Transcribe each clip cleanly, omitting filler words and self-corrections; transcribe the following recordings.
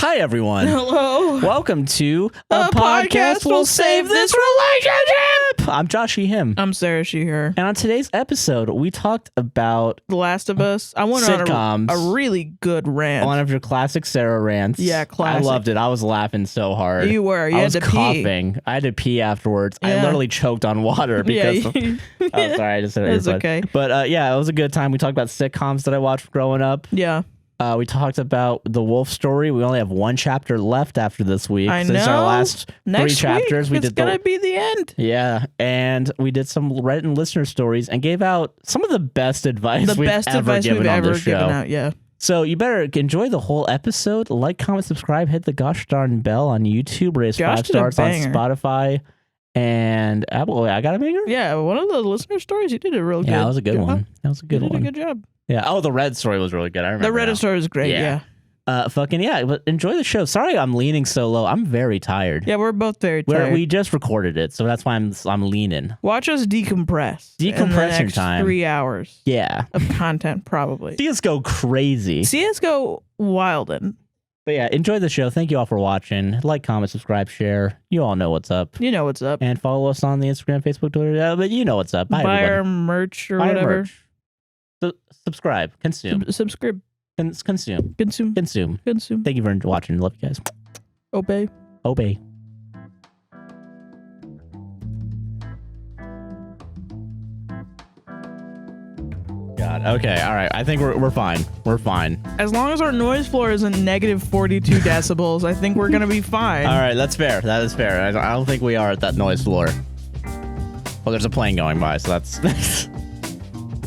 Hi, everyone. Hello. Welcome to A Podcast Will Save This Relationship. I'm Josh Jenim. I'm Sarah Sheher. And on today's episode, we talked about The Last of Us. I went sitcoms. on a really good rant. One of your classic Sarah rants. Yeah, classic. I loved it. I was laughing so hard. You were. You I had was to coughing. pee. I had to pee afterwards. I Yeah. literally choked on water because of... Yeah. Oh, sorry. I just said it. That's okay. But yeah, it was a good time. We talked about sitcoms that I watched growing up. Yeah. We talked about the wolf story. We only have one chapter left after this week. I So these are our know. last Next three chapters. week, it's going to be the end. Yeah, and we did some Reddit and listener stories and gave out some of the best advice we've ever given on this show. out, yeah. So you better enjoy the whole episode. Like, comment, subscribe, hit the gosh darn bell on YouTube, raise Josh 5 did a stars on banger. Spotify, and Apple. I got a banger? Yeah, one of the listener stories, you did a real good. Yeah, that was a good job. one. That was a good You did one. a good job. Yeah. Oh, the Red story was really good. I remember The Reddit now. story was great, yeah. Fucking yeah, but enjoy the show. Sorry I'm leaning so low. I'm very tired. Yeah, we're both very tired. We just recorded it, so that's why I'm leaning. Watch us decompress. in the Decompressing next time. 3 hours Yeah. of content, probably. See us go crazy. CSGO wildin'. But yeah, enjoy the show. Thank you all for watching. Like, comment, subscribe, share. You all know what's up. You know what's up. And follow us on the Instagram, Facebook, Twitter. But you know what's up. Bye, Buy our everybody. merch or Buy our whatever. merch. Subscribe. Consume. Subscribe. Consume. Consume. Consume. Consume. Thank you for watching. Love you guys. Obey. Obey. God. Okay. All right. I think we're fine. We're fine. As long as our noise floor isn't negative 42 decibels, I think we're gonna be fine. All right. That's fair. That is fair. I don't think we are at that noise floor. Well, there's a plane going by, so that's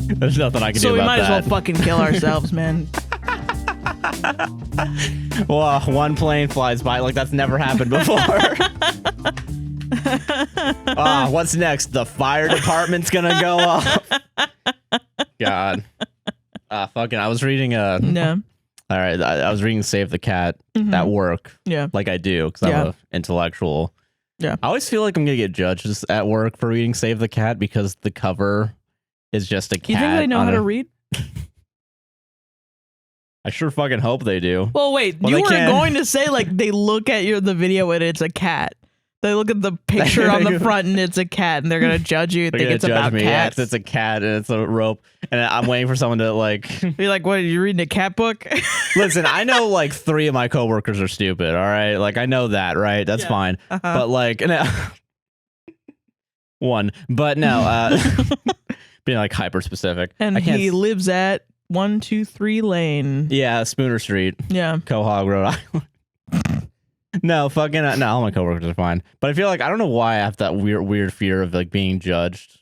there's nothing I can do So we about might as well that. fucking kill ourselves, man. Well, one plane flies by like that's never happened before. What's next? The fire department's gonna go off. God. Fucking. I was reading No. All right. I was reading Save the Cat at work, Yeah. like I do, because I'm an intellectual. Yeah. I always feel like I'm gonna get judged at work for reading Save the Cat because the cover is just a cat. You think they know on how a- to read? I sure fucking hope they do. Well, wait. Well, you they were can't. going to say like they look at the video and it's a cat. They look at the picture on the front and it's a cat, and they're gonna judge you. They're Think gonna it's judge about me. Yeah, cats. 'cause it's a cat and it's a rope, and I'm waiting for someone to like. You're like, what? Are you reading a cat book? Listen, I know like 3 of my coworkers are stupid. All right, like I know that, right? That's Yeah. fine. Uh-huh. But like, no, one, but no, being like hyper specific. And I can't. he lives at 123 Lane. Yeah, Spooner Street, Yeah. Quahog, Rhode Island. No, fucking no. All my coworkers are fine, but I feel like I don't know why I have that weird fear of like being judged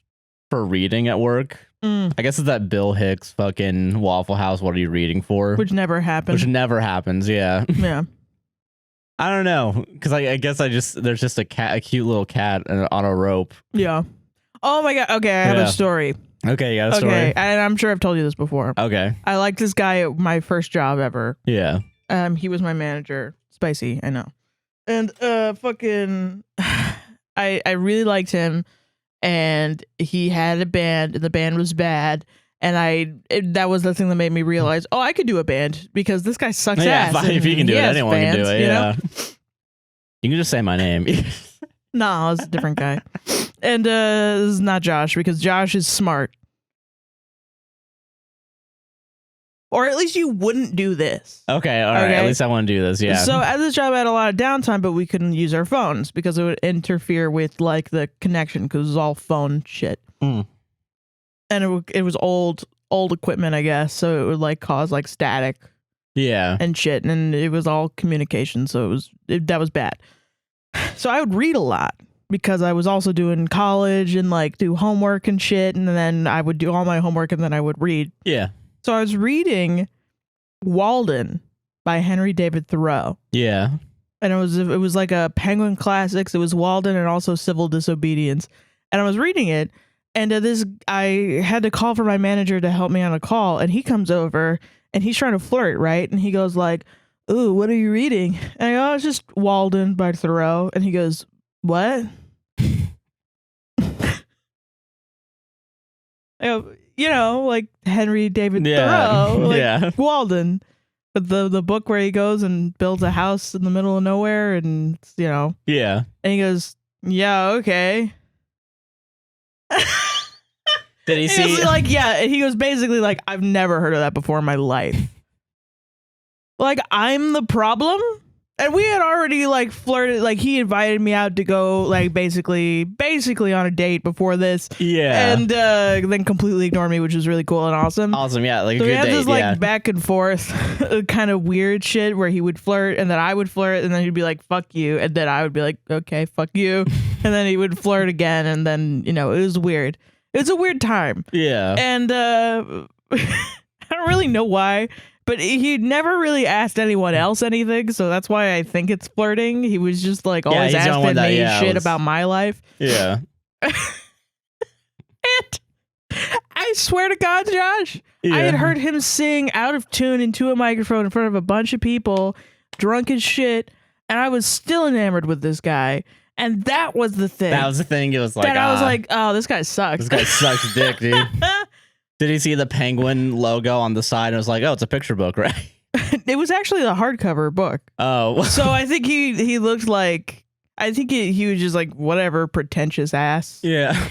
for reading at work. I guess it's that Bill Hicks fucking Waffle House. What are you reading for? Which never happened. Which never happens. Yeah. Yeah. I don't know, because I guess there's just a cute little cat on a rope. Yeah. Oh my god. Okay, I have Yeah. a story. Okay, you got a story. Okay, and I'm sure I've told you this before. Okay. I liked this guy at my first job ever. Yeah. He was my manager. Spicy, I know. And fucking I really liked him, and he had a band and the band was bad, and that was the thing that made me realize, oh, I could do a band because this guy sucks Yeah, ass. fine, if and you can do he it, has anyone can do fans, it. you know? Yeah. You can just say my name. No, it's a different guy. And this is not Josh, because Josh is smart. Or at least you wouldn't do this. Okay, all right. Okay. At least I want to do this. Yeah. So at this job, I had a lot of downtime, but we couldn't use our phones because it would interfere with like the connection because it was all phone shit. Mm. And it was old equipment, I guess. So it would like cause like static Yeah. and shit. And it was all communication. So that was bad. So I would read a lot because I was also doing college and like do homework and shit. And then I would do all my homework and then I would read. Yeah. So I was reading Walden by Henry David Thoreau. Yeah. And it was like a Penguin Classics. It was Walden and also Civil Disobedience. And I was reading it, and I had to call for my manager to help me on a call, and he comes over and he's trying to flirt, right? And he goes like, "Ooh, what are you reading?" And I go, "Oh, it's just Walden by Thoreau." And he goes, "What?" I go, like Henry David Thoreau, like Yeah. Walden. But the book where he goes and builds a house in the middle of nowhere, and Yeah. and he goes, yeah, okay. Did he see? Like, yeah, he goes basically like, I've never heard of that before in my life. Like, I'm the problem. And we had already like flirted, like he invited me out to go like basically on a date before this. Yeah. And then completely ignored me, which was really cool and awesome. Awesome, yeah. Like so a we good had date, this like back and forth kind of weird shit where he would flirt and then I would flirt and then he'd be like, fuck you. And then I would be like, okay, fuck you. And then he would flirt again. And then, it was weird. It was a weird time. Yeah. And I don't really know why. But he never really asked anyone else anything, so that's why I think it's flirting. He was just like always asking me shit about my life. Yeah. And I swear to God, Josh, I had heard him sing out of tune into a microphone in front of a bunch of people, drunk as shit, and I was still enamored with this guy. And that was the thing. That was the thing. It was like, I was like, oh, this guy sucks. This guy sucks dick, dude. Did he see the penguin logo on the side and was like, oh, it's a picture book, right? It was actually the hardcover book. Oh. So I think he looked like, I think he was just like, whatever, pretentious ass. Yeah.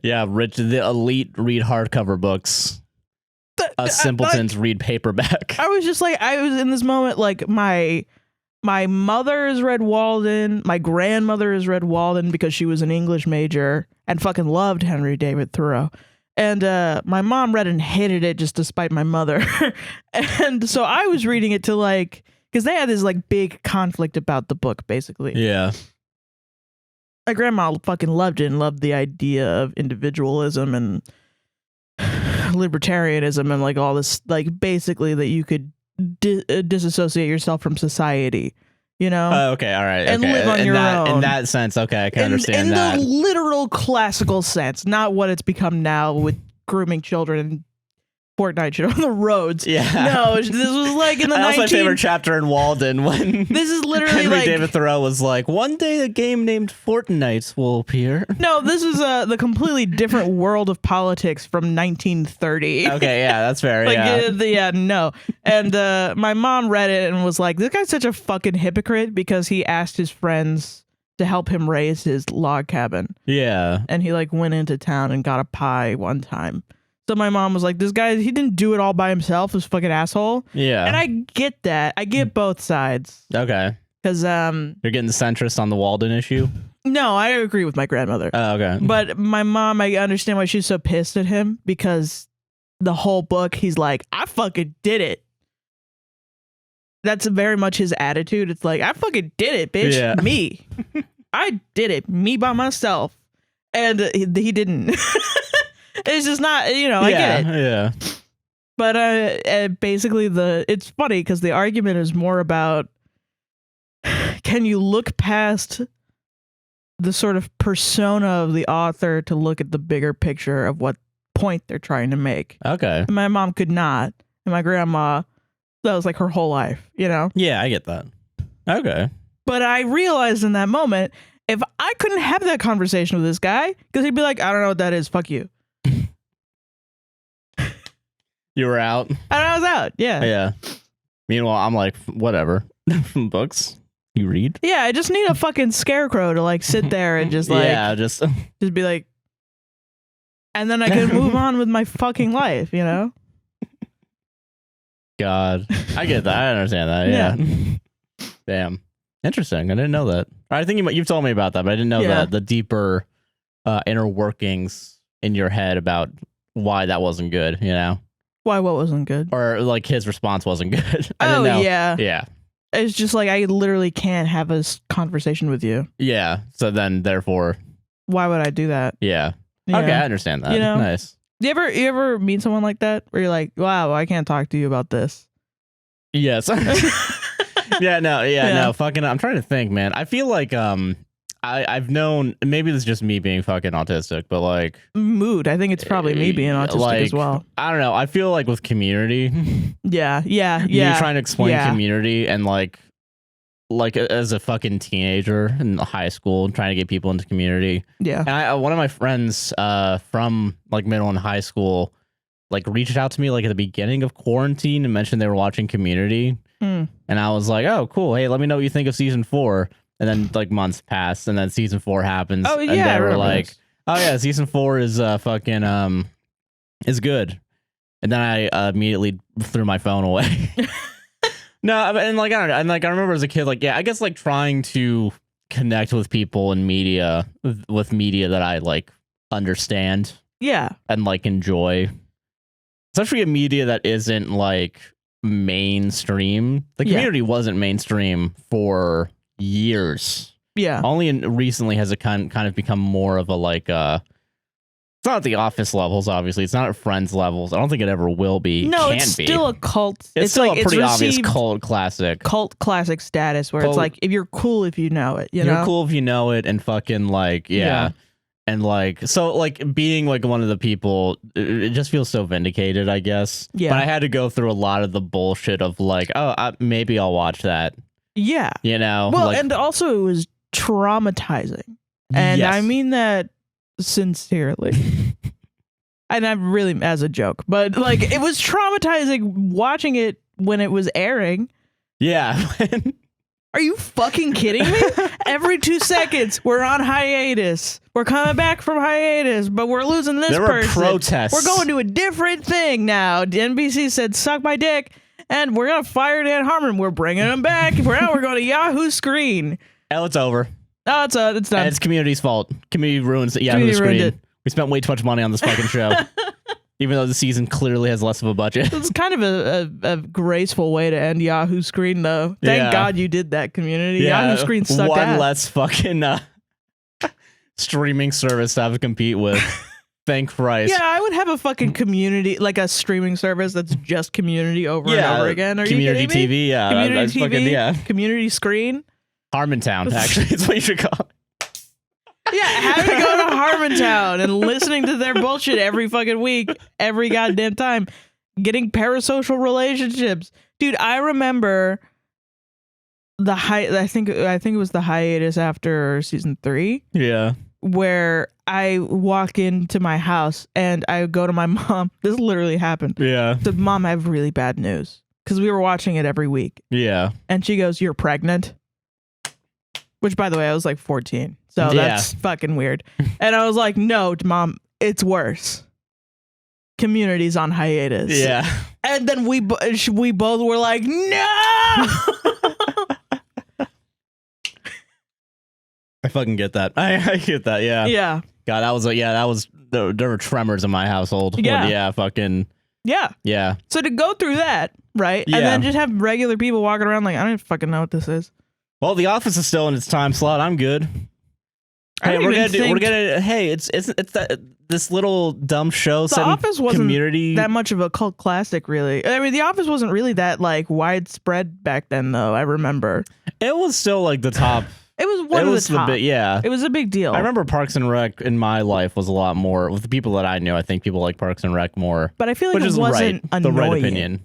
Yeah, Rich, the elite read hardcover books. Simpletons read paperback. I was just like, I was in this moment like my mother has read Walden. My grandmother has read Walden because she was an English major and fucking loved Henry David Thoreau. And my mom read and hated it just despite my mother. And so I was reading it to like, because they had this like big conflict about the book, basically. Yeah. My grandma fucking loved it and loved the idea of individualism and libertarianism and like all this, like basically that you could disassociate yourself from society, okay, all right, and live on your own. In that sense, okay, I can understand that. In the literal classical sense, not what it's become now with grooming children and Fortnite shit on the roads. Yeah. No, this was like in the That was my favorite chapter in Walden when this is literally Henry like David Thoreau was like, one day a game named Fortnite will appear. No, this is the completely different world of politics from 1930. Okay, yeah, that's fair. No. And my mom read it and was like, this guy's such a fucking hypocrite because he asked his friends to help him raise his log cabin. Yeah. And he like went into town and got a pie one time. So my mom was like, this guy, he didn't do it all by himself, this fucking asshole. Yeah. And I get that. I get both sides. Okay. Because you're getting the centrist on the Walden issue? No, I agree with my grandmother. Oh, okay. But my mom, I understand why she's so pissed at him because the whole book, he's like, I fucking did it. That's very much his attitude. It's like, I fucking did it, bitch. Yeah. Me. I did it. Me by myself. And he didn't. It's just not, I get it. Yeah. But basically it's funny because the argument is more about, can you look past the sort of persona of the author to look at the bigger picture of what point they're trying to make? Okay. And my mom could not. And my grandma, that was like her whole life, Yeah, I get that. Okay. But I realized in that moment, if I couldn't have that conversation with this guy, because he'd be like, I don't know what that is. Fuck you. You were out? And I was out. Yeah. Yeah. Meanwhile, I'm like, whatever. Books you read? Yeah, I just need a fucking scarecrow to like sit there and just like, yeah, just be like, and then I can move on with my fucking life, God, I get that. I understand that. Yeah. Damn. Interesting. I didn't know that. I think you've told me about that, but I didn't know that the deeper inner workings in your head about why that wasn't good, Why, what wasn't good? Or like his response wasn't good. I didn't know. Yeah. Yeah. It's just like, I literally can't have a conversation with you. Yeah. So then, therefore. Why would I do that? Yeah. Okay, I understand that. Nice. You ever meet someone like that where you're like, wow, I can't talk to you about this? Yes. No. Fucking, I'm trying to think, man. I feel like I've known, maybe this is just me being fucking autistic, but like mood. I think it's probably me being autistic as well. I don't know. I feel like with Community. Yeah. Me trying to explain Community and like as a fucking teenager in high school trying to get people into Community. Yeah. And one of my friends from like middle and high school, like reached out to me like at the beginning of quarantine and mentioned they were watching Community. And I was like, oh, cool. Hey, let me know what you think of season 4. And then like months passed, and then season 4 happens. Oh, and yeah, they were like, oh yeah, season 4 is fucking is good. And then I immediately threw my phone away. No, and like I don't know, and like I remember as a kid, like, yeah, I guess like trying to connect with people in media, with media that I like understand, and like enjoy, especially a media that isn't like mainstream. The Community wasn't mainstream for years. Only recently has it kind of become more of a like it's not at the Office levels, obviously. It's not at Friends levels. I don't think it ever will be. No, it's still a cult. It's still like, a pretty obvious cult classic. Cult classic status where it's like, if you're cool if you know it, you know? You're cool if you know it, and fucking like, And like, so like being like one of the people, it just feels so vindicated, I guess. But I had to go through a lot of the bullshit of like, oh, maybe I'll watch that. You know? Well, like, and also it was traumatizing. And I mean that sincerely. And I'm really as a joke, but like it was traumatizing watching it when it was airing. Are you fucking kidding me? Every 2 seconds we're on hiatus, we're coming back from hiatus, but we're losing this there person. Were protests. We're going to a different thing now. NBC said suck my dick, and we're gonna fire Dan Harmon. We're bringing him back. We're going to Yahoo Screen. Oh, it's over. Oh, it's done. And it's Community's fault. Community ruins Yahoo Screen. We spent way too much money on this fucking show. Even though the season clearly has less of a budget. It's kind of a graceful way to end Yahoo Screen, though. Thank God you did that, Community. Yahoo Screen sucked one ass. less fucking streaming service to have to compete with. Thank Christ. Yeah, I would have a fucking Community, like a streaming service that's just Community over and over again. Are Community you kidding me? TV, yeah. Community TV, fucking, Community Screen. Harmontown, actually. It's what you should call it. Yeah, having to go to Harmontown and listening to their bullshit every fucking week, every goddamn time, getting parasocial relationships. Dude, I remember I think it was the hiatus after season 3. Yeah. Where I walk into my house and I go to my mom. This literally happened. Yeah. So, Mom, I have really bad news. Because we were watching it every week. Yeah. And she goes, "You're pregnant." Which, by the way, I was like 14. So that's fucking weird. And I was like, "No, Mom, it's worse. Community's on hiatus." Yeah. And then we both were like, "No!" I fucking get that. I get that. Yeah. Yeah. God, there were tremors in my household. Yeah. Yeah. Fucking. Yeah. Yeah. So to go through that, right? Yeah. And then just have regular people walking around like, I don't even fucking know what this is. Well, The Office is still in its time slot. I'm good. Hey, it's this little dumb show. The Office wasn't Community that much of a cult classic, really. I mean, The Office wasn't really that like widespread back then, though. I remember it was still like the top. It was one of the top. It was a big deal. I remember Parks and Rec in my life was a lot more with the people that I knew. I think people like Parks and Rec more, but I feel like it wasn't annoying. The right opinion.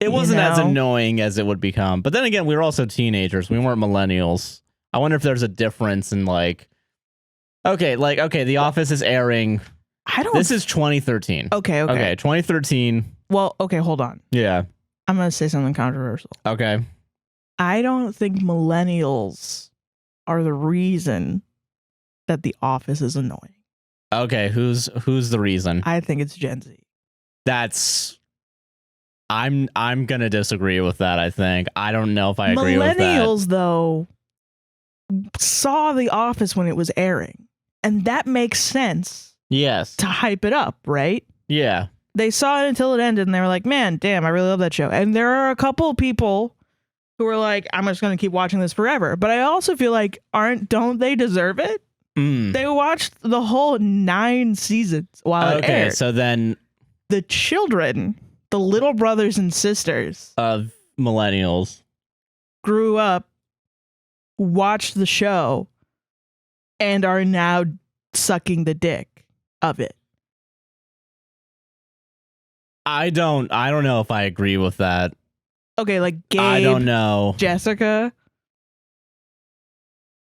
It wasn't as annoying as it would become. But then again, we were also teenagers. We weren't millennials. I wonder if there's a difference in like. Okay, The Office is airing. This is 2013. Okay. 2013. Well, okay, hold on. Yeah. I'm gonna say something controversial. Okay. I don't think millennials are the reason that The Office is annoying. Okay, who's the reason? I think it's Gen Z. I'm gonna disagree with that. I think I don't know if I agree with that. Millennials though saw The Office when it was airing, and that makes sense. Yes. To hype it up, right? Yeah. They saw it until it ended, and they were like, "Man, damn, I really love that show." And there are a couple people who are like, "I'm just gonna keep watching this forever." But I also feel like don't they deserve it? They watched the whole 9 seasons while it aired. So then the children, the little brothers and sisters of millennials, grew up, watched the show, and are now sucking the dick of it. I don't know if I agree with that. Okay, like Gabe, I don't know. Jessica,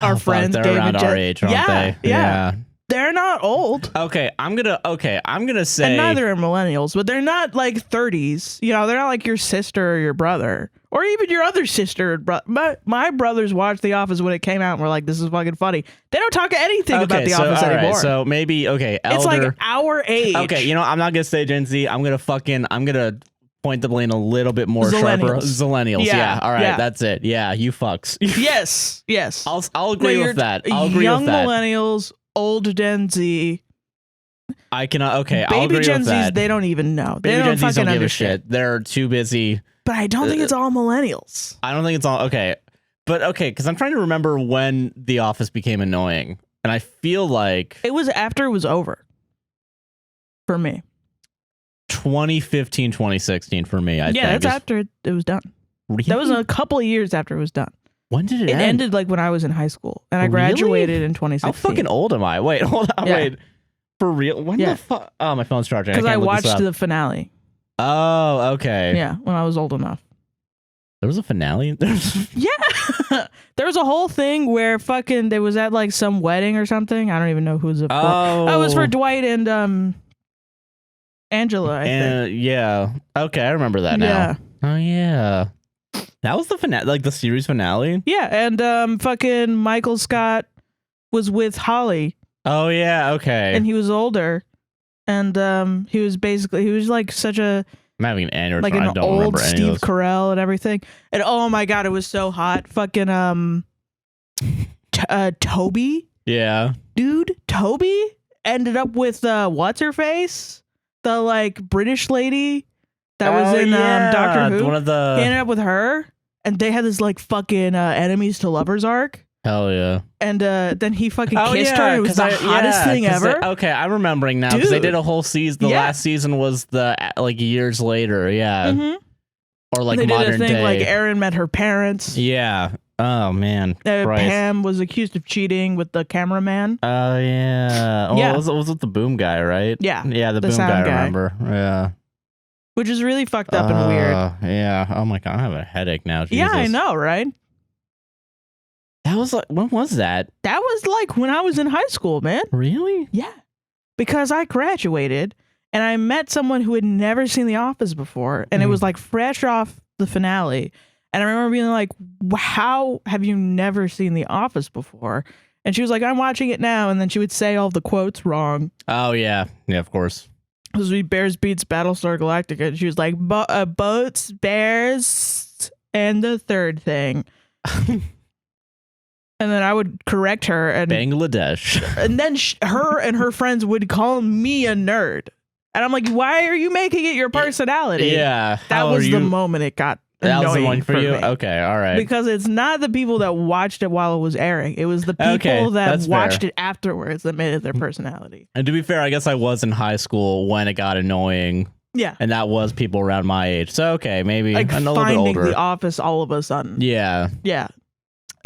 our friends, they're Gabe around and our age, aren't they? Yeah. They're not old. Okay, I'm gonna say, And neither are millennials, but they're not like 30s. You know, they're not like your sister or your brother, or even your other sister or brother. But my brothers watched The Office when it came out and were like, "This is fucking funny." They don't talk anything about The Office all right, anymore. so maybe elder. It's like our age. Okay, you know, I'm not gonna say Gen Z. I'm gonna point the blame a little bit more sharper. Zillennials. Yeah. All right, that's it. Yeah, you fucks. Yes. I'll agree with that. I'll agree young with that. millennials, old Gen Z. I cannot. Okay, Baby I'll agree Gen with Zs, that. they don't even know. Baby They don't Gen Zs fucking don't give a understand. shit. They're too busy. But I don't think it's all millennials. I don't think it's all okay. But okay, because I'm trying to remember when The Office became annoying, and I feel like It was after it was over. For me. 2015, 2016 for me. I think. That's after it was done. Really? That was a couple of years after it was done. When did it end? It ended like when I was in high school, and I graduated in 2016. How fucking old am I? Wait, hold on. Wait. For real? When the fuck? Oh, my phone's charging. Because I can't look this watched up. the finale. Oh, okay. Yeah, when I was old enough. There was a finale? Yeah. There was a whole thing where fucking they was at like some wedding or something. I don't even know who's it for. Oh. It was for Dwight and Angela, I think. Yeah. Okay, I remember that now. Yeah. Oh, yeah. That was the finale, like the series finale? Yeah, and fucking Michael Scott was with Holly. Oh, yeah, okay. And he was older. And he was like such a I'm having an aneurysm. like I an don't old remember any of Steve those. Carell and everything. And oh my god, it was so hot. Fucking Toby, Yeah. dude, Toby ended up with what's her face, the like British lady that was in Doctor Who. One of the... He ended up with her, and they had this like fucking enemies to lovers arc. Hell yeah. And then he fucking kissed her, and it was the hottest thing ever. Okay, I'm remembering now because they Dude. did a whole season. The last season was the like years later. Yeah. Mhm. Or like They modern did a thing day. like Aaron met her parents. Yeah. Oh man. Christ. Pam was accused of cheating with the cameraman. Oh yeah. Oh, Yeah. it was with the boom guy, right? Yeah. Yeah, the boom sound guy. I guy. remember. Yeah. Which is really fucked up and weird. Yeah. Oh my god, I have a headache now. Jesus. Yeah, I know, right? That was like, when was that? That was like when I was in high school, man. Really? Yeah. Because I graduated and I met someone who had never seen The Office before. And it was like fresh off the finale. And I remember being like, how have you never seen The Office before? And she was like, I'm watching it now. And then she would say all the quotes wrong. Oh yeah. Yeah, of course. Because we Bears beats Battlestar Galactica. And she was like, boats, bears, and the third thing. And then I would correct her, and Bangladesh. and then her and her friends would call me a nerd, and I'm like, "Why are you making it your personality?" Yeah. that How was are the you- moment it got That was the annoying one for you? me. Okay, all right. Because it's not the people that watched it while it was airing; it was the people that that's watched fair. it afterwards that made it their personality. And to be fair, I guess I was in high school when it got annoying, Yeah, and that was people around my age. So okay, maybe like I'm a little bit finding older. The Office all of a sudden. Yeah. Yeah,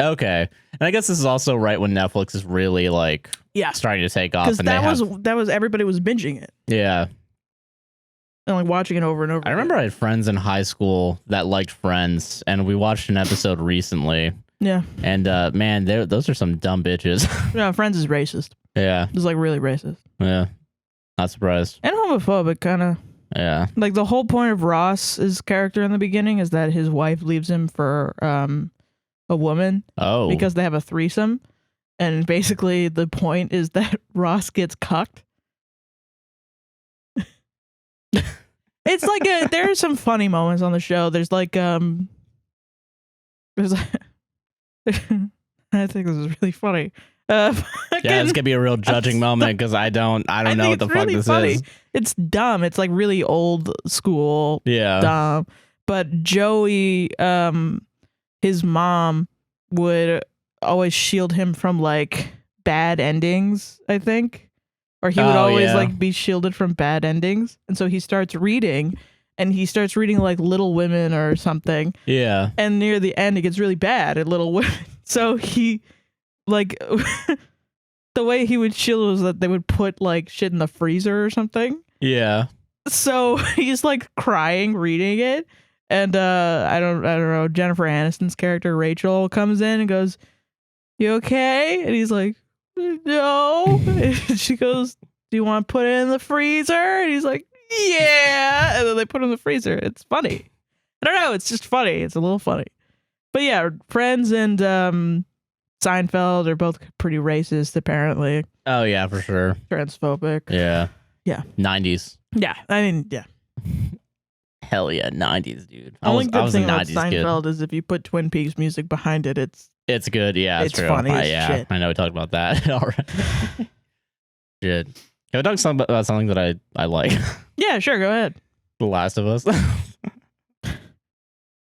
Okay. And I guess this is also right when Netflix is really like yeah. starting to take off. Because And that was everybody was binging it yeah. and like watching it over and over. I remember I had friends in high school that liked Friends, and we watched an episode recently. Yeah, And man, those are some dumb bitches. no, Friends is racist. Yeah. It's like really racist Yeah. Not surprised. and homophobic, kind of. Yeah. Like the whole point of Ross's character in the beginning is that his wife leaves him for a woman Oh. because they have a threesome, and basically the point is that Ross gets cucked. It's like there are some funny moments on the show. There's like there's I think this is really funny. Yeah, it's gonna be a real judging moment because I don't know what the fuck this is. It's dumb. It's like really old school Yeah. dumb. But Joey, his mom would always shield him from like bad endings, I think. Or he would always like be shielded from bad endings. And so he starts reading, and he starts reading like Little Women or something. Yeah. And near the end it gets really bad at Little Women. So he like the way he would shield was that they would put like shit in the freezer or something. Yeah. So he's like crying reading it, and I don't know, Jennifer Aniston's character Rachel comes in and goes, "You okay?" And he's like, no. And she goes, do you want to put it in the freezer? And he's like, yeah. And then they put it in the freezer. It's funny. I don't know. It's just funny. It's a little funny. But yeah, Friends and Seinfeld are both pretty racist, apparently. Oh, yeah, for sure. Transphobic. Yeah. Yeah. 90s. Yeah. I mean, yeah. Hell yeah, 90s, dude. The only good thing about 90s Seinfeld is if you put Twin Peaks music behind it, it's good. Yeah, it's true. funny as yeah, shit. I know we talked about that already. Shit. Can we talk about something that I like? Yeah, sure. Go ahead. The Last of Us.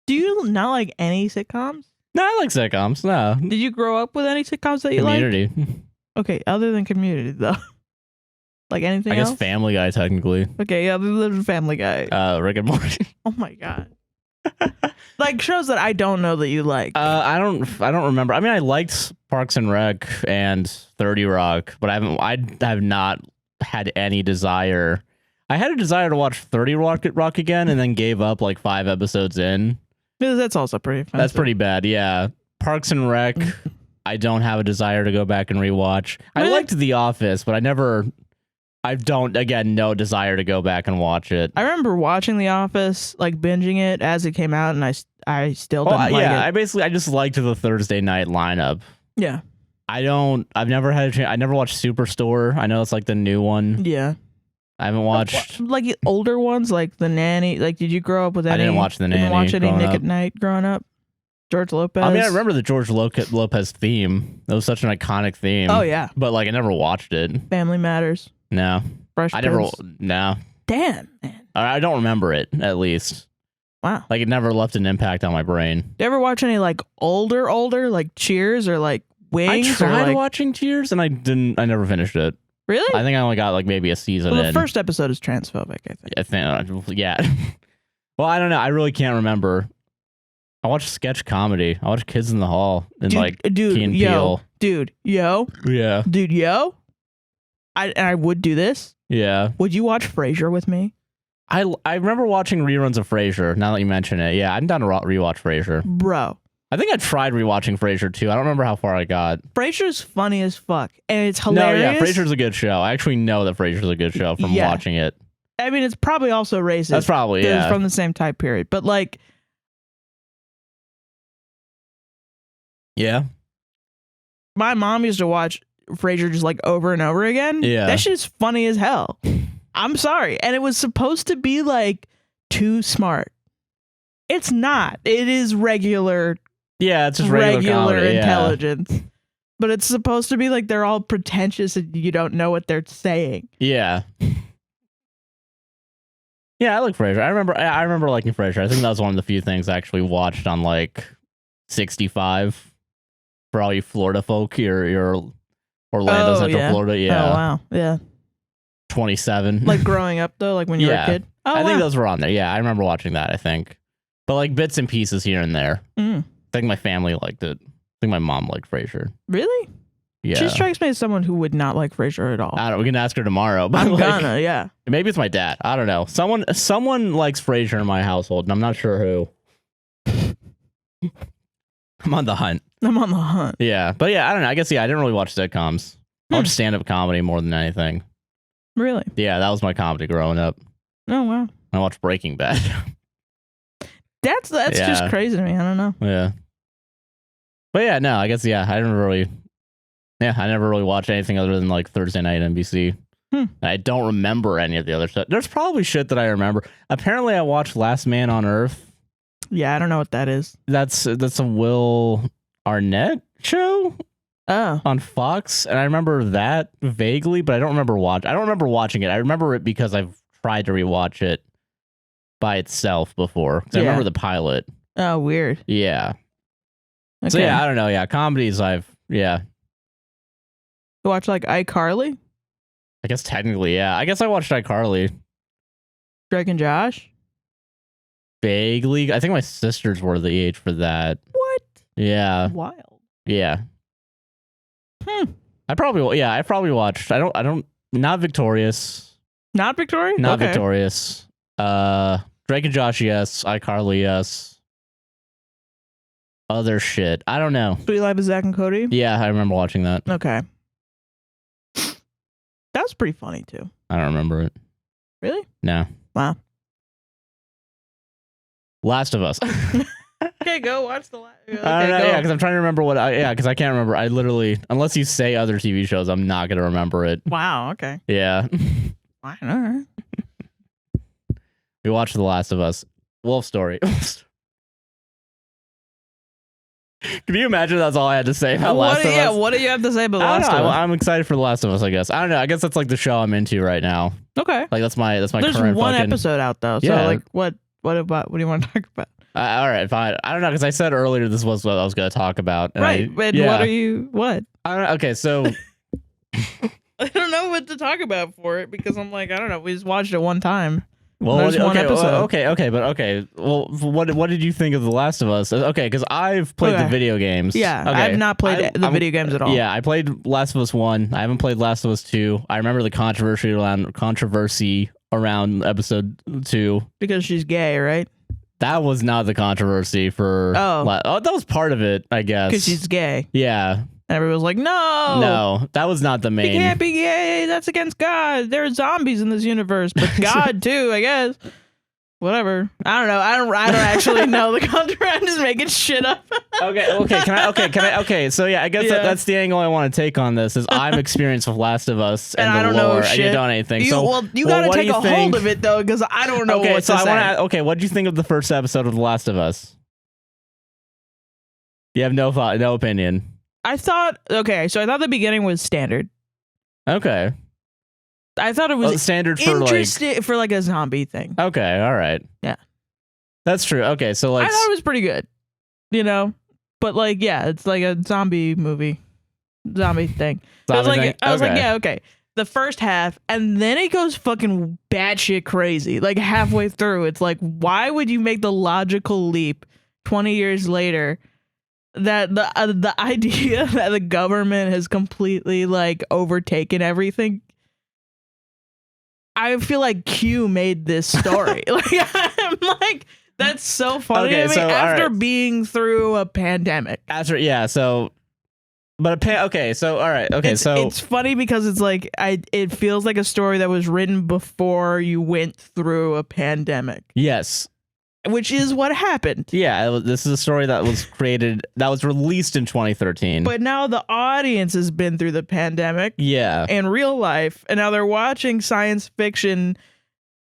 Do you not like any sitcoms? No, I like sitcoms. No. Did you grow up with any sitcoms that you Community. like? Okay, other than Community, though. Like anything I guess else? Family Guy, technically. Okay, yeah, other than Family Guy. Rick and Morty. Oh my god. Like shows that I don't know that you like. I don't remember. I mean, I liked Parks and Rec and 30 Rock, but I have not had any desire. I had a desire to watch 30 Rock again, and then gave up like 5 episodes in. That's also pretty offensive. That's pretty bad. Yeah, Parks and Rec. I don't have a desire to go back and rewatch. Really? I liked The Office, but I don't, again, no desire to go back and watch it. I remember watching The Office, like binging it as it came out, and I still didn't like it. I just liked the Thursday night lineup. Yeah. I've never had a chance. I never watched Superstore. I know it's like the new one. Yeah. I haven't watched. Like older ones, like The Nanny. Like, did you grow up with any? I didn't watch The Nanny. Didn't watch any growing Nick up. at Night growing up? George Lopez? I mean, I remember the George Lopez theme. That was such an iconic theme. Oh, yeah. But like, I never watched it. Family Matters. No. Fresh Prince. No. Damn, man. I don't remember it, at least. Wow. Like, it never left an impact on my brain. Do you ever watch any like older, like Cheers or like Wings? I tried or, like, watching Cheers and I never finished it. Really? I think I only got like maybe a season Well, in. the first episode is transphobic, I think. Yeah. Well, I don't know. I really can't remember. I watched sketch comedy. I watched Kids in the Hall and Key and Peele. Dude, yo. Yeah. Dude, yo. I would do this. Yeah. Would you watch Frasier with me? I remember watching reruns of Frasier, now that you mention it. Yeah, I'm down to rewatch Frasier. Bro. I think I tried rewatching Frasier too. I don't remember how far I got. Frasier's funny as fuck. And it's hilarious. No, yeah, Frasier's a good show. I actually know that Frasier's a good show from watching it. I mean, it's probably also racist. That's probably, 'cause yeah. It's from the same time period. But like... Yeah. My mom used to watch Frasier just like over and over again. Yeah. That shit's funny as hell. I'm sorry. And it was supposed to be like too smart. It's not. It is regular. Yeah, it's just regular comedy, intelligence. Yeah. But it's supposed to be like they're all pretentious and you don't know what they're saying. Yeah. Yeah, I like Frasier. I remember liking Frasier. I think that was one of the few things I actually watched on like 65 for all you Florida folk. Your Orlando, Central Florida. Yeah. Oh wow. Yeah. 27. Like growing up though, like when you were a kid. Oh, I think those were on there. Yeah, I remember watching that, I think. But like bits and pieces here and there. I think my family liked it. I think my mom liked Frasier. Really? Yeah. She strikes me as someone who would not like Frasier at all. I don't know. We can ask her tomorrow. But I'm gonna, yeah. Maybe it's my dad. I don't know. Someone likes Frasier in my household, and I'm not sure who. I'm on the hunt. Yeah. But yeah, I don't know. I guess, I didn't really watch sitcoms. I watched stand-up comedy more than anything. Really? Yeah, that was my comedy growing up. Oh, wow. I watched Breaking Bad. That's just crazy to me. I don't know. Yeah. But yeah, no, I guess, I never really watched anything other than like Thursday night NBC. I don't remember any of the other stuff. There's probably shit that I remember. Apparently I watched Last Man on Earth. Yeah, I don't know what that is. That's a Will Arnett show on Fox. And I remember that vaguely, but I don't remember watching it. I remember it because I've tried to rewatch it by itself before. I remember the pilot. Oh, weird. Yeah. Okay. So yeah, I don't know. Yeah, comedies You watch like iCarly? I guess technically, yeah. I guess I watched iCarly. Drake and Josh? Vaguely. I think my sisters were the age for that. What? Yeah. Wild. Yeah. I probably watched. Not Victorious. Not Victorious? Not Victorious. Drake and Josh, yes. iCarly, yes. Other shit. I don't know. Sweet Life of Zach and Cody? Yeah, I remember watching that. Okay. That was pretty funny too. I don't remember it. Really? No. Wow. Last of Us. Okay, go watch the last. Okay, yeah, because I'm trying to remember because I can't remember. I literally, unless you say other TV shows, I'm not going to remember it. Wow, okay. Yeah. All right. We watched The Last of Us. Wolf Story. Can you imagine that's all I had to say about Last of Us? Yeah, what do you have to say about Last of Us? I'm excited for The Last of Us, I guess. I don't know. I guess that's like the show I'm into right now. Okay. Like that's my There's current one fucking... episode out though. So Yeah. like what do you want to talk about? all right, fine. I don't know, because I said earlier this was what I was going to talk about. And Right. What? I don't know. Okay, so... I don't know what to talk about for it because I'm like, I don't know. We just watched it one time. Well, There's one episode. Okay. Well, what did you think of The Last of Us? Okay, because I've played the video games. Yeah, okay. I've not played the video games at all. Yeah, I played Last of Us 1. I haven't played Last of Us 2. I remember the controversy around episode 2. Because she's gay, right? That was not the controversy for... that was part of it, I guess. Because she's gay. Yeah. And everyone was like, no, that was not the main. You can't be gay. That's against God. There are zombies in this universe, but God too, I guess. Whatever. I don't know. I don't actually know the controversy. I'm just making shit up. Okay. So yeah, I guess that's the angle I want to take on this. Is I'm experienced with Last of Us and I the don't lore, know shit. and you don't know anything. You gotta take a hold of it though, because I don't know what to say. Okay, what did you think of the first episode of The Last of Us? You have no opinion. I thought the beginning was standard. Okay. I thought it was standard for like a zombie thing. Okay, all right. Yeah. That's true. Okay, so like I thought it was pretty good. You know? But like, yeah, it's like a zombie movie. Zombie thing. I was like, yeah, okay. The first half, and then it goes fucking batshit crazy. Like halfway through, it's like, why would you make the logical leap 20 years later that the idea that the government has completely like overtaken everything? I feel like Q made this story. Like I'm like, that's so funny to me. So, after being through a pandemic. So all right. Okay, it's funny because it's like it feels like a story that was written before you went through a pandemic. Yes. Which is what happened. Yeah, this is a story that was released in 2013. But now the audience has been through the pandemic. Yeah. In real life. And now they're watching science fiction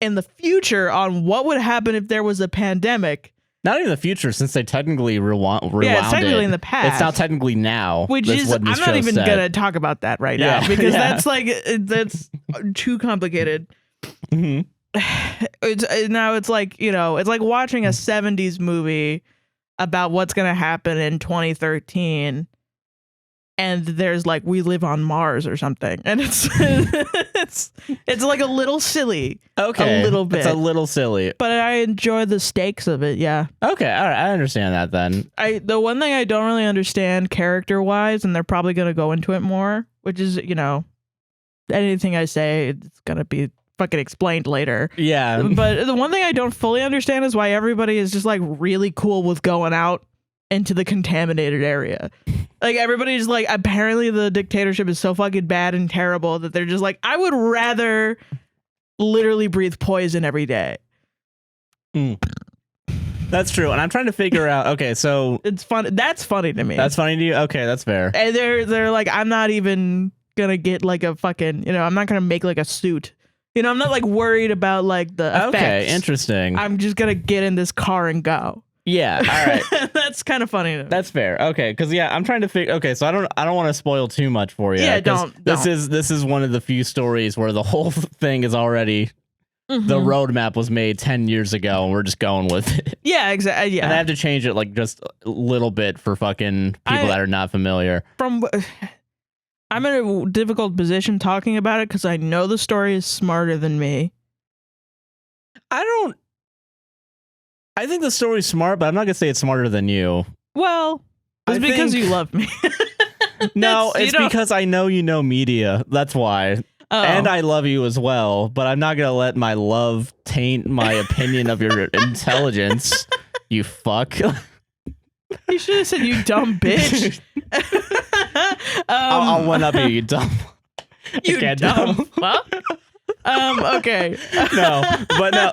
in the future on what would happen if there was a pandemic. Not even the future, since they technically rewound yeah, it's technically in the past. It's now technically now. Which is, I'm not even going to talk about that right now. Because that's too complicated. Mm-hmm. It's like, you know, it's like watching a 70s movie about what's going to happen in 2013 and there's like We Live on Mars or something, and it's like a little silly. Okay, a little bit. It's a little silly, but I enjoy the stakes of it. Yeah. Okay, all right, I understand that then. The one thing I don't really understand character wise, and they're probably going to go into it more, which is, you know, anything I say, it's going to be fucking explained later. Yeah. But the one thing I don't fully understand is why everybody is just like really cool with going out into the contaminated area. Like everybody's like, apparently the dictatorship is so fucking bad and terrible that they're just like, I would rather literally breathe poison every day. That's true. And I'm trying to figure out, okay, so it's fun. That's funny to me. That's funny to you? Okay, that's fair. And they're like, I'm not even gonna get like a fucking, you know, I'm not gonna make like a suit. You know, I'm not like worried about like the effects. Okay, interesting. I'm just gonna get in this car and go. Yeah, all right. That's kind of funny to me. That's fair. Okay, because yeah, I'm trying to figure. Okay, so I don't want to spoil too much for you. Yeah, don't. This is one of the few stories where the whole thing is already the roadmap was made 10 years ago, and we're just going with it. Yeah, exactly. Yeah, and I have to change it like just a little bit for fucking people that are not familiar. I'm in a difficult position talking about it because I know the story is smarter than me. I think the story's smart, but I'm not gonna say it's smarter than you. Well, it's because you love me. No, it's because I know you know media. That's why. Oh. And I love you as well, but I'm not gonna let my love taint my opinion of your intelligence. You fuck. You should have said, you dumb bitch. I'll one up you dumb. You can't dumb do- fuck. Okay. no.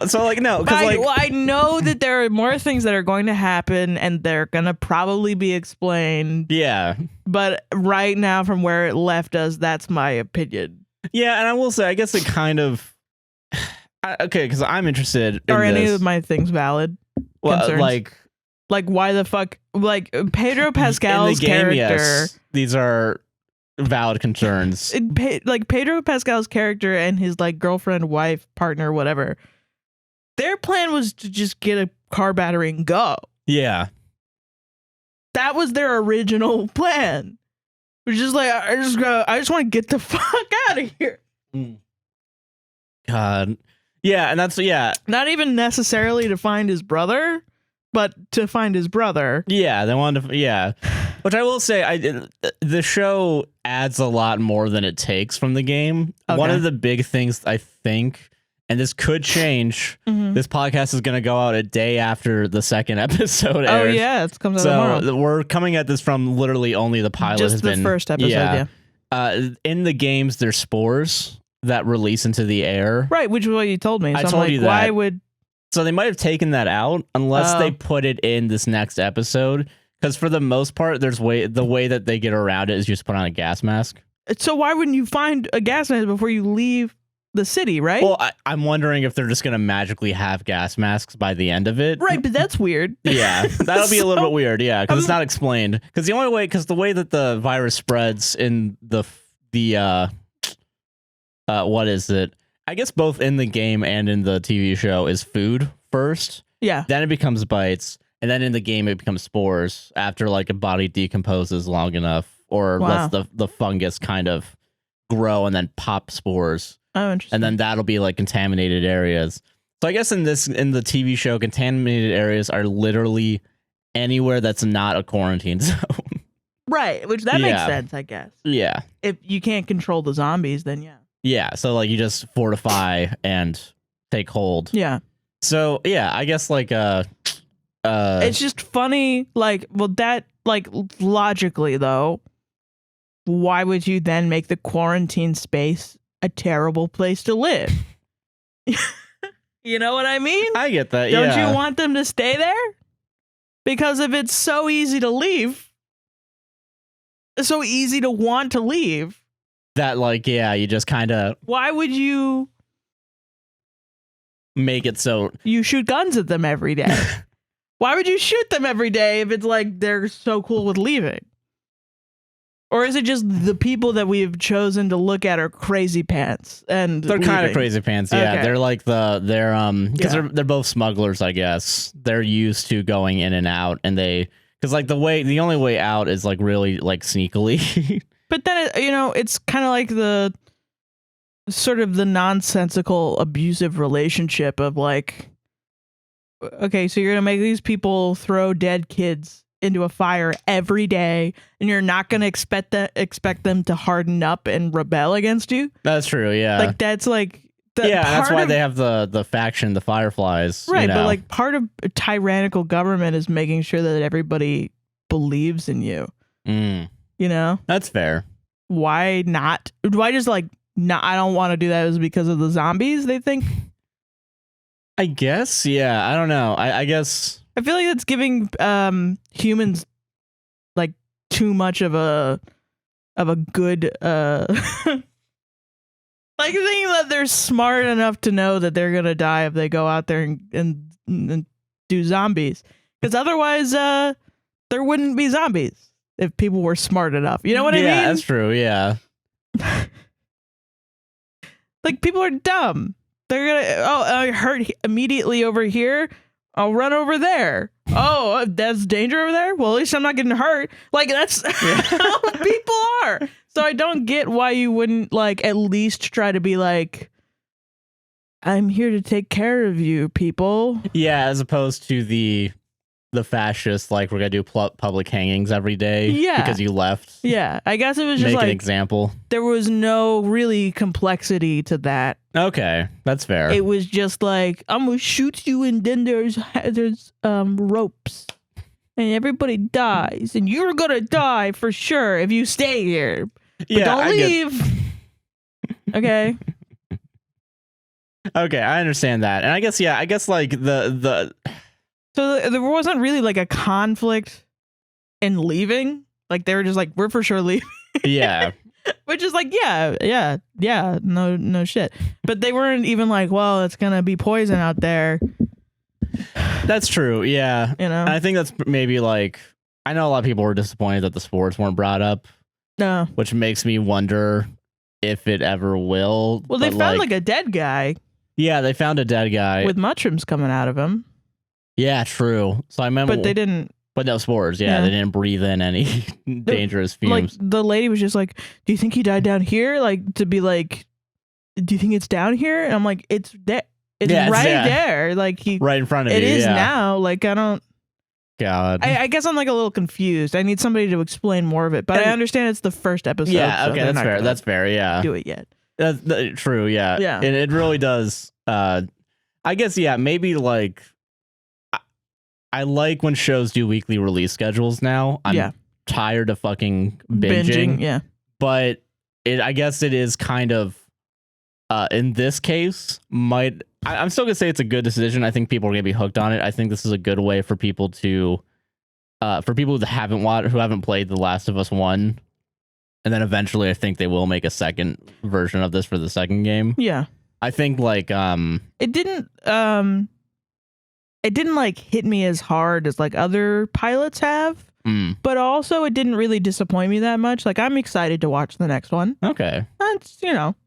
So like no, because like I know that there are more things that are going to happen, and they're gonna probably be explained. yeah. But right now, from where it left us, that's my opinion. Yeah, and I will say, I guess it kind of okay, because I'm interested. Are in any this. of my things valid? Well, concerns? Like why the fuck? Like Pedro Pascal's in the game, character. yes, these are valid concerns. Like Pedro Pascal's character and his like girlfriend, wife, partner, whatever. Their plan was to just get a car battery and go. Yeah. That was their original plan. It was just like I just want to get the fuck out of here. God. Yeah, and that's Not even necessarily to find his brother, but to find his brother. Yeah, they wanted to. Which I will say, the show adds a lot more than it takes from the game. Okay. One of the big things I think, and this could change. This podcast is going to go out a day after the second episode airs. Oh yeah, it comes out tomorrow. We're coming at this from literally only the pilot. Just has the been, first episode. Yeah. In the games, there's spores that release into the air. Right, which is what you told me. So I I'm told like, you that. why would? So they might have taken that out unless they put it in this next episode. Because for the most part, the way that they get around it is just put on a gas mask. So why wouldn't you find a gas mask before you leave the city, right? Well, I'm wondering if they're just going to magically have gas masks by the end of it. Right, but that's weird. Yeah, that'll be a little bit weird. Yeah, because it's not explained. Because the way that the virus spreads in the what is it? I guess both in the game and in the TV show is food first. Yeah. Then it becomes bites. And then in the game, it becomes spores after like a body decomposes long enough or lets the fungus kind of grow and then pop spores. Oh, interesting. And then that'll be like contaminated areas. So I guess in the TV show, contaminated areas are literally anywhere that's not a quarantine zone. Right, which that makes sense, I guess. Yeah. If you can't control the zombies, then yeah. Yeah, so like you just fortify and take hold. Yeah. So yeah, I guess like it's just funny, like, well, that, like, logically, though, why would you then make the quarantine space a terrible place to live? You know what I mean? I get that, Don't you want them to stay there? Because if it's so easy to leave, it's so easy to want to leave. That, like, yeah, you just kind of... Why would you... make it so... You shoot guns at them every day. Why would you shoot them every day if it's like they're so cool with leaving? Or is it just the people that we've chosen to look at are crazy pants and they're kind of crazy pants, yeah. Okay. They're like because they're both smugglers, I guess. They're used to going in and out, and because like the only way out is like really like sneakily. But then it's kind of like the sort of the nonsensical abusive relationship of like, okay, so you're gonna make these people throw dead kids into a fire every day, and you're not gonna expect them to harden up and rebel against you. That's true, yeah. Like that's like that's why they have the faction, the Fireflies, right? You know? But like part of a tyrannical government is making sure that everybody believes in you. You know, that's fair. Why not? Why just like not? I don't want to do that. Is because of the zombies? They think. I guess, yeah. I don't know. I guess. I feel like it's giving humans like too much of a good like thinking that they're smart enough to know that they're gonna die if they go out there and do zombies, because otherwise there wouldn't be zombies if people were smart enough. You know what I mean? Yeah, that's true. Yeah. Like people are dumb. They're gonna I hurt immediately over here. I'll run over there. Oh, that's danger over there? Well, at least I'm not getting hurt. Like, that's how people are. So I don't get why you wouldn't, like, at least try to be like, I'm here to take care of you, people. Yeah, as opposed to the fascist, like, we're going to do public hangings every day. Yeah. Because you left. Yeah. I guess it was just like... Make an example. There was no really complexity to that. Okay, that's fair. It was just like, I'm going to shoot you, and then there's ropes. And everybody dies. And you're going to die for sure if you stay here. But don't leave. Okay. Okay, I understand that. And I guess like the So there wasn't really like a conflict in leaving. Like they were just like, we're for sure leaving. yeah. Which is like, yeah, no shit. But they weren't even like, well, it's gonna be poison out there. That's true. Yeah. You know? And I think that's maybe like, I know a lot of people were disappointed that the sports weren't brought up. No. Which makes me wonder if it ever will. Well, they found like a dead guy. Yeah, they found a dead guy with mushrooms coming out of him. Yeah, true. So I remember, but they didn't. But no spores. Yeah, they didn't breathe in any dangerous fumes. Like the lady was just like, "Do you think he died down here?" Like to be like, "Do you think it's down here?" And I'm like, "It's there. It's right there. Like he right in front of it you. It is now. Like I don't." God. I guess I'm like a little confused. I need somebody to explain more of it. But I understand it's the first episode. Yeah. So okay. That's fair. That's fair. Yeah. Do it yet? That's true. Yeah. Yeah. And it really does. I guess. Yeah. Maybe like. I like when shows do weekly release schedules now. I'm tired of fucking binging. Yeah. But I guess it is kind of, in this case, I'm still gonna say it's a good decision. I think people are gonna be hooked on it. I think this is a good way for people to, for people who haven't played The Last of Us 1, and then eventually I think they will make a second version of this for the second game. Yeah. I think like it didn't like hit me as hard as like other pilots have, but also it didn't really disappoint me that much. Like I'm excited to watch the next one. Okay. That's,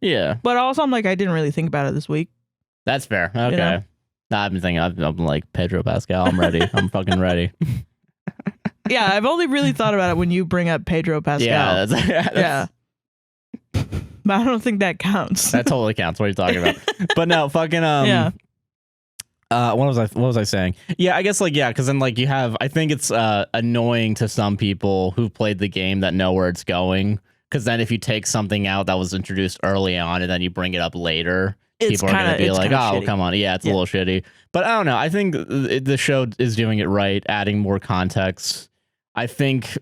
yeah. But also I'm like, I didn't really think about it this week. That's fair. Okay. I've been thinking, I'm like Pedro Pascal. I'm ready. I'm fucking ready. Yeah. I've only really thought about it when you bring up Pedro Pascal. Yeah. That's But I don't think that counts. That totally counts. What are you talking about? But no, fucking yeah. What was I saying? Yeah, I guess like because then like you have, I think it's annoying to some people who've played the game that know where it's going, because then if you take something out that was introduced early on and then you bring it up later, people are gonna be like, oh, come on, it's a little shitty. But I don't know. I think the show is doing it right, adding more context. I think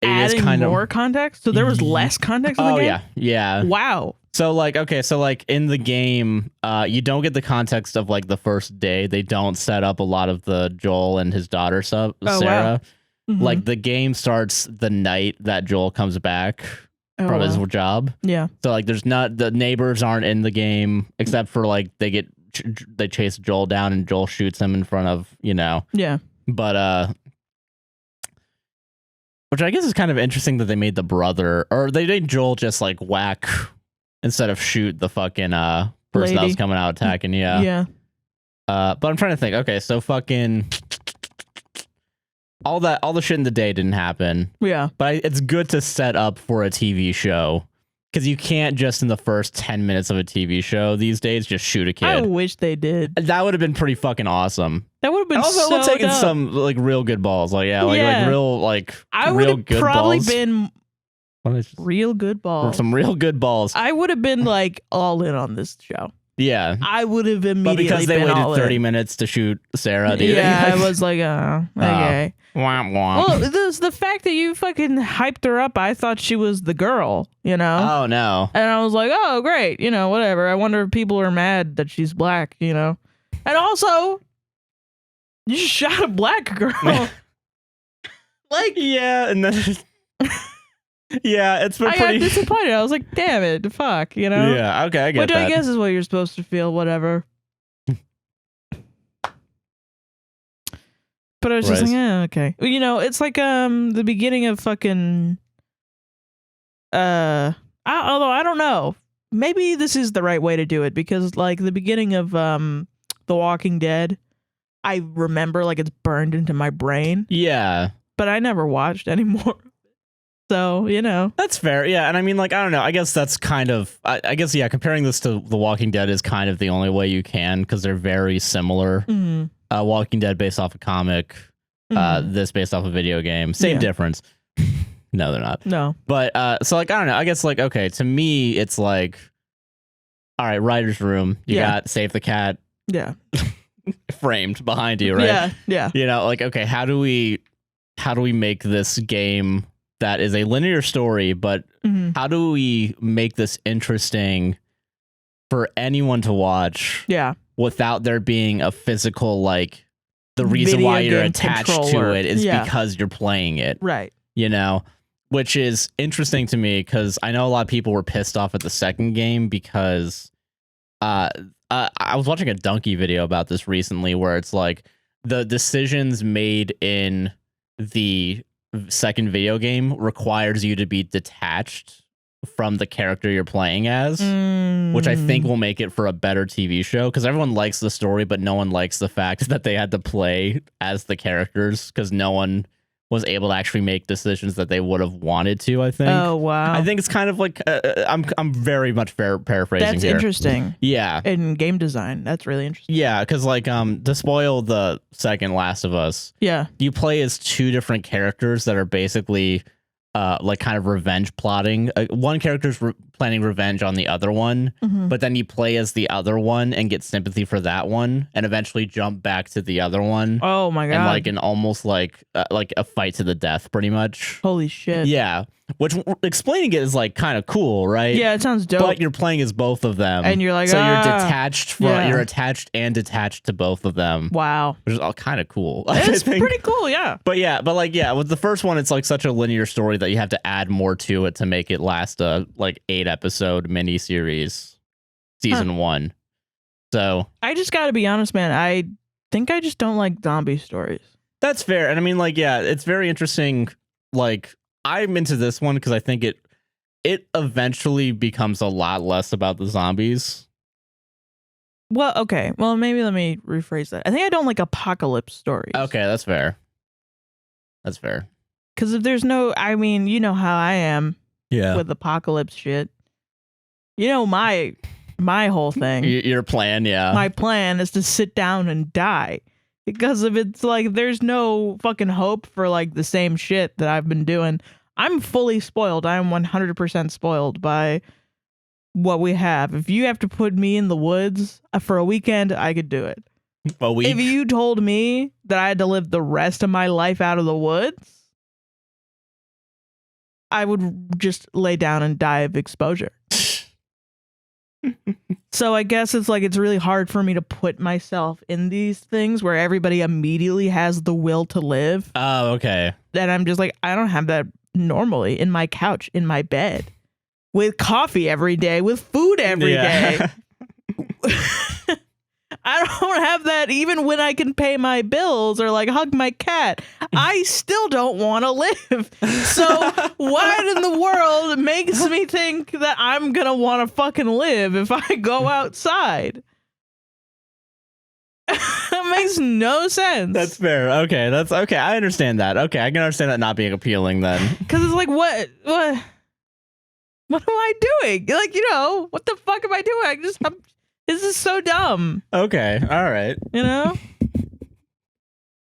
adding more context. So there was less context in the game. Yeah. Wow. So like, okay, so like in the game, you don't get the context of like the first day. They don't set up a lot of the Joel and his daughter Sarah. Wow. Mm-hmm. Like the game starts the night that Joel comes back from his job. Yeah. So like there's not, the neighbors aren't in the game except for like they chase Joel down and Joel shoots him in front of, Yeah. But which I guess is kind of interesting that they made the brother, or they made Joel just like whack instead of shoot the fucking person that was coming out attacking. Yeah. But I'm trying to think. Okay, so fucking all the shit in the day didn't happen. Yeah. But it's good to set up for a TV show, because you can't just in the first 10 minutes of a TV show these days just shoot a kid. I wish they did. That would have been pretty fucking awesome. That would have been also so taking dope. some like real good balls. Like like real like I would have probably balls. been real good balls. Some real good balls. I would have been like all in on this show. Yeah. I would have immediately But because they been waited 30 minutes to shoot Sarah, dude. I was like, okay. Womp womp. Well, the fact that you fucking hyped her up, I thought she was the girl, Oh, no. And I was like, oh, great, whatever. I wonder if people are mad that she's black, And also, you shot a black girl. Like, yeah, and then it's been I pretty got disappointed. I was like, damn it, fuck, Yeah, okay, I get Which that. I guess is what you're supposed to feel, whatever. But I was just like, okay. It's like the beginning of fucking although I don't know. Maybe this is the right way to do it, because like the beginning of The Walking Dead, I remember like it's burned into my brain. Yeah. But I never watched anymore. So, That's fair. Yeah. And I mean, like, I don't know. I guess that's kind of, I guess, comparing this to The Walking Dead is kind of the only way you can, because they're very similar. Mm-hmm. Walking Dead based off a comic, this based off a video game. Same difference. No, they're not. No. But, so, like, I don't know. I guess, like, okay, to me, it's like, all right, writer's room. You got Save the Cat. Yeah. Framed behind you, right? Yeah. Like, okay, how do we make this game that is a linear story, but how do we make this interesting for anyone to watch? Yeah. Without there being a physical, like, the reason Video why you're game attached controller. to it is Yeah. because you're playing it. Right. You know, which is interesting to me because I know a lot of people were pissed off at the second game because I was watching a Donkey video about this recently where it's like the decisions made in the second video game requires you to be detached from the character you're playing as, which I think will make it for a better TV show because everyone likes the story, but no one likes the fact that they had to play as the characters because no one was able to actually make decisions that they would have wanted to, I think. Oh, wow. I think it's kind of like, I'm very much paraphrasing That's here. interesting. Yeah. In game design, that's really interesting. Yeah, because like to spoil the second Last of Us, Yeah. you play as two different characters that are basically like kind of revenge plotting. One character's planning revenge on the other one, but then you play as the other one and get sympathy for that one, and eventually jump back to the other one. Oh my god! And like an almost like a fight to the death, pretty much. Holy shit! Yeah, which explaining it is like kind of cool, right? Yeah, it sounds dope. But you're playing as both of them, and you're like, so you're detached from yeah. you're attached and detached to both of them. Wow, which is all kind of cool. It's pretty cool, yeah. But with the first one, it's like such a linear story that you have to add more to it to make it last a like 8-episode miniseries, season 1. So I just got to be honest, man. I think I just don't like zombie stories. That's fair, and I mean, like, yeah, it's very interesting. Like, I'm into this one because I think it eventually becomes a lot less about the zombies. Well, okay. Well, maybe let me rephrase that. I think I don't like apocalypse stories. Okay, that's fair. That's fair. Because if there's no, I mean, you know how I am with apocalypse shit. You know my whole thing. Your plan, yeah. My plan is to sit down and die. Because if it's like there's no fucking hope for like the same shit that I've been doing, I'm fully spoiled. I'm 100% spoiled by what we have. If you have to put me in the woods for a weekend, I could do it. A week? If you told me that I had to live the rest of my life out of the woods, I would just lay down and die of exposure. So I guess it's like it's really hard for me to put myself in these things where everybody immediately has the will to live. Oh, okay. And I'm just like, I don't have that normally in my couch, in my bed, with coffee every day, with food every day. I don't have that even when I can pay my bills or like hug my cat. I still don't want to live. So what in the world makes me think that I'm going to want to fucking live if I go outside? That makes no sense. That's fair. Okay, that's okay. I understand that. Okay, I can understand that not being appealing then. Because it's like, what am I doing? Like, you know, what the fuck am I doing? This is so dumb. Okay, all right. You know?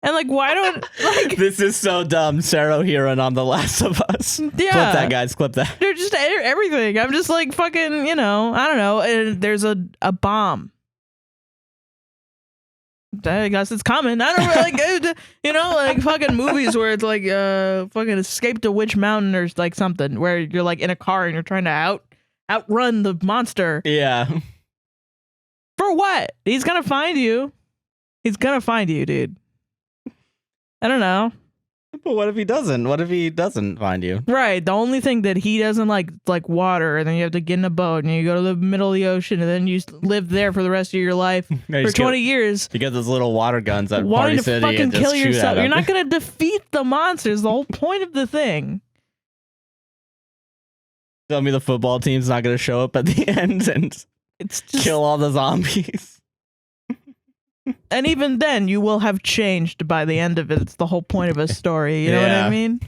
And like, why don't like this is so dumb, Sarah Heron on The Last of Us. Yeah. Clip that, guys. Clip that. They're just everything. I'm just like fucking, you know, I don't know. And there's a bomb. I guess it's coming. I don't really like, you know, like fucking movies where it's like fucking Escape to Witch Mountain or like something where you're like in a car and you're trying to outrun the monster. Yeah. For what? He's gonna find you. He's gonna find you, dude. I don't know. But what if he doesn't? What if he doesn't find you? Right. The only thing that he doesn't like water, and then you have to get in a boat and you go to the middle of the ocean and then you live there for the rest of your life for 20 years. You get those little water guns at Wanting Party to City fucking and just kill shoot yourself. at them. You're not gonna defeat the monsters. The whole point of the thing. Tell me the football team's not gonna show up at the end and it's just kill all the zombies. And even then, you will have changed by the end of it. It's the whole point of a story. You know what I mean?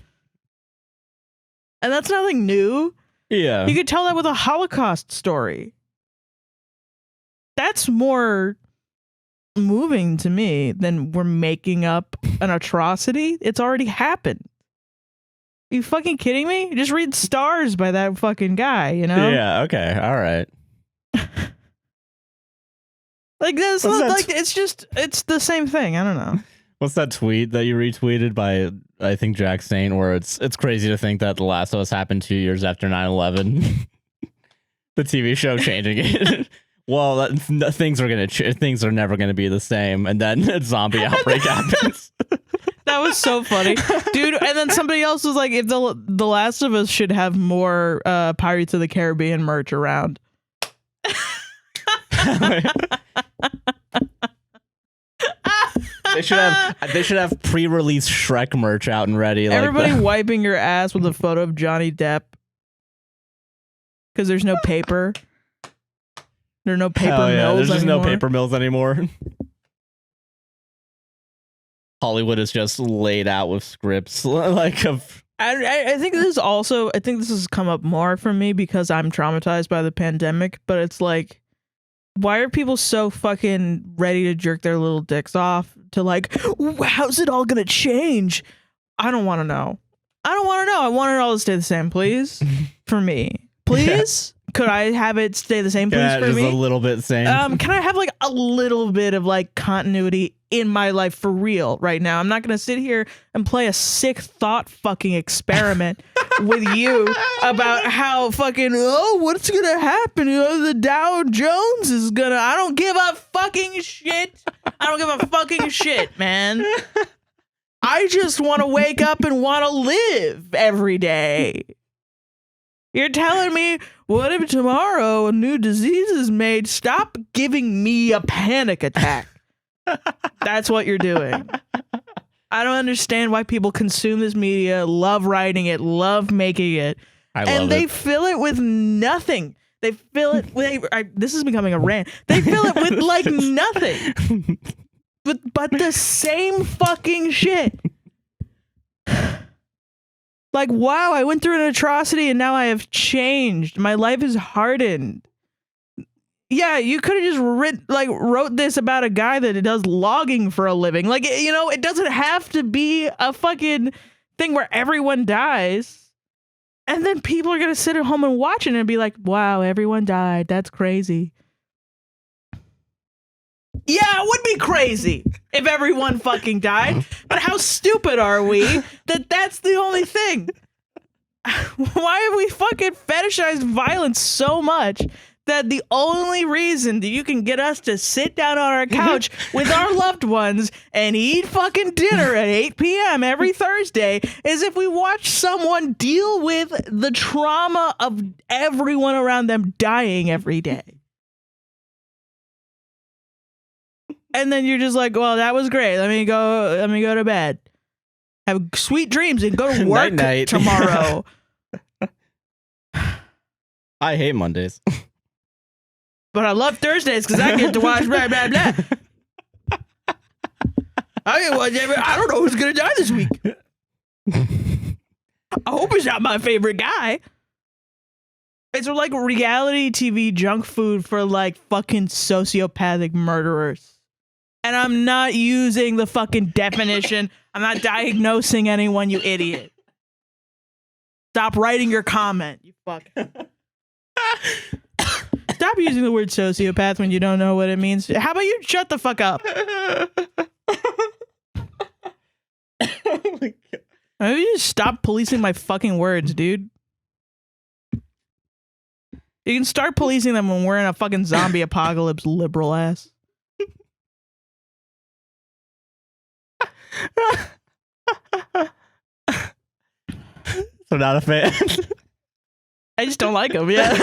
And that's nothing new. Yeah. You could tell that with a Holocaust story. That's more moving to me than we're making up an atrocity. It's already happened. Are you fucking kidding me? Just read Stars by that fucking guy, you know? Yeah, okay. All right. Like this, like it's the same thing. I don't know. What's that tweet that you retweeted by I think Jack's saying, where it's crazy to think that The Last of Us happened 2 years after 9/11. The TV show changing it. Well, things are never gonna be the same, and then a zombie outbreak happens. That was so funny, dude. And then somebody else was like, "If the Last of Us should have more Pirates of the Caribbean merch around." They should have pre-release Shrek merch out and ready. Everybody wiping your ass with a photo of Johnny Depp because there's no paper. There are no paper mills. There's just anymore. no paper mills anymore. Hollywood is just laid out with scripts like of. I think this is also. I think this has come up more for me because I'm traumatized by the pandemic. But it's like, why are people so fucking ready to jerk their little dicks off to like, how's it all gonna change? I don't want to know. I don't want to know. I want it all to stay the same, please. For me, please. Yeah. Could I have it stay the same, please, for just me? A little bit same. Can I have like a little bit of like continuity in my life for real right now? I'm not gonna sit here and play a sick thought fucking experiment with you about how fucking what's gonna happen? The Dow Jones is gonna. I don't give a fucking shit. I don't give a fucking shit, man. I just want to wake up and want to live every day. You're telling me, what if tomorrow a new disease is made? Stop giving me a panic attack. That's what you're doing. I don't understand why people consume this media, love writing it, love making it, and they fill it with nothing. They fill it with, this is becoming a rant. They fill it with like nothing. But the same fucking shit. Like, wow, I went through an atrocity and now I have changed. My life is hardened. Yeah, you could have just wrote this about a guy that does logging for a living. Like, you know, it doesn't have to be a fucking thing where everyone dies. And then people are going to sit at home and watch it and be like, wow, everyone died. That's crazy. Yeah, it would be crazy if everyone fucking died. But how stupid are we that that's the only thing? Why have we fucking fetishized violence so much that the only reason that you can get us to sit down on our couch with our loved ones and eat fucking dinner at 8 p.m. every Thursday is if we watch someone deal with the trauma of everyone around them dying every day? And then you're just like, well, that was great. Let me go to bed. Have sweet dreams and go to work night. Tomorrow. I hate Mondays. But I love Thursdays because I get to watch blah, blah, blah. I don't know who's going to die this week. I hope it's not my favorite guy. It's like reality TV junk food for like fucking sociopathic murderers. And I'm not using the fucking definition. I'm not diagnosing anyone, you idiot. Stop writing your comment, you fuck. Stop using the word sociopath when you don't know what it means. How about you shut the fuck up? Oh my God. Maybe you just stop policing my fucking words, dude. You can start policing them when we're in a fucking zombie apocalypse, liberal ass. So not a fan. I just don't like him. Yeah.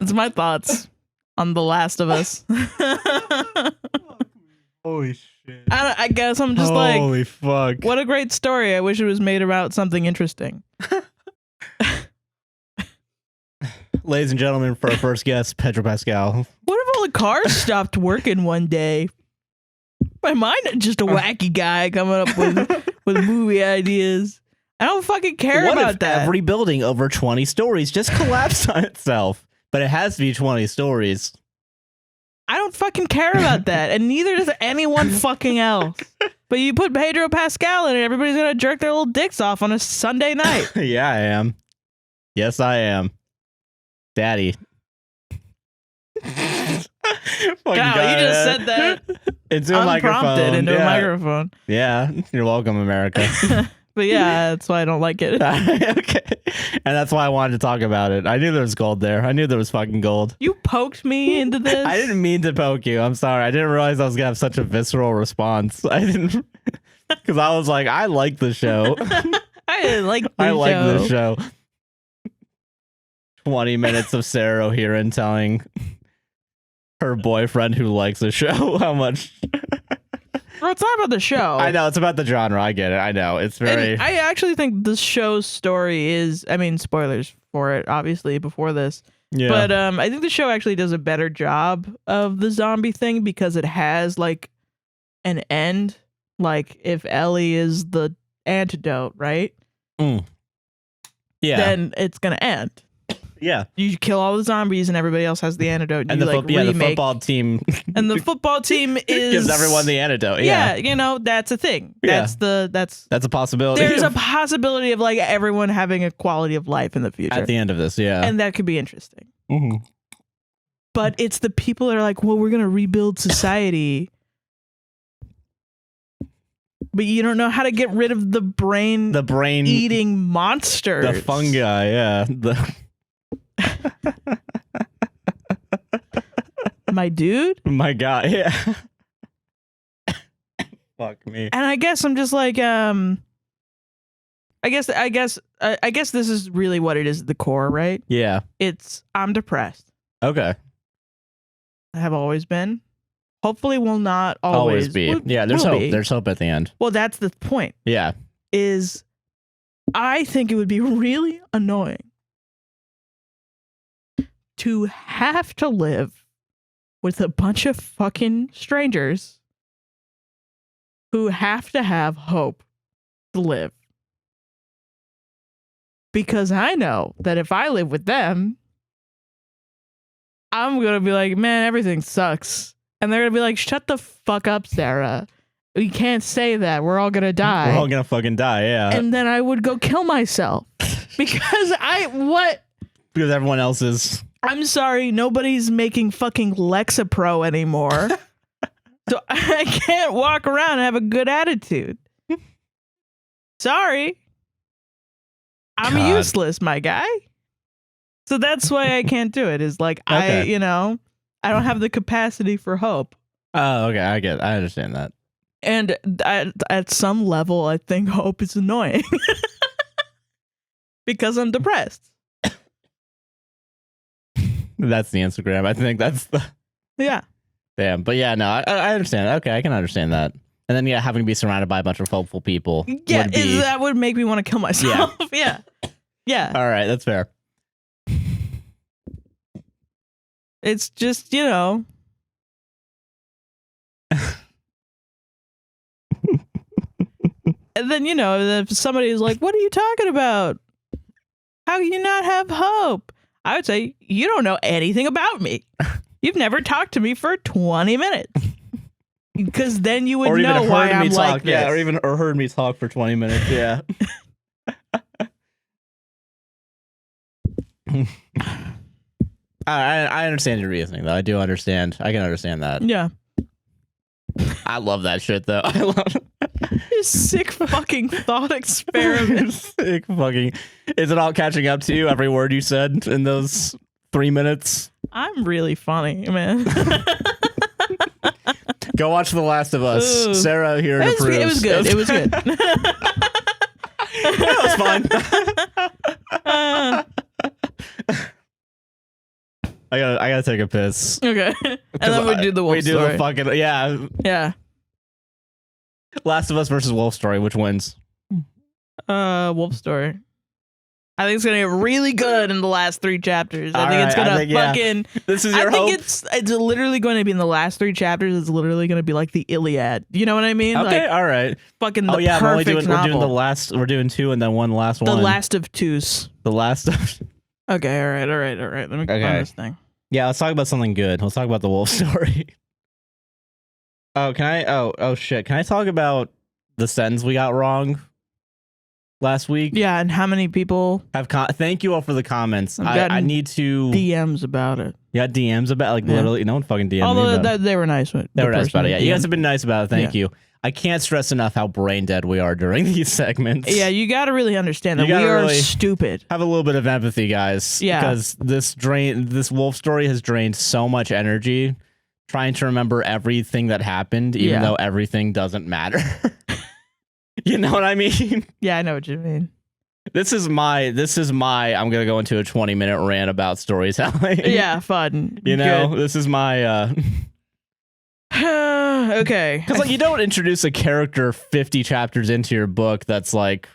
That's my thoughts on The Last of Us. Holy shit. I guess I'm just holy fuck. What a great story. I wish it was made about something interesting. Ladies and gentlemen, for our first guest, Pedro Pascal. What if all the cars stopped working one day? My mind is just a wacky guy coming up with movie ideas. I don't fucking care what about if that. Every building over 20 stories just collapsed on itself, but it has to be 20 stories. I don't fucking care about that, and neither does anyone fucking else. But you put Pedro Pascal in it, everybody's gonna jerk their little dicks off on a Sunday night. Yeah, I am. Yes, I am. Daddy. Wow, you just said that into a microphone. into a microphone. Yeah, you're welcome, America. But yeah, that's why I don't like it. Okay, and that's why I wanted to talk about it. I knew there was gold there. I knew there was fucking gold. You poked me into this. I didn't mean to poke you. I'm sorry. I didn't realize I was gonna have such a visceral response. I didn't, because I was like, I like the show. I like this show. 20 minutes of Sarah O'Heron telling her boyfriend who likes the show how much. Well, it's not about the show. I know, it's about the genre. I get it. I know. It's very. And I actually think the show's story is, I mean, spoilers for it, obviously, before this. Yeah. But I think the show actually does a better job of the zombie thing because it has like an end. Like if Ellie is the antidote, right? Yeah. Then it's going to end. Yeah. You kill all the zombies and everybody else has the antidote. And you, the football team. And the football team is gives everyone the antidote. Yeah, you know, that's a thing. Yeah. That's a possibility. There's a possibility of like everyone having a quality of life in the future. At the end of this, yeah. And that could be interesting. Mm-hmm. But it's the people that are like, well, we're going to rebuild society. But you don't know how to get rid of the brain eating monsters. The fungi, yeah. My dude? My guy, yeah. Fuck me. And I guess I'm just like, I guess this is really what it is at the core, right? Yeah. I'm depressed. Okay. I have always been. Hopefully will not always be. Yeah, there's hope. There's hope at the end. Well, that's the point. Yeah. I think it would be really annoying to have to live with a bunch of fucking strangers who have to have hope to live. Because I know that if I live with them, I'm going to be like, man, everything sucks. And they're going to be like, shut the fuck up, Sarah. We can't say that. We're all going to die. We're all going to fucking die, yeah. And then I would go kill myself. Because Because everyone else is. I'm sorry, nobody's making fucking Lexapro anymore. So I can't walk around and have a good attitude. Sorry. I'm useless, my guy. So that's why I can't do it. Is like, okay. I don't have the capacity for hope. Oh, okay. I understand that. And at some level, I think hope is annoying. Because I'm depressed. That's the Instagram. I think that's the... Yeah. Damn. But yeah, no, I understand. Okay, I can understand that. And then, yeah, having to be surrounded by a bunch of hopeful people. Yeah, that would make me want to kill myself. Yeah. Yeah. All right, that's fair. It's just, And then, if somebody's like, what are you talking about? How can you not have hope? I would say, you don't know anything about me. You've never talked to me for 20 minutes. Because then you would know why I'm like this. Yeah, or heard me talk for 20 minutes. Yeah. I understand your reasoning, though. I do understand. I can understand that. Yeah. I love that shit, though. I love it. Sick fucking thought experiment. Sick fucking. Is it all catching up to you? Every word you said in those 3 minutes? I'm really funny, man. Go watch The Last of Us. Ooh. Sarah here approves. It was good. It was good. That was fun. I gotta take a piss. Okay. And then we do the wolf story. We do the fucking Yeah. Last of Us versus Wolf Story. Which wins? Wolf Story. I think it's gonna get really good in the last 3 chapters. I think it's gonna fucking. This is your hope. I think it's literally going to be in the last 3 chapters. It's literally going to be like the Iliad. You know what I mean? Okay, like, all right. Fucking the perfect novel. We're doing the last. We're doing 2 and then one last one. The last of 2s. The last of. Okay, all right. Let me find this thing. Yeah, let's talk about something good. Let's talk about the wolf story. Oh, can I? Oh, shit. Can I talk about the sentence we got wrong last week? Yeah, and how many people have? Thank you all for the comments. I need to DMs about it. You got DMs about like literally no one fucking DM'd me Although about it. they were nice. They were nice about it. Yeah, you guys have been nice about it. Thank Yeah. you. I can't stress enough how brain dead we are during these segments. Yeah, you got to really understand that You we gotta are really stupid. Have a little bit of empathy, guys. Yeah. Because this wolf story has drained so much energy trying to remember everything that happened, even though everything doesn't matter. You know what I mean? Yeah, I know what you mean. This is my I'm gonna go into a 20-minute rant about storytelling. Yeah, fun. You know, this is my okay. Because like you don't introduce a character 50 chapters into your book that's like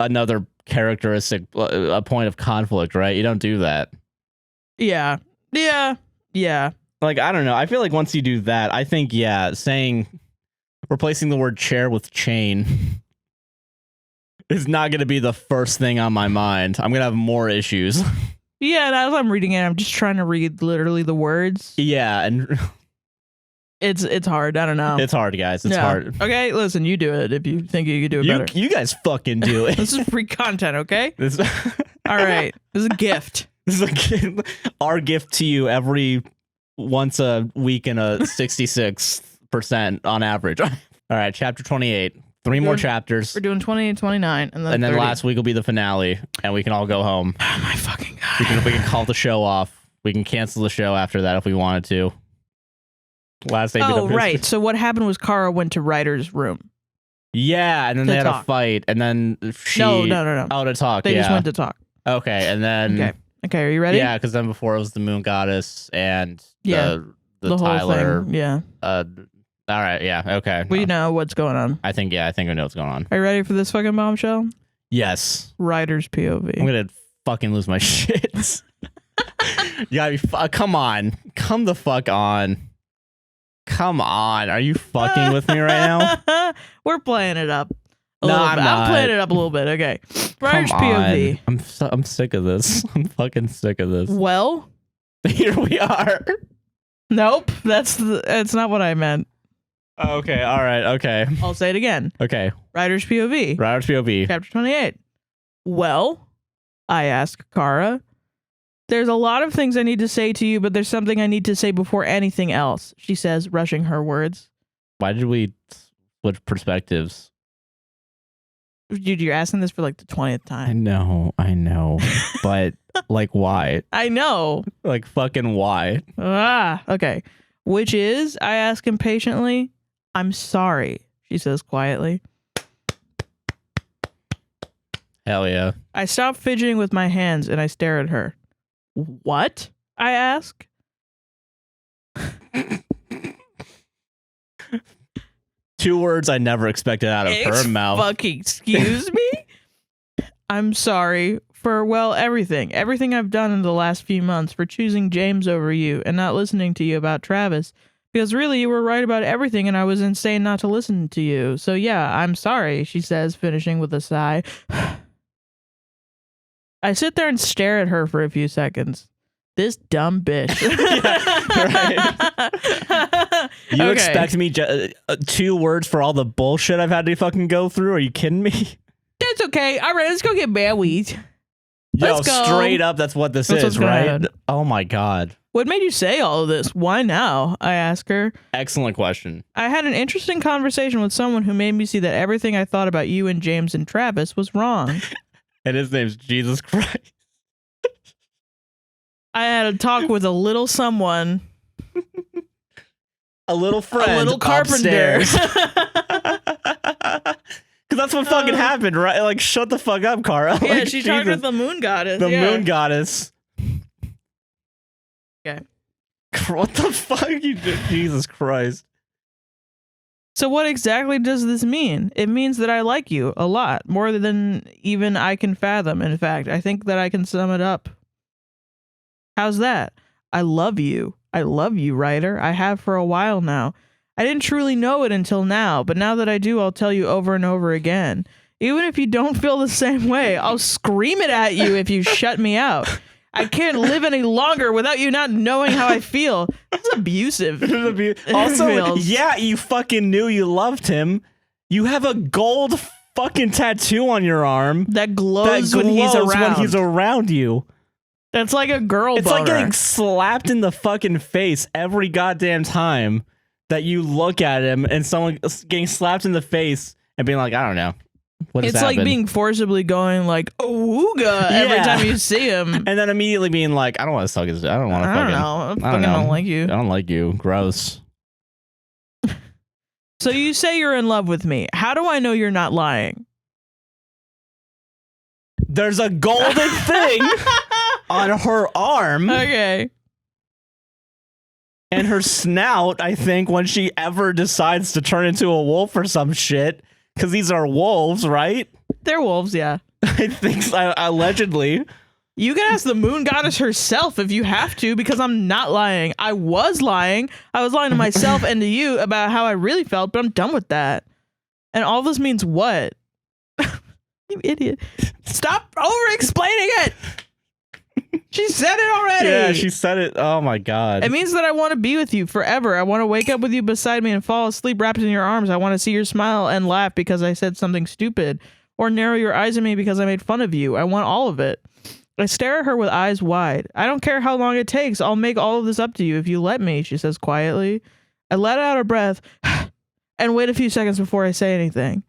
another characteristic, a point of conflict, right? You don't do that. Yeah. Like, I don't know. I feel like once you do that, I think, replacing the word chair with chain is not going to be the first thing on my mind. I'm going to have more issues. Yeah, and as I'm reading it, I'm just trying to read literally the words. Yeah, and it's hard. I don't know. it's hard, guys. It's hard. Okay, listen, you do it if you think you could do it better. You guys fucking do it. This is free content, okay? This All right. This is a gift. This is our gift to you every once a week in a 66% on average. All right, chapter 28. Three more chapters. We're doing 20 and 29. And then 30. Last week will be the finale, and we can all go home. Oh my fucking God. We can call the show off. We can cancel the show after that if we wanted to. Last day. Oh, right. So what happened was Kara went to Ryder's room. Yeah, and then they had a fight, and then she... No. Oh, to talk, They just went to talk. Okay, and then... Okay, are you ready? Yeah, because then before it was the Moon Goddess and the whole Tyler. thing. Yeah. All right, yeah, okay. We know what's going on. I think we know what's going on. Are you ready for this fucking bombshell? Yes. Ryder's POV. I'm gonna fucking lose my shit. You gotta be... come on. Come the fuck on. Come on. Are you fucking with me right now? We're playing it up. I'm playing it up a little bit. Okay. Ryder's POV. I'm sick of this. I'm fucking sick of this. Well, here we are. Nope. That's not what I meant. Okay. All right. Okay. I'll say it again. Okay. Ryder's POV. Ryder's POV. Chapter 28. Well, I ask Kara. There's a lot of things I need to say to you, but there's something I need to say before anything else, she says, rushing her words. Why did we switch perspectives? Dude, you're asking this for like the 20th time. I know. But like why? I know. Like fucking why? Okay. Which is, I ask impatiently, I'm sorry, she says quietly. Hell yeah. I stop fidgeting with my hands and I stare at her. What? I ask. Two words I never expected out of her mouth. Fucking excuse me? I'm sorry for, well, everything. Everything I've done in the last few months, for choosing James over you and not listening to you about Travis. Because really, you were right about everything and I was insane not to listen to you. So yeah, I'm sorry, she says, finishing with a sigh. I sit there and stare at her for a few seconds. This dumb bitch. You expect me 2 words for all the bullshit I've had to fucking go through? Are you kidding me? That's okay. All right, let's go get married. Yo, straight up, that's what this is, right? Happen. Oh my God. What made you say all of this? Why now? I ask her. Excellent question. I had an interesting conversation with someone who made me see that everything I thought about you and James and Travis was wrong. And his name's Jesus Christ. I had a talk with a little someone. A little friend. A little carpenter. Because that's what fucking happened, right? Like, shut the fuck up, Kara. Yeah, like, she talked with the moon goddess. The moon goddess. Okay. What the fuck you did? Jesus Christ. So what exactly does this mean? It means that I like you a lot, more than even I can fathom. In fact, I think that I can sum it up. How's that? I love you. I love you, Ryder. I have for a while now. I didn't truly know it until now, but now that I do, I'll tell you over and over again. Even if you don't feel the same way, I'll scream it at you if you shut me out. I can't live any longer without you not knowing how I feel. It's abusive. Also, yeah, you fucking knew you loved him. You have a gold fucking tattoo on your arm that glows when he's around you. That's like a girl It's boner. like getting slapped in the fucking face every goddamn time that you look at him, and someone getting slapped in the face and being like, I don't know. What just It's happened? like being forcibly going like "Awooga" every Yeah. time you see him. And then immediately being like, I don't want to suck his. I don't want to I fucking. don't know. I I fucking don't like you. I don't like you. Gross. So you say you're in love with me. How do I know you're not lying? There's a golden thing on her arm Okay. and her snout, I think, when she ever decides to turn into a wolf or some shit. Because these are wolves, right? They're wolves, yeah. I think so, allegedly. You can ask the moon goddess herself if you have to, because I'm not lying. I was lying. I was lying to myself and to you about how I really felt, but I'm done with that. And all this means what? You idiot. Stop over-explaining it! She said it already! Yeah, she said it. Oh my god. It means that I want to be with you forever. I want to wake up with you beside me and fall asleep wrapped in your arms. I want to see your smile and laugh because I said something stupid, or narrow your eyes at me because I made fun of you. I want all of it. I stare at her with eyes wide. I don't care how long it takes. I'll make all of this up to you if you let me, she says quietly. I let out a breath and wait a few seconds before I say anything.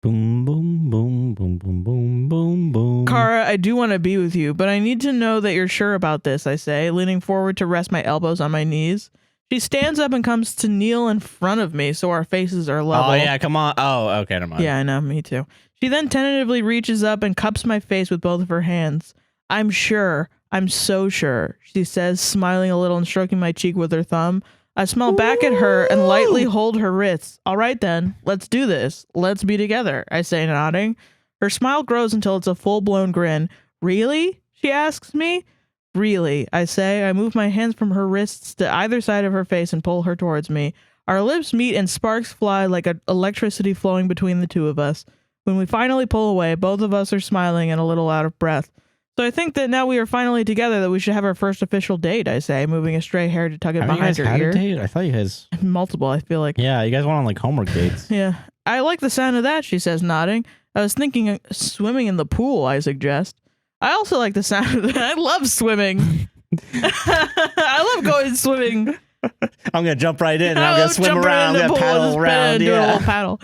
Boom, boom, boom, boom, boom, boom, boom, boom. Kara, I do want to be with you, but I need to know that you're sure about this, I say, leaning forward to rest my elbows on my knees. She stands up and comes to kneel in front of me so our faces are level. Oh, yeah, come on. Oh, okay, never mind. Yeah, I know, me too. She then tentatively reaches up and cups my face with both of her hands. I'm sure. I'm so sure, she says, smiling a little and stroking my cheek with her thumb. I smile back at her and lightly hold her wrists. All right, then. Let's do this. Let's be together, I say, nodding. Her smile grows until it's a full-blown grin. Really? She asks me. Really, I say. I move my hands from her wrists to either side of her face and pull her towards me. Our lips meet and sparks fly like electricity flowing between the two of us. When we finally pull away, both of us are smiling and a little out of breath. So I think that now we are finally together that we should have our first official date, I say, moving a stray hair to tug it behind her ear. A date? I thought you guys... Multiple, I feel like. Yeah, you guys went on like homework dates. Yeah. I like the sound of that, she says, nodding. I was thinking of swimming in the pool, I suggest. I also like the sound of that. I love swimming. I love going swimming. I'm going to jump right in and I'm going to swim around. I'm going to paddle around. Do a little paddle.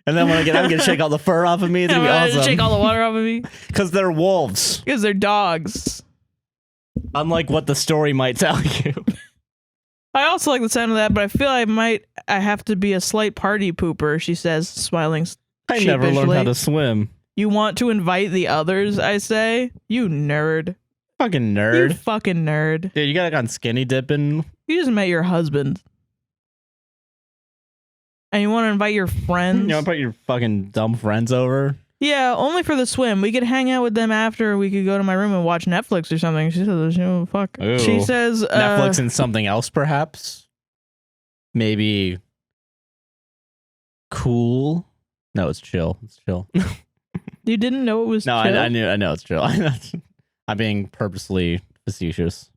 And then when I'm going to shake all the fur off of me. It's going to be awesome. Shake all the water off of me. Because they're wolves. Because they're dogs. Unlike what the story might tell you. I also like the sound of that, but I feel I have to be a slight party pooper, she says, smiling I never learned how to swim. You want to invite the others, I say? You nerd. Fucking nerd. You fucking nerd. Dude, you got on skinny dipping. You just met your husband. And you want to invite your friends? You want to put your fucking dumb friends over? Yeah, only for the swim. We could hang out with them after. We could go to my room and watch Netflix or something. She says, oh, fuck. Ooh. She says... Netflix and something else, perhaps? Maybe... Cool? No, it's chill. It's chill. You didn't know it was no, chill? I know it's chill. I'm being purposely facetious.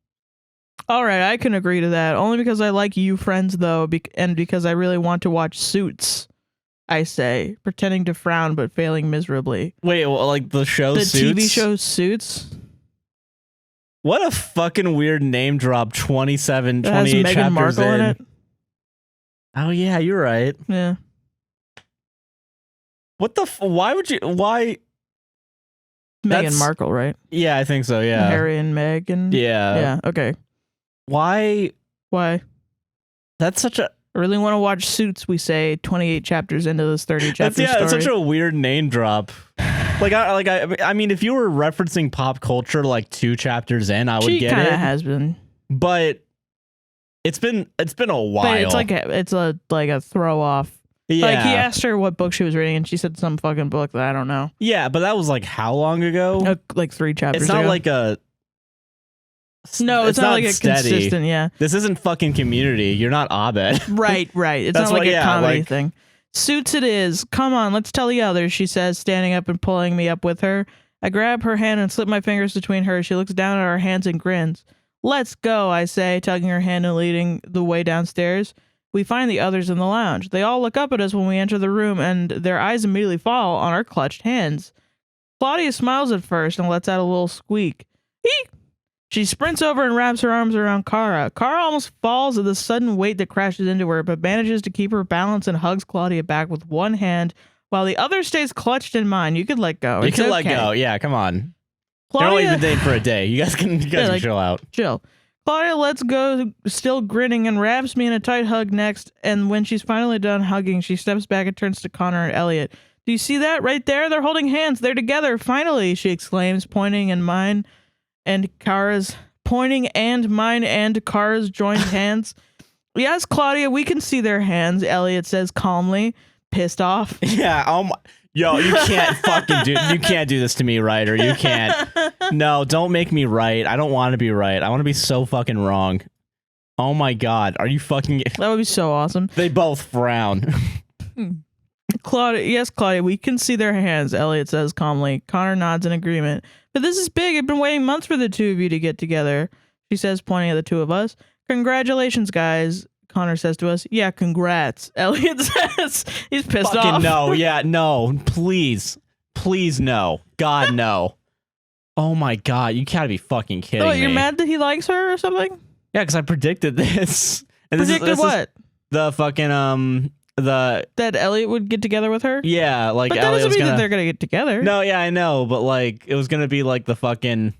All right, I can agree to that. Only because I like you friends, though, and because I really want to watch Suits, I say, pretending to frown but failing miserably. Wait, well, like the show the Suits? TV show Suits? What a fucking weird name drop, 28 has Meghan chapters Markle in it? Oh, yeah, you're right. Yeah. What the why would you, why? Meghan Markle, right? Yeah, I think so, yeah. Harry and Meghan? Yeah. Yeah, okay. Why? That's such a... I really want to watch Suits, we say, 28 chapters into this 30 chapter story. It's such a weird name drop. I mean, if you were referencing pop culture like 2 chapters in, I would get it. She kind of has been. But it's been a while. But it's like a throw off. Yeah. Like, he asked her what book she was reading, and she said some fucking book that I don't know. Yeah, but that was like how long ago? Like 3 chapters ago. It's not like a... No, it's not like a steady. consistent, yeah. This isn't fucking Community. You're not Abed. Right. It's not like a comedy thing. Suits it is. Come on, let's tell the others, she says, standing up and pulling me up with her. I grab her hand and slip my fingers between hers. She looks down at our hands and grins. Let's go, I say, tugging her hand and leading the way downstairs. We find the others in the lounge. They all look up at us when we enter the room, and their eyes immediately fall on our clutched hands. Claudia smiles at first and lets out a little squeak. Eek! She sprints over and wraps her arms around Kara. Kara almost falls at the sudden weight that crashes into her, but manages to keep her balance and hugs Claudia back with one hand while the other stays clutched in mine. You could let go. You can let go. Yeah, come on. They're only been dating for a day. You guys can chill out. Chill. Claudia lets go, still grinning, and wraps me in a tight hug next. And when she's finally done hugging, she steps back and turns to Connor and Elliot. Do you see that right there? They're holding hands. They're together. Finally, she exclaims, pointing and mine and Kara's joined hands. Yes, Claudia, we can see their hands, Elliot says calmly, pissed off. Yeah. Oh my. Yo, you can't you can't do this to me, Ryder. You can't. No, don't make me right. I don't want to be right. I want to be so fucking wrong. Oh my God. Are you fucking... That would be so awesome. They both frown. Claudia, yes, Claudia, we can see their hands, Elliot says calmly. Connor nods in agreement. But this is big. I've been waiting months for the two of you to get together, she says, pointing at the two of us. Congratulations, guys. Connor says to us, yeah, congrats. Elliot says he's pissed off. Fucking no, yeah, no, please. Please, no. God, no. Oh my God, you gotta be fucking kidding me. You're mad that he likes her or something? Yeah, because I predicted this. And predicted what? The fucking, that Elliot would get together with her? Yeah, like but that Elliot doesn't mean that they're gonna get together. No, yeah, I know, but like it was gonna be like the fucking...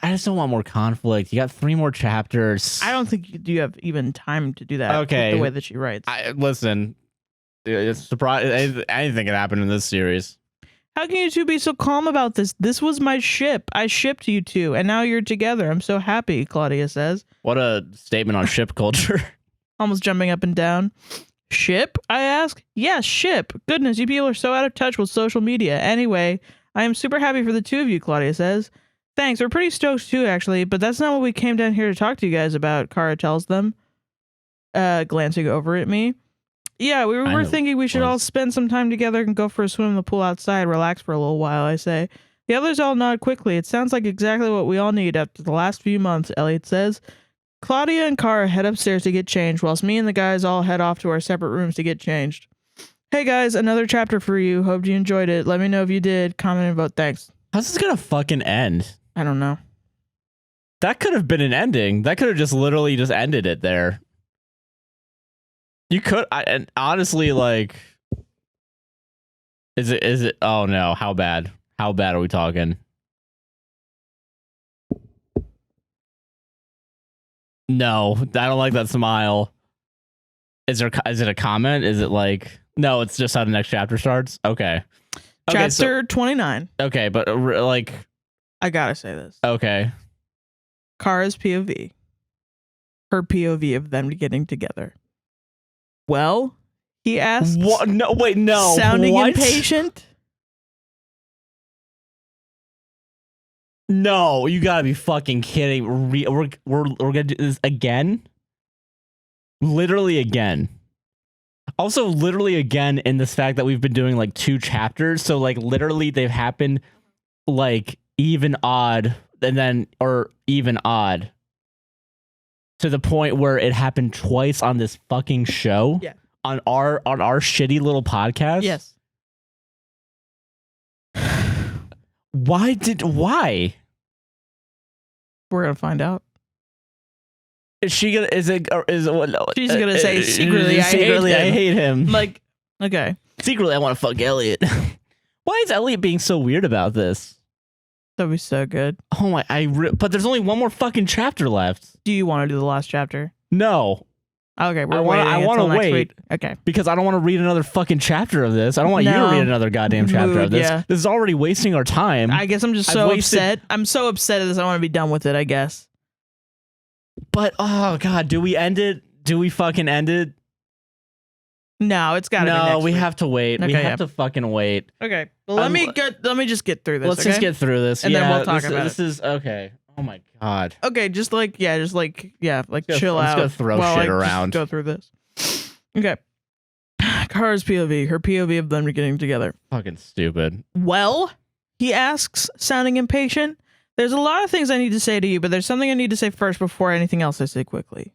I just don't want more conflict. You got 3 more chapters. I don't think you have even time to do that. Okay, with the way that she writes. Listen, it's surprising. Anything can happen in this series. How can you two be so calm about this? This was my ship. I shipped you two, and now you're together. I'm so happy, Claudia says. What a statement on ship culture. Almost jumping up and down. Ship? I ask. Yes, ship. Goodness, you people are so out of touch with social media. Anyway, I am super happy for the two of you, Claudia says. Thanks, we're pretty stoked too, actually, but that's not what we came down here to talk to you guys about, Kara tells them, glancing over at me. Yeah, we were thinking we should all spend some time together and go for a swim in the pool outside, relax for a little while, I say. The others all nod quickly. It sounds like exactly what we all need after the last few months, Elliot says. Claudia and Kara head upstairs to get changed, whilst me and the guys all head off to our separate rooms to get changed. Hey guys, another chapter for you. Hope you enjoyed it. Let me know if you did. Comment and vote. Thanks. How's this gonna fucking end? I don't know. That could have been an ending. That could have just literally just ended it there. You could, and honestly, like, is it? Oh no! How bad? How bad are we talking? No, I don't like that smile. Is it a comment? Is it like, no? It's just how the next chapter starts. Okay. Chapter 29. Okay, but like. I gotta say this. Okay. Kara's POV. Her POV of them getting together. Well, he asked. What? No, wait, no. Sounding impatient. No, you gotta be fucking kidding. We're gonna do this again? Literally again. Also, literally again in this fact that we've been doing like 2 chapters. So like literally they've happened like even odd and then or even odd to the point where it happened twice on this fucking show. Yeah. On our shitty little podcast. Yes. Why? We're gonna find out. Is she gonna? Is it? Or is it? No, she's gonna say secretly. I hate him. Like, okay. Secretly, I want to fuck Elliot. Why is Elliot being so weird about this? That'd be so good. Oh my! But there's only 1 more fucking chapter left. Do you want to do the last chapter? No. Okay, I want to wait. Week. Okay, because I don't want to read another fucking chapter of this. I don't want you to read another goddamn chapter of this. Yeah. This is already wasting our time. I guess I'm just so upset. I'm so upset at this. I want to be done with it, I guess. But oh god, do we end it? Do we fucking end it? No, it's gotta be next we week. have to wait. Okay, we have to fucking wait. Okay. Well, let me just get through this. Let's just get through this. And then we'll talk about it. This is okay. Oh my god. Okay, just chill out. Let's go throw shit around. Just go through this. Okay. Kara's POV. Her POV of them getting together. Fucking stupid. Well, he asks, sounding impatient. There's a lot of things I need to say to you, but there's something I need to say first before anything else I say quickly.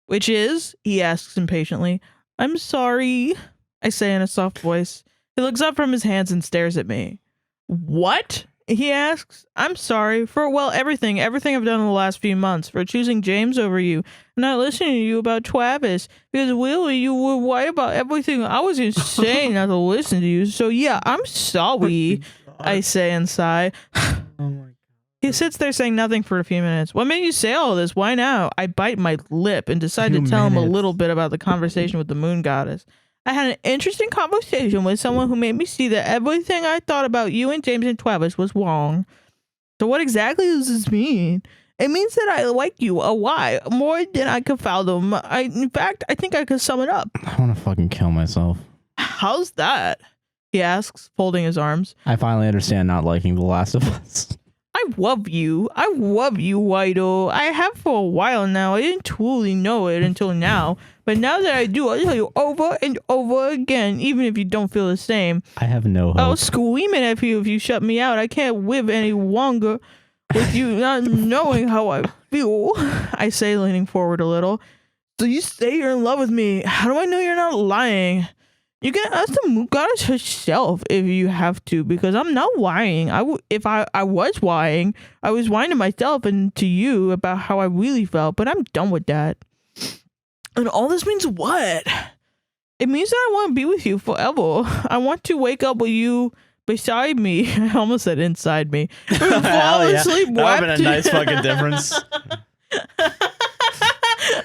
Which is, he asks impatiently, I'm sorry, I say in a soft voice. He looks up from his hands and stares at me. What? He asks. I'm sorry for, well, everything I've done in the last few months, for choosing James over you, not listening to you about Travis, because Willie, you were right about everything. I was insane not to listen to you. So yeah, I'm sorry, I say and sigh. Oh my God. He sits there saying nothing for a few minutes. What made you say all this? Why now? I bite my lip and decide to tell him a little bit about the conversation with the moon goddess. I had an interesting conversation with someone who made me see that everything I thought about you and James and Travis was wrong. So what exactly does this mean? It means that I like you a lot, more than I could fathom. In fact, I think I could sum it up. I want to fucking kill myself. How's that? He asks, folding his arms. I finally understand not liking The Last of Us. I love you, Wido. I have for a while now. I didn't truly know it until now. But now that I do, I'll tell you over and over again, even if you don't feel the same. I have no hope. I'll scream it at you if you shut me out. I can't live any longer with you not knowing how I feel. I say, leaning forward a little. So you say you're in love with me. How do I know you're not lying? You can ask the moon goddess herself if you have to, because I'm not lying. If I was lying, I was lying to myself and to you about how I really felt, but I'm done with that. And all this means what? It means that I want to be with you forever. I want to wake up with you beside me. I almost said inside me. Fall asleep. That would have been a nice fucking difference.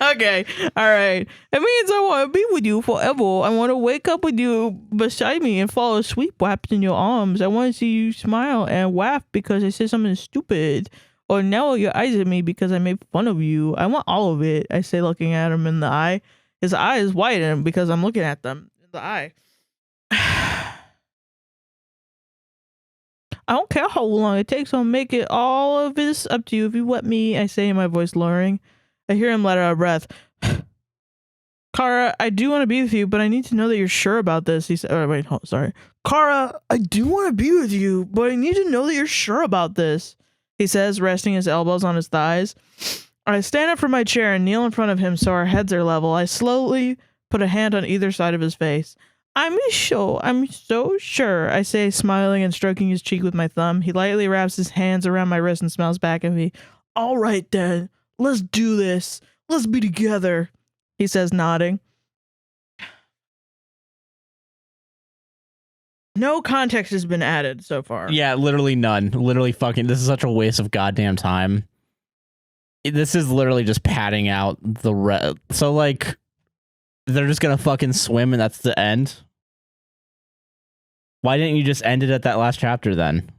Okay, all right. It means I want to be with you forever. I want to wake up with you beside me and fall asleep wrapped in your arms. I want to see you smile and laugh because I said something stupid, or narrow your eyes at me because I made fun of you. I want all of it, I say, looking at him in the eye. His eyes widen because I'm looking at them in the eye. I don't care how long it takes. I'll make it all of this up to you if you let me, I say, my voice lowering. I hear him let out a breath. Kara, I do want to be with you, but I need to know that you're sure about this. He said, oh, wait, sorry. Kara, I do want to be with you, but I need to know that you're sure about this. He says, resting his elbows on his thighs. I stand up from my chair and kneel in front of him so our heads are level. I slowly put a hand on either side of his face. I'm so sure, I say, smiling and stroking his cheek with my thumb. He lightly wraps his hands around my wrist and smiles back at me. All right, then. Let's do this. Let's be together, he says, nodding. No context has been added so far. Yeah, literally none. Literally fucking, this is such a waste of goddamn time. This is literally just padding out the so like, they're just gonna fucking swim and that's the end? Why didn't you just end it at that last chapter then?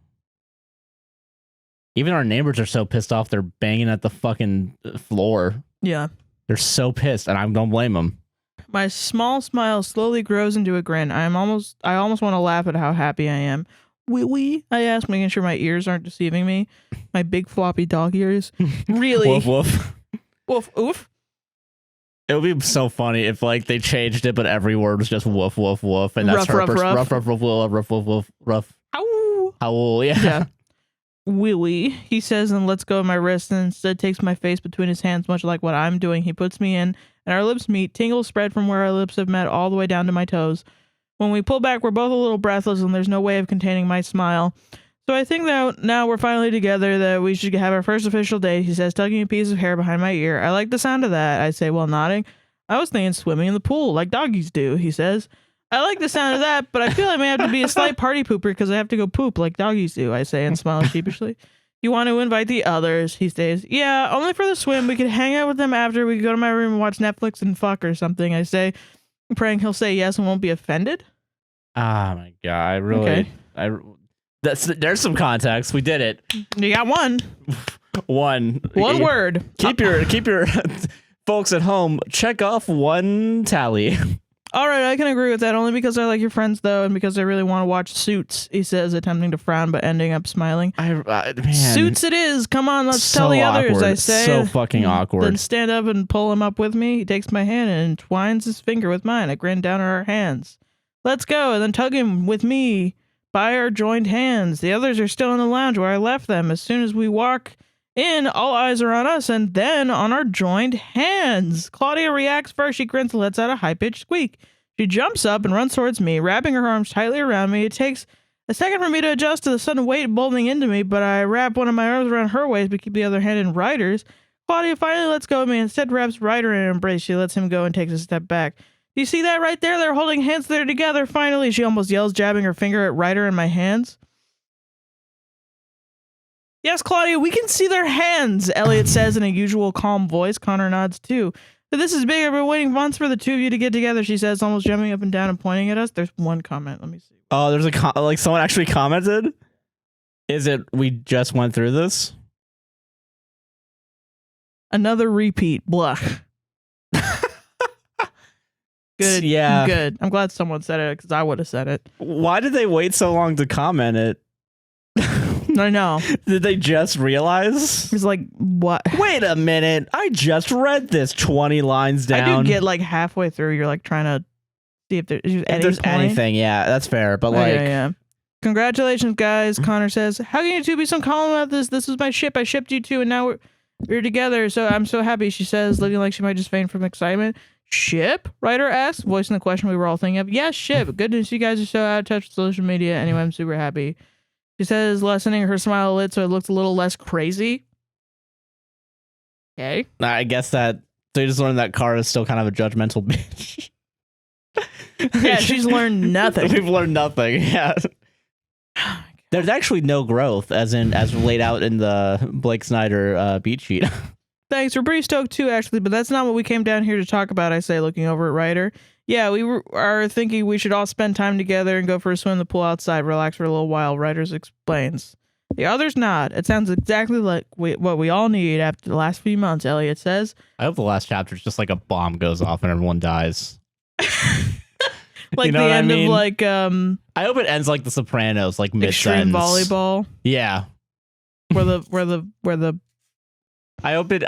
Even our neighbors are so pissed off they're banging at the fucking floor. Yeah. They're so pissed, and I don't blame them. My small smile slowly grows into a grin. I almost want to laugh at how happy I am. Wee, I ask, making sure my ears aren't deceiving me. My big floppy dog ears. Really? Woof woof. Woof oof. It would be so funny if like they changed it, but every word was just woof woof woof, and that's rough, her rough, rough woof woof rough. Ow. Howl, yeah. Willy, he says, and lets go of my wrist and instead takes my face between his hands, much like what I'm doing. He puts me in, and our lips meet. Tingles spread from where our lips have met all the way down to my toes. When we pull back, we're both a little breathless, and there's no way of containing my smile. So I think that now we're finally together, that we should have our first official date, he says, tugging a piece of hair behind my ear. I like the sound of that, I say while nodding. I was thinking swimming in the pool, like doggies do, he says. I like the sound of that, but I feel I may have to be a slight party pooper because I have to go poop like doggies do, I say, and smile sheepishly. You want to invite the others, he says. Yeah, only for the swim. We could hang out with them after. We could go to my room and watch Netflix and fuck or something, I say, praying he'll say yes and won't be offended. Oh my god, I really... Okay. There's some context. We did it. You got one. One word. Keep your folks at home. Check off one tally. All right, I can agree with that, only because I like your friends, though, and because I really want to watch Suits, he says, attempting to frown, but ending up smiling. Man, Suits it is. Come on, let's tell the awkward. others, I say. So fucking awkward. Then stand up and pull him up with me. He takes my hand and entwines his finger with mine. I grin down at our hands. Let's go, and then tug him with me by our joined hands. The others are still in the lounge where I left them. As soon as we walk in, all eyes are on us, and then on our joined hands. Claudia reacts first. She grins and lets out a high-pitched squeak. She jumps up and runs towards me, wrapping her arms tightly around me. It takes A second for me to adjust to the sudden weight bolting into me, but I wrap one of my arms around her waist but keep the other hand in Ryder's. Claudia finally lets go of me and instead wraps Ryder in an embrace. She lets him go and takes a step back. Do you see that right there? They're holding hands there together. Finally, she almost yells, jabbing her finger at Ryder and my hands. Yes, Claudia, we can see their hands, Elliot says in a usual calm voice. Connor nods too. But this is big. I've been waiting months for the two of you to get together, she says, almost jumping up and down and pointing at us. There's one comment. Let me see. Oh, there's like someone actually commented? Is it we just went through this? Another repeat. Blah. Good. Yeah. Good. I'm glad someone said it because I would have said it. Why did they wait so long to comment it? I know. Did they just realize? It's like, what? Wait a minute. I just read this 20 lines down. I do get like halfway through. You're like trying to see if there's anything. Yeah, that's fair. But like, yeah. Congratulations, guys. Connor says, how can you two be so calm about this? This was my ship. I shipped you two and now we're together. So I'm so happy, she says, looking like she might just faint from excitement. Ship? Ryder asks, voicing the question we were all thinking of. Yes, ship. Good news. You guys are so out of touch with social media. Anyway, I'm super happy. She says, lessening her smile a little so it looks a little less crazy. Okay. I guess that they just learned that Kara is still kind of a judgmental bitch. Yeah, she's learned nothing. We've learned nothing. Yeah. There's actually no growth, as laid out in the Blake Snyder beat sheet. Thanks. We're pretty stoked too, actually, but that's not what we came down here to talk about, I say, looking over at Ryder. Yeah, we are thinking we should all spend time together and go for a swim in the pool outside, relax for a little while, Ryder explains. The others nod. It sounds exactly like what we all need after the last few months, Elliot says. I hope the last chapter is just like a bomb goes off and everyone dies. Like, you know, the end of like I hope it ends like The Sopranos, like mid-sentence. Extreme volleyball. Yeah. Where the I hope it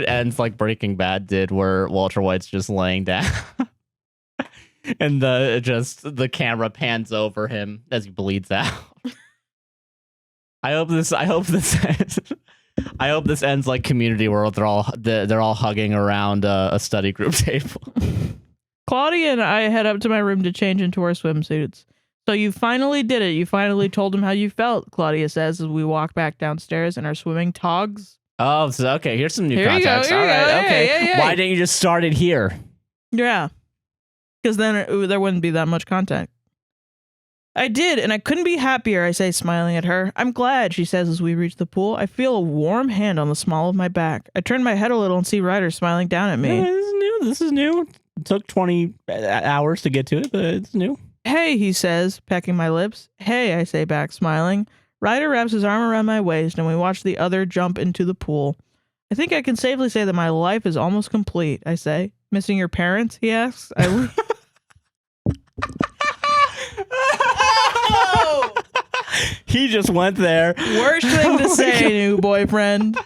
ends like Breaking Bad did, where Walter White's just laying down. And the camera pans over him as he bleeds out. I hope this ends like Community, where they're all hugging around a study group table. Claudia and I head up to my room to change into our swimsuits. So you finally did it. You finally told him how you felt, Claudia says as we walk back downstairs in our swimming togs. Oh, so okay. Here's some new context. All right, okay. Yeah. Why didn't you just start it here? Yeah. Because then there wouldn't be that much content. I did, and I couldn't be happier, I say, smiling at her. I'm glad, she says as we reach the pool. I feel a warm hand on the small of my back. I turn my head a little and see Ryder smiling down at me. Yeah, this is new. It took 20 hours to get to it, but it's new. Hey, he says, pecking my lips. Hey, I say back, smiling. Ryder wraps his arm around my waist, and we watch the other jump into the pool. I think I can safely say that my life is almost complete, I say. Missing your parents, he asks. He just went there. Worst thing to say, new boyfriend.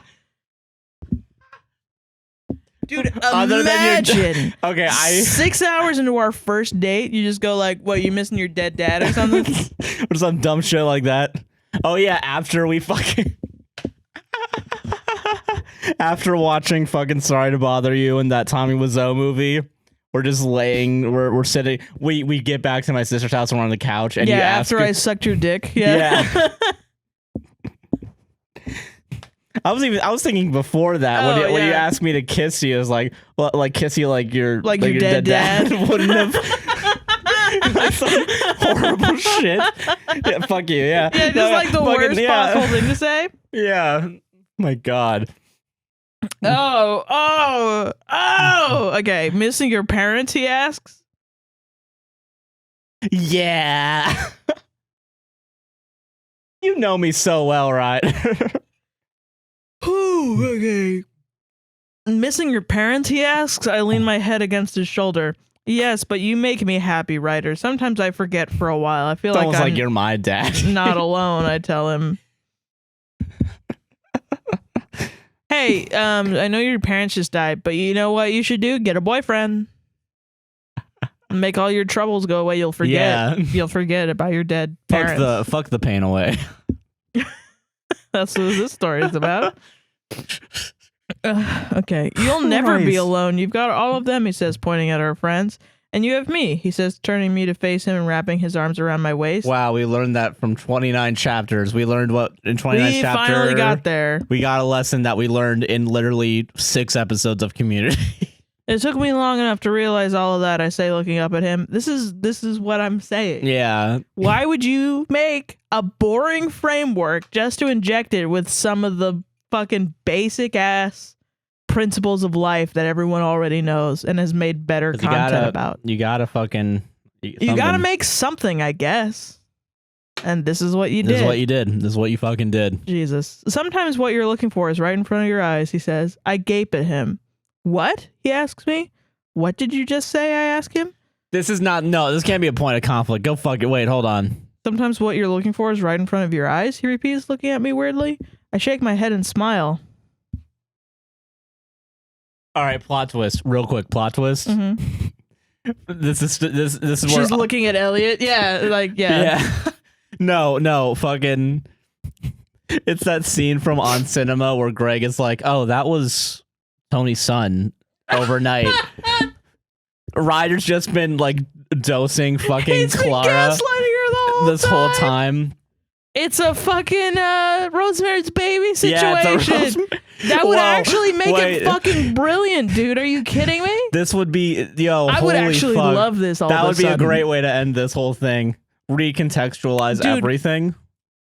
Dude, imagine. Okay, 6 hours into our first date, you just go like, what, you missing your dead dad or something? Or some dumb shit like that. Oh yeah, after we fucking... After watching fucking Sorry to Bother You and that Tommy Wiseau movie, we're just laying, we're sitting, we get back to my sister's house and we're on the couch and you ask after I sucked your dick. Yeah. I was thinking before that when you asked me to kiss you, it was like, well, like kiss you like your dead dad. Wouldn't have like some horrible shit. Yeah, fuck you, yeah. Yeah, just like the worst possible thing to say. Yeah. My God. Oh. Okay, missing your parents, he asks. Yeah. You know me so well, right? Ooh, okay. Missing your parents, he asks. I lean my head against his shoulder. Yes, but you make me happy, Ryder. Sometimes I forget for a while. I feel almost like you're my dad. Not alone, I tell him. Hey, I know your parents just died, but you know what you should do? Get a boyfriend. Make all your troubles go away. You'll forget. Yeah. You'll forget about your dead parents. Fuck the pain away. That's what this story is about. Okay. You'll never be alone. You've got all of them, he says, pointing at our friends. And you have me, he says, turning me to face him and wrapping his arms around my waist. Wow, we learned that from 29 chapters. We learned what in 29 chapters. We finally got there. We got a lesson that we learned in literally 6 episodes of Community. It took me long enough to realize all of that, I say, looking up at him. This is what I'm saying. Yeah. Why would you make a boring framework just to inject it with some of the fucking basic ass principles of life that everyone already knows and has made better content about? You gotta fucking... You gotta make something, I guess. And this is what you did. This is what you did. This is what you fucking did. Jesus. Sometimes what you're looking for is right in front of your eyes, he says. I gape at him. What? He asks me. What did you just say? I ask him. This can't be a point of conflict. Go fuck it. Wait, hold on. Sometimes what you're looking for is right in front of your eyes, he repeats, looking at me weirdly. I shake my head and smile. All right, plot twist. Real quick, plot twist. Mm-hmm. This is where she's looking at Elliot. Yeah, like, yeah. No, fucking. It's that scene from On Cinema where Greg is like, "Oh, that was Tony's son overnight." Ryder's just been like dosing fucking Clara gaslighting her this whole time. It's a fucking Rosemary's Baby situation. That would actually make it fucking brilliant, dude. Are you kidding me? This would be, I would actually love this. That would be a great way to end this whole thing. Recontextualize everything.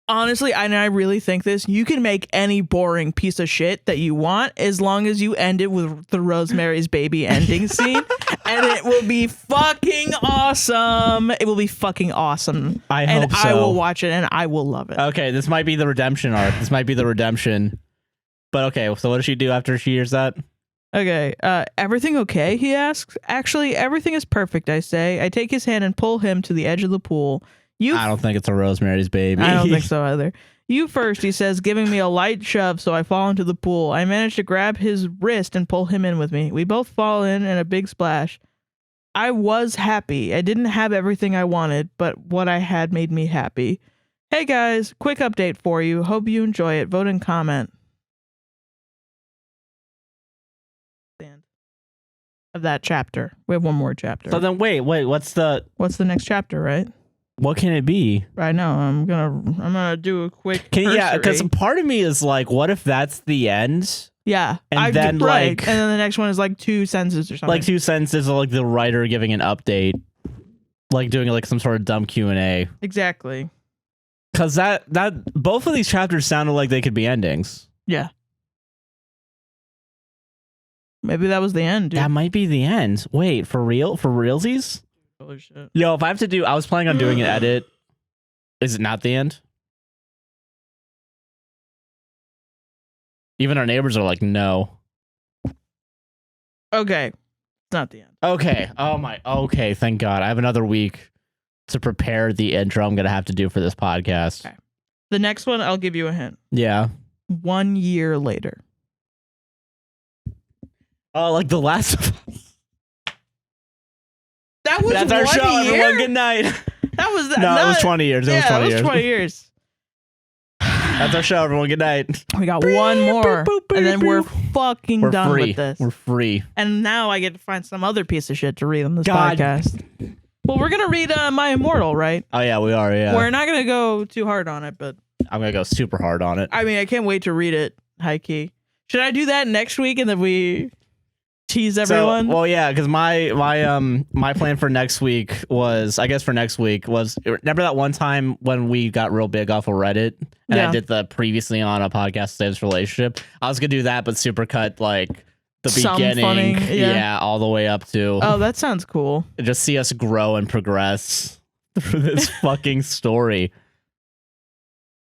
Honestly, and I really think this, you can make any boring piece of shit that you want as long as you end it with the Rosemary's Baby ending scene, and it will be fucking awesome. It will be fucking awesome. I hope so. I will watch it and I will love it. Okay, this might be the redemption arc. This might be the redemption. But okay, so what does she do after she hears that? Okay, everything okay, he asks. Actually, everything is perfect, I say. I take his hand and pull him to the edge of the pool. I don't think it's a Rosemary's Baby. I don't think so either. You first, he says, giving me a light shove so I fall into the pool. I manage to grab his wrist and pull him in with me. We both fall in a big splash. I was happy. I didn't have everything I wanted, but what I had made me happy. Hey guys, quick update for you. Hope you enjoy it. Vote and comment. Of that chapter. We have one more chapter. So then wait, what's the next chapter, right? What can it be? I know. I'm gonna do a quick. Because part of me is like, what if that's the end? Yeah, and then and then the next one is like 2 sentences or something. Like 2 sentences of like the writer giving an update, like doing like some sort of dumb Q&A. Exactly. Because that both of these chapters sounded like they could be endings. Yeah. Maybe that was the end, dude. That might be the end. Wait, for real? For realsies? Holy shit. Yo, if I have to do... I was planning on doing an edit. Is it not the end? Even our neighbors are like, no. Okay. It's not the end. Okay. Oh my... Okay, thank God. I have another week to prepare the intro I'm going to have to do for this podcast. Okay. The next one, I'll give you a hint. Yeah. 1 year later. Oh, like The Last of Us. That's our show, year? everyone. Good night. That was No, it was 20 years. It was 20 years. That's our show, everyone. Good night. We got one more, and then we're fucking done with this. We're free. And now I get to find some other piece of shit to read on this podcast. Well, we're gonna read My Immortal, right? Oh yeah, we are. Yeah. We're not gonna go too hard on it, but I'm gonna go super hard on it. I mean, I can't wait to read it. High key. Should I do that next week, and then we tease everyone? Well, yeah, because my plan for next week was, remember that one time when we got real big off of Reddit and I did the previously on a podcast Saves Relationship. I was gonna do that, but super cut like the beginning, all the way up to. Oh, that sounds cool. Just see us grow and progress through this fucking story.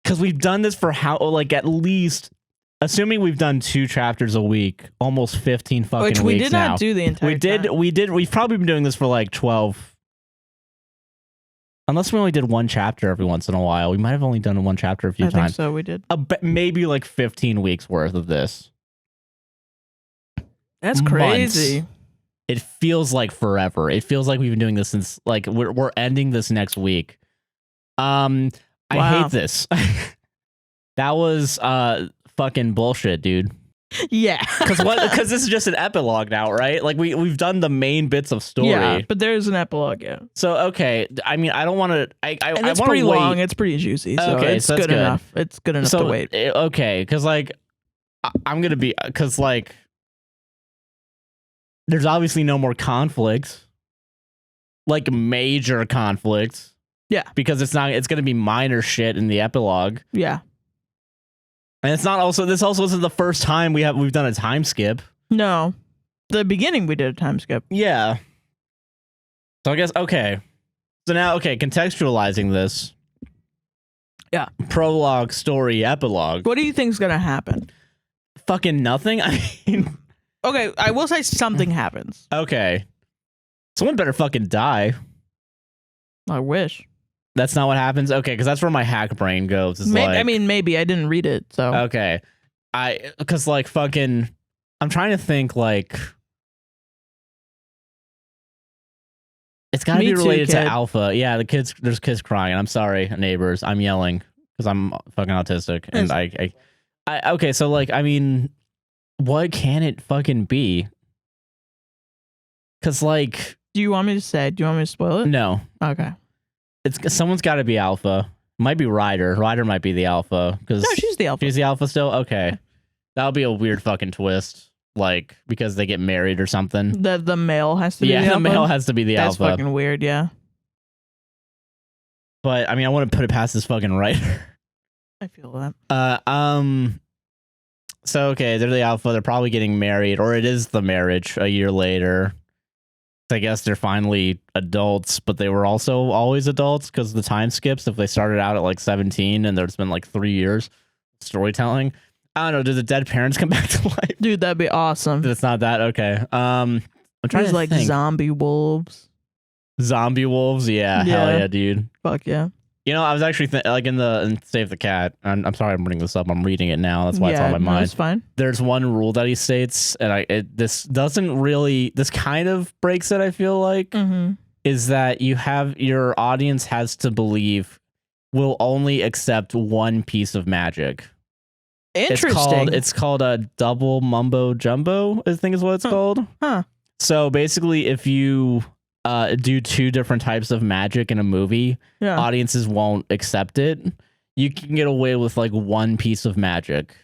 Because we've done this for at least. Assuming we've done 2 chapters a week, almost 15 fucking weeks now. Which we did not do the entire time. We did. We've probably been doing this for like 12. Unless we only did 1 chapter every once in a while. We might have only done 1 chapter a few times. I think so, we did. Maybe like 15 weeks worth of this. That's crazy. Months. It feels like forever. It feels like we've been doing this since like we're ending this next week. I hate this. That was fucking bullshit, dude. Yeah. Because this is just an epilogue now, right? Like we've done the main bits of story. Yeah, but there's an epilogue, yeah. So okay, I mean, I don't want to. And it's pretty long. It's pretty juicy. So Okay, it's so that's good good. enough. It's good enough to wait. Okay, because like I'm gonna be because like there's obviously no more conflicts, like major conflicts. Yeah, because it's gonna be minor shit in the epilogue. Yeah. And it's not also this also isn't the first time we've done a time skip. No. The beginning we did a time skip. Yeah. So I guess okay. So now contextualizing this. Yeah. Prologue, story, epilogue. What do you think's gonna happen? Fucking nothing. I mean okay, I will say something happens. Okay. Someone better fucking die. I wish. That's not what happens? Okay, because that's where my hack brain goes. Maybe. I didn't read it, so. Okay. Because, like, fucking... I'm trying to think, like... It's gotta be related to Alpha. Yeah, there's kids crying. I'm sorry, neighbors. I'm yelling because I'm fucking autistic. And I okay, so, like, I mean... What can it fucking be? Because, like... Do you want me to say? Do you want me to spoil it? No. Okay. Someone's got to be Alpha. Might be Ryder. Ryder might be the Alpha. No, she's the Alpha. She's the Alpha still? Okay. That would be a weird fucking twist. Like, because they get married or something. The male has to be the Alpha? Yeah, the male has to be the Alpha. That's fucking weird, yeah. But, I mean, I wouldn't put it past this fucking Ryder. I feel that. So, okay, they're the Alpha. They're probably getting married. Or it is the marriage a year later. I guess they're finally adults, but they were also always adults because the time skips. If they started out at like 17 and there's been like 3 years storytelling, I don't know. Do the dead parents come back to life? Dude, that'd be awesome. It's not that okay. I'm trying to like think. Zombie wolves. Zombie wolves, yeah, hell yeah, dude. Fuck yeah. You know, I was actually like in Save the Cat. I'm sorry, I'm bringing this up. I'm reading it now. That's why it's on my mind. That's fine. There's one rule that he states, and this kind of breaks it. I feel like is that your audience has to believe will only accept one piece of magic. Interesting. It's called a double mumbo jumbo, I think is what it's called. Huh. So basically, if you do two different types of magic in a movie, audiences won't accept it. You can get away with like one piece of magic.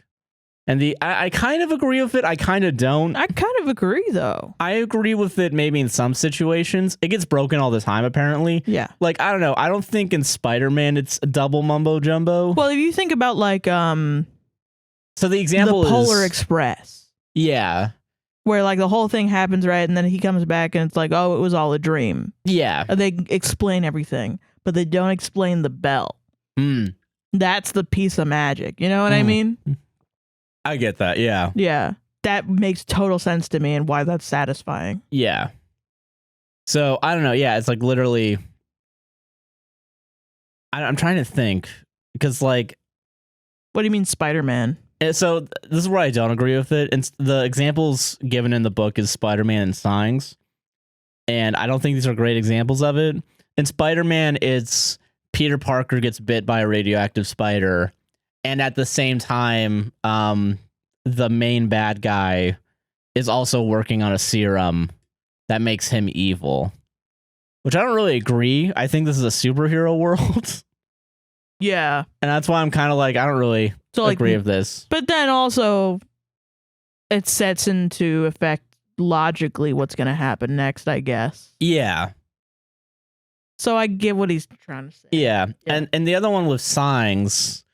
And I kind of agree with it. I kind of don't. I kind of agree though. I agree with it maybe in some situations. It gets broken all the time apparently. Yeah. Like, I don't know. I don't think in Spider-Man it's a double mumbo jumbo. Well, if you think about like so the example is the Polar Express. Yeah. Where like the whole thing happens, right? And then he comes back and it's like, oh, it was all a dream. Yeah. They explain everything, but they don't explain the bell. That's the piece of magic. You know what I mean? I get that. Yeah. Yeah. That makes total sense to me and why that's satisfying. Yeah. So I don't know. Yeah. It's like literally, I'm trying to think because like, what do you mean Spider-Man? So this is where I don't agree with it. And the examples given in the book is Spider-Man and Signs. And I don't think these are great examples of it. In Spider-Man, it's Peter Parker gets bit by a radioactive spider. And at the same time, the main bad guy is also working on a serum that makes him evil. Which I don't really agree. I think this is a superhero world. Yeah. And that's why I'm kind of like, I don't really agree with this. But then also, it sets into effect logically what's going to happen next, I guess. Yeah. So I get what he's trying to say. Yeah. And the other one with Signs,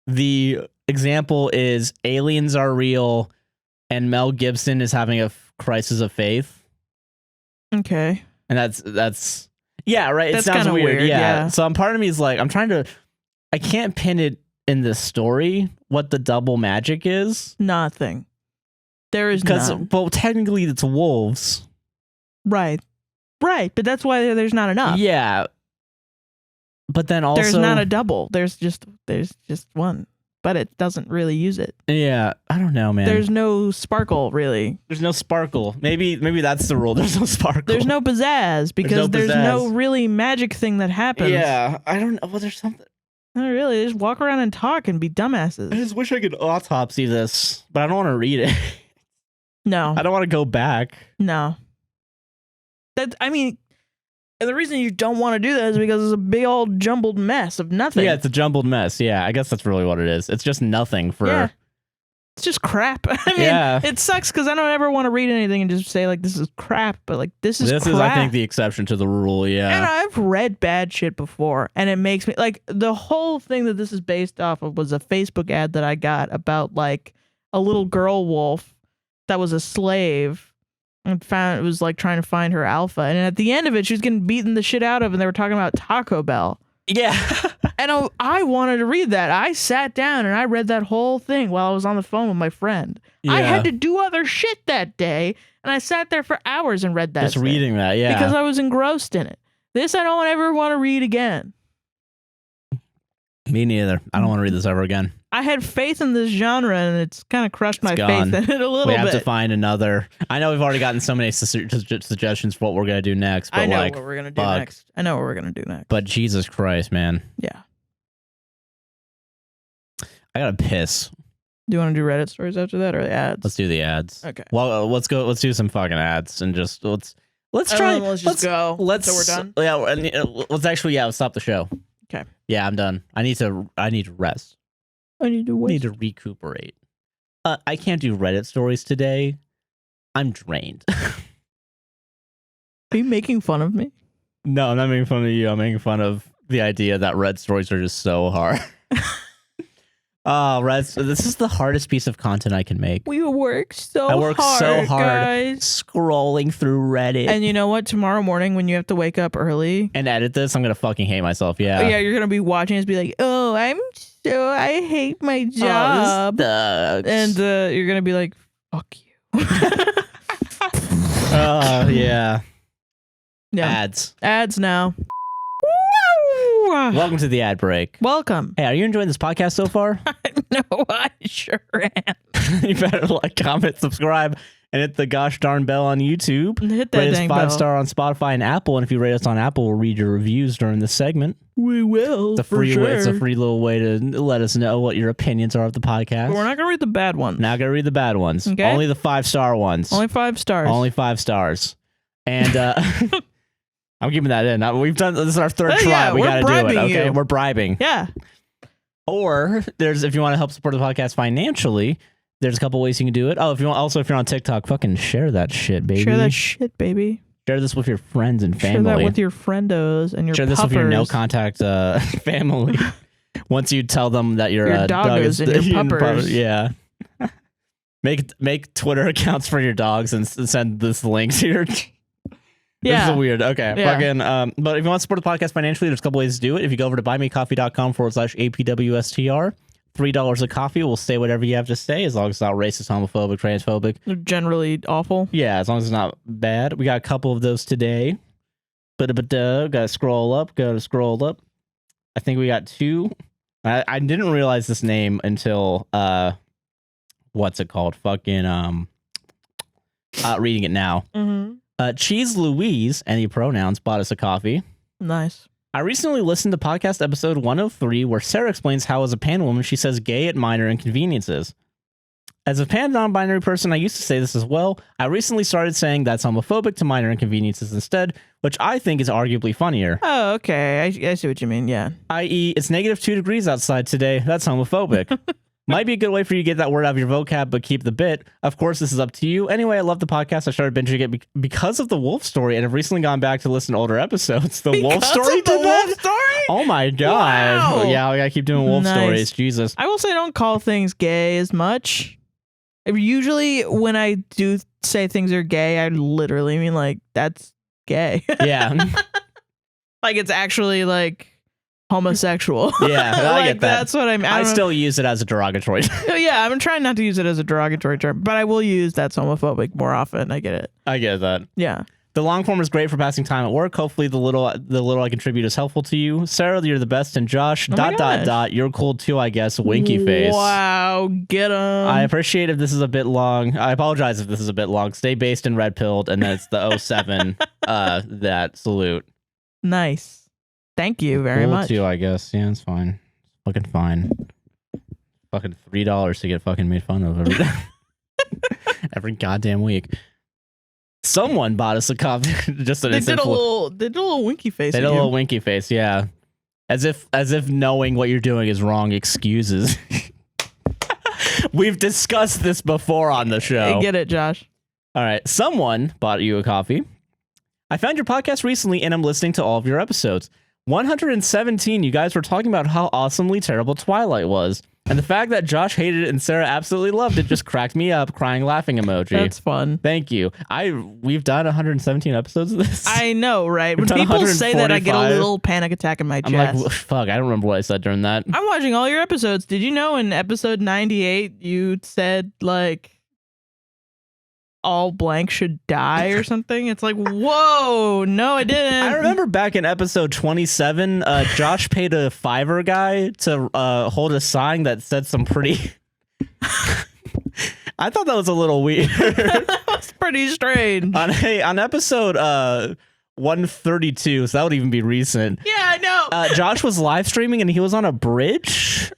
the example is aliens are real and Mel Gibson is having a crisis of faith. Okay. And that's yeah, right. That's it sounds weird. Yeah. So part of me is like, I can't pin it in this story what the double magic is. Nothing. There is none. Well, technically it's wolves. Right. Right. But that's why there's not enough. Yeah. But then also there's not a double. There's just one. But it doesn't really use it. Yeah. I don't know, man. There's no sparkle, really. There's no sparkle. Maybe that's the rule. There's no sparkle. There's no pizzazz because there's no really magic thing that happens. Yeah. I don't know. Well, there's something. Not really. They just walk around and talk and be I dumbasses. just wish I could autopsy this, but I don't want to read it. No. I don't want to go back. No. I mean, and the reason you don't want to do that is because it's a big old jumbled mess of nothing. Yeah, it's a jumbled mess. Yeah, I guess that's really what it is. It's just nothing for... Yeah. It's just crap. I mean, Yeah. it sucks because I don't ever want to read anything and just say, like, this is crap, but, like, this is crap. I think, the exception to the rule, yeah. And I've read bad shit before, and it makes me, like, the whole thing that this is based off of was a Facebook ad that I got about, like, a little girl wolf that was a slave and found it was, like, trying to find her alpha. And at the end of it, she was getting beaten the shit out of, and they were talking about Taco Bell. Yeah. And I wanted to read that. I sat down and I read that whole thing while I was on the phone with my friend. I had to do other shit that day, and I sat there for hours and read that. Just reading that, yeah. Because I was engrossed in it. This I don't ever want to read again. Me neither. I don't want to read this ever again. I had faith in this genre, and it's kind of crushed my gone. faith in it a little bit. We have to find another. I know we've already gotten so many suggestions for what we're going to do next. But I know like, what we're going to do fuck. next. I know what we're going to do next. But Jesus Christ, man. Yeah. I got to piss. Do you want to do Reddit stories after that or the ads? Let's do the ads. Okay. Well, let's go. Let's do some fucking ads and just let's try. Let's just go. Let's. So we're done? Yeah. Let's actually. Yeah. Let's stop the show. Okay. Yeah, I'm done. I need to rest. I need to wait. I need to recuperate. I can't do Reddit stories today. I'm drained. Are you making fun of me? No, I'm not making fun of you. I'm making fun of the idea that Reddit stories are just so hard. This is the hardest piece of content I can make. We work so hard. I work so hard guys. scrolling through Reddit. And you know what? Tomorrow morning when you have to wake up early and edit this, I'm gonna fucking hate myself. Yeah. Oh, yeah, you're gonna be watching this, be like, oh, I hate my job. Oh, and you're gonna be like, fuck you. Oh yeah. Yeah. Ads now. Welcome to the ad break. Welcome. Hey, are you enjoying this podcast so far? No, I sure am. You better like, comment, subscribe, and hit the gosh darn bell on YouTube. Hit that rate us dang 5-star on Spotify and Apple, and if you rate us on Apple, we'll read your reviews during this segment. We will. It's a free way. It's a free little way to let us know what your opinions are of the podcast. But we're not gonna read the bad ones. Not gonna read the bad ones. Okay. Only the 5-star ones. Only 5 stars. Only 5 stars. And I'm keeping that in. We've done this is our third try. Yeah, we gotta do it. Okay, you. We're bribing. Yeah. Or if you want to help support the podcast financially, there's a couple ways you can do it. Oh, if you're on TikTok, fucking share that shit, baby. Share that shit, baby. Share this with your friends and family. Share that with your friendos and your Share this puffers. with your no contact family. Once you tell them that your doggos and your puppers. Yeah. Make Twitter accounts for your dogs and send this link to your. Yeah. This is weird. Okay. Yeah. Fucking, but if you want to support the podcast financially, there's a couple ways to do it. If you go over to buymecoffee.com/APWSTR, $3 a coffee will say whatever you have to say, as long as it's not racist, homophobic, transphobic. They're generally awful. Yeah, as long as it's not bad. We got a couple of those today. Gotta scroll up. I think we got 2. I didn't realize this name until what's it called? Fucking reading it now. Mm-hmm. Cheese Louise, any pronouns, bought us a coffee. Nice. I recently listened to podcast episode 103 where Sarah explains how as a pan woman she says gay at minor inconveniences. As a pan non-binary person, I used to say this as well. I recently started saying that's homophobic to minor inconveniences instead, which I think is arguably funnier. Oh, okay. I see what you mean, yeah. I.e., it's -2 degrees outside today. That's homophobic. Might be a good way for you to get that word out of your vocab, but keep the bit. Of course, this is up to you. Anyway, I love the podcast. I started binging it because of the wolf story, and have recently gone back to listen to older episodes. The wolf story did that? Wolf story? Oh my god. Wow. Yeah, we gotta keep doing wolf stories. Jesus. I will say don't call things gay as much. Usually when I do say things are gay, I literally mean like, that's gay. Yeah. Like it's actually like homosexual. Yeah, I like, get that. That's what I mean. I still use it as a derogatory. Yeah, I'm trying not to use it as a derogatory term, but I will use that's homophobic more often. I get it. I get that. Yeah. The long form is great for passing time at work. Hopefully the little I contribute is helpful to you. Sarah, you're the best, and Josh, you're cool too, I guess. Winky face. Wow, get 'em. I appreciate if this is a bit long. I apologize if this is a bit long. Stay based and red pilled, and then it's the 07 that salute. Nice. Thank you very cool much. too, I guess. Yeah, it's fine. Fucking fine. Fucking $3 to get fucking made fun of every goddamn week. Someone bought us a cup. Just an they did a little winky face. They did a little winky face, yeah. As if knowing what you're doing is wrong excuses. We've discussed this before on the show. I get it, Josh. All right. Someone bought you a coffee. I found your podcast recently and I'm listening to all of your episodes. 117, you guys were talking about how awesomely terrible Twilight was. And the fact that Josh hated it and Sarah absolutely loved it just cracked me up, crying laughing emoji. That's fun. Thank you. We've done 117 episodes of this. I know, right? When people say that, I get a little panic attack in my chest. I'm like, fuck, I don't remember what I said during that. I'm watching all your episodes. Did you know in episode 98 you said like all blank should die or something? It's like, whoa, no, I didn't. I remember back in episode 27, Josh paid a Fiverr guy to hold a sign that said some pretty... I thought that was a little weird. That was pretty strange. On episode 132, so that would even be recent. Yeah, I know. Josh was live streaming and he was on a bridge.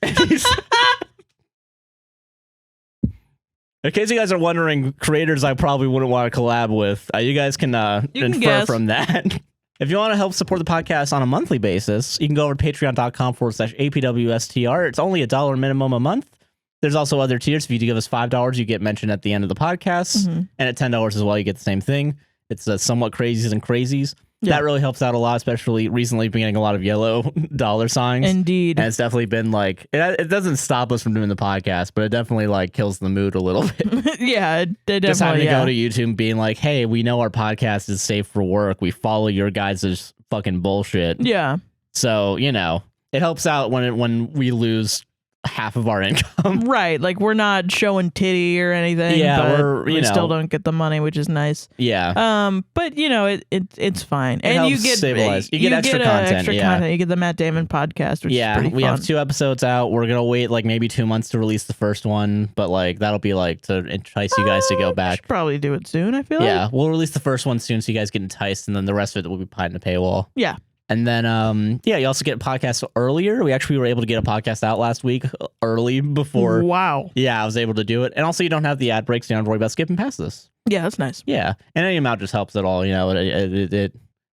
In case you guys are wondering, creators I probably wouldn't want to collab with, you guys can infer from that. If you want to help support the podcast on a monthly basis, you can go over to patreon.com/APWSTR. It's only $1 minimum a month. There's also other tiers. If you do give us $5, you get mentioned at the end of the podcast. And at $10 as well, you get the same thing. It's somewhat crazies and crazies. Yeah. That really helps out a lot, especially recently been getting a lot of yellow dollar signs. Indeed. And it's definitely been like, it doesn't stop us from doing the podcast, but it definitely like kills the mood a little bit. Yeah, it definitely. Just having to go to YouTube being like, hey, we know our podcast is safe for work. We follow your guys' fucking bullshit. Yeah. So, you know, it helps out when we lose half of our income. Right. Like we're not showing titty or anything. Yeah, but we still don't get the money, which is nice. Yeah. But you know, it's fine. It and you get stabilized. You get extra content. Content. You get the Matt Damon podcast, which is pretty fun. We have 2 episodes out. We're gonna wait like maybe 2 months to release the first one, but like that'll be like to entice you guys to go back. Should probably do it soon, I feel like. Yeah, we'll release the first one soon so you guys get enticed, and then the rest of it will be behind the paywall. Yeah. And then, you also get podcasts earlier. We actually were able to get a podcast out last week early before. Wow. Yeah, I was able to do it. And also, you don't have the ad breaks. You don't have to worry about skipping past this. Yeah, that's nice. Yeah. And any amount just helps at all. You know,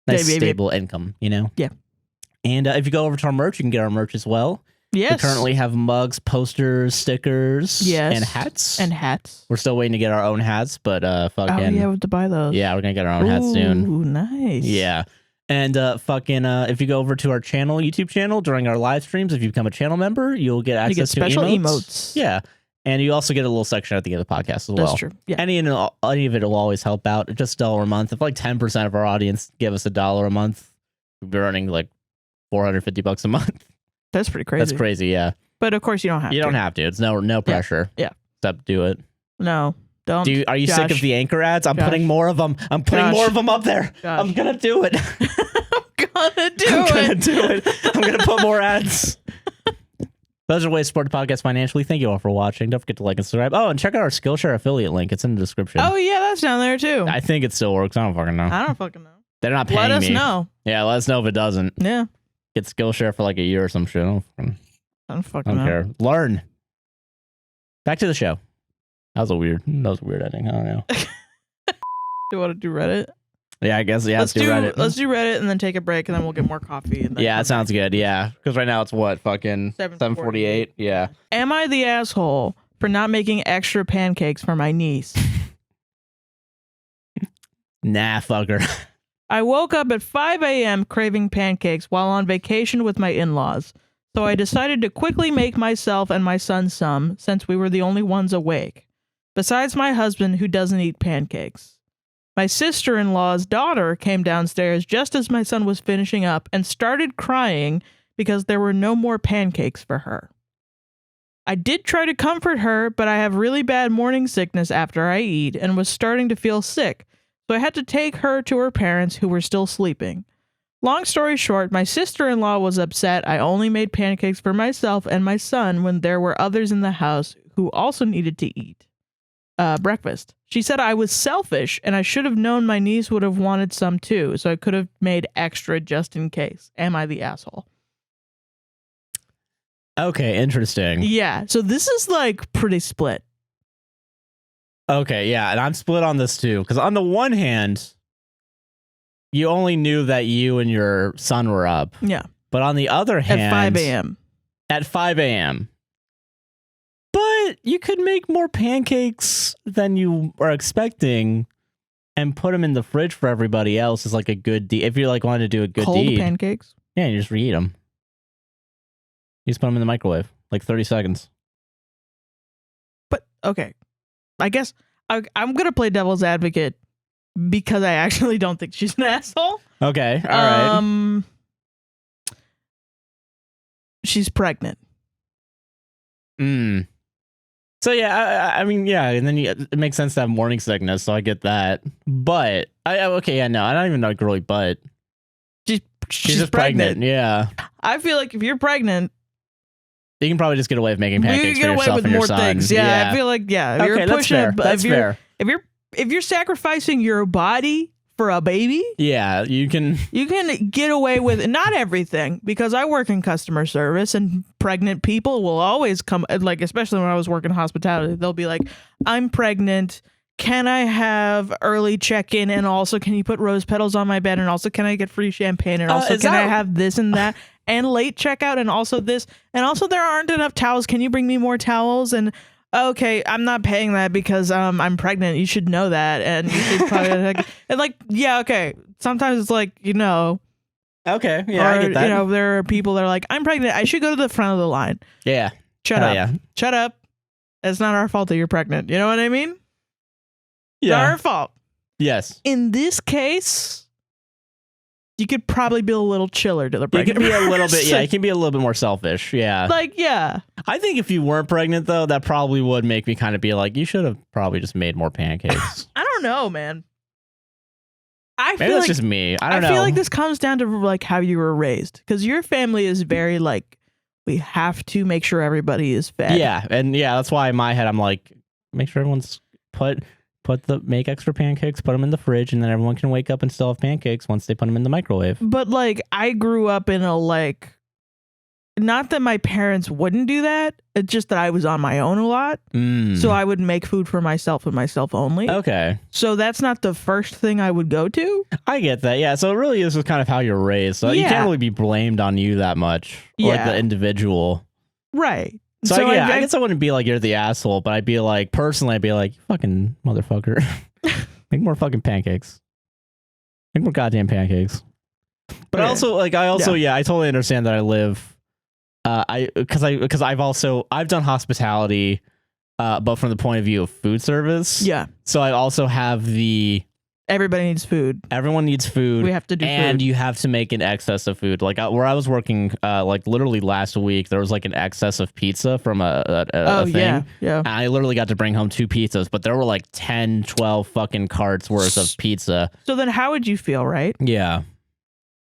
nice stable income, you know? Yeah. And if you go over to our merch, you can get our merch as well. Yes. We currently have mugs, posters, stickers, and hats. We're still waiting to get our own hats, but fucking. Oh, yeah, we have to buy those. Yeah, we're going to get our own hats soon. Ooh, nice. Yeah. And if you go over to our channel, YouTube channel, during our live streams, if you become a channel member, you'll get access to special emotes. Yeah. And you also get a little section at the end of the podcast as well. That's true. Yeah. Any of it will always help out. Just $1 a month. If like 10% of our audience give us $1 a month, we'd be earning like $450 a month. That's pretty crazy. That's crazy, yeah. But of course you don't have to. You don't have to. It's no pressure. Yeah. Except do it. No. Don't. Are you sick of the anchor ads? I'm putting more of them. I'm putting more of them up there. I'm gonna do it. I'm gonna do it. I'm gonna put more ads. Those are ways to support the podcast financially. Thank you all for watching. Don't forget to like and subscribe. Oh, and check out our Skillshare affiliate link. It's in the description. Oh yeah, that's down there too. I think it still works. I don't fucking know. I don't fucking know. They're not paying me. Let us know. Yeah, let us know if it doesn't. Yeah. Get Skillshare for like a year or some shit. I don't care. Learn. Back to the show. That was a weird ending. I don't know. Do you want to do Reddit? Yeah, I guess. Yeah, let's do Reddit. Let's do Reddit and then take a break and then we'll get more coffee. And yeah, that sounds good. Yeah, because right now it's what, fucking 7:48. Yeah. Am I the asshole for not making extra pancakes for my niece? Nah, fucker. I woke up at 5 a.m. craving pancakes while on vacation with my in-laws. So I decided to quickly make myself and my son some, since we were the only ones awake. Besides my husband, who doesn't eat pancakes. My sister-in-law's daughter came downstairs just as my son was finishing up and started crying because there were no more pancakes for her. I did try to comfort her, but I have really bad morning sickness after I eat and was starting to feel sick, so I had to take her to her parents who were still sleeping. Long story short, my sister-in-law was upset I only made pancakes for myself and my son when there were others in the house who also needed to eat breakfast. She said I was selfish and I should have known my niece would have wanted some too, so I could have made extra just in case. Am I the asshole? Okay, interesting. Yeah. So this is like pretty split. Okay, yeah, and I'm split on this too. Because on the one hand, you only knew that you and your son were up. Yeah. But on the other hand... At 5 a.m. At 5 a.m. But you could make more pancakes than you are expecting and put them in the fridge for everybody else as like a good deed. If you like wanted to do a good Cold deed. pancakes? Yeah, you just reheat them. You just put them in the microwave, like 30 seconds. But, okay. I guess I'm going to play devil's advocate because I actually don't think she's an asshole. Okay, all right. She's pregnant. So yeah, I mean, yeah, and then it makes sense to have morning sickness, so I get that. But I don't even know really, but she's just pregnant. Yeah, I feel like if you're pregnant, you can probably just get away with making pancakes for yourself and your son. Things. Yeah, I feel like if you're pushing that's fair. If you're sacrificing your body for a baby, yeah, you can get away with not everything, because I work in customer service and pregnant people will always come, like, especially when I was working hospitality, they'll be like, I'm pregnant. Can I have early check-in? And also, can you put rose petals on my bed? And also, can I get free champagne? And also, can I have this and that? And late checkout? And also this? And also, there aren't enough towels. Can you bring me more towels? And okay, I'm not paying that because I'm pregnant. You should know that. And you should probably and like, yeah, okay. Sometimes it's like, okay, yeah, I get that. There are people that are like, I'm pregnant. I should go to the front of the line. Yeah. Shut up. Yeah. Shut up. It's not our fault that you're pregnant. You know what I mean? Yeah. Not our fault. Yes. In this case, you could probably be a little chiller to the pregnant. You can be a little bit, yeah, you can be a little bit more selfish. Yeah. Like, yeah. I think if you weren't pregnant, though, that probably would make me kind of be like, you should have probably just made more pancakes. I don't know, man. Maybe that's just me. I don't know. I feel like this comes down to like how you were raised, because your family is very like, we have to make sure everybody is fed. Yeah, and yeah, that's why in my head I'm like, make sure everyone's make extra pancakes, put them in the fridge, and then everyone can wake up and still have pancakes once they put them in the microwave. But like, I grew up in a like, not that my parents wouldn't do that, it's just that I was on my own a lot. So I would make food for myself and myself only. Okay. So that's not the first thing I would go to. I get that. Yeah. So it really is just kind of how you're raised. So you can't really be blamed on you that much. Or like the individual. Right. So yeah, I guess I wouldn't be like, you're the asshole, but I'd be like, personally, I'd be like, you fucking motherfucker. Make more fucking pancakes. Make more goddamn pancakes. But also, I totally understand that I live, because I've done hospitality, but from the point of view of food service. Yeah. So I also have everybody needs food. Everyone needs food. We have to do food. And you have to make an excess of food. Like where I was working, like literally last week, there was like an excess of pizza from a thing. Yeah. And I literally got to bring home 2 pizzas, but there were like 10, 12 fucking carts worth of pizza. So then how would you feel, right? Yeah.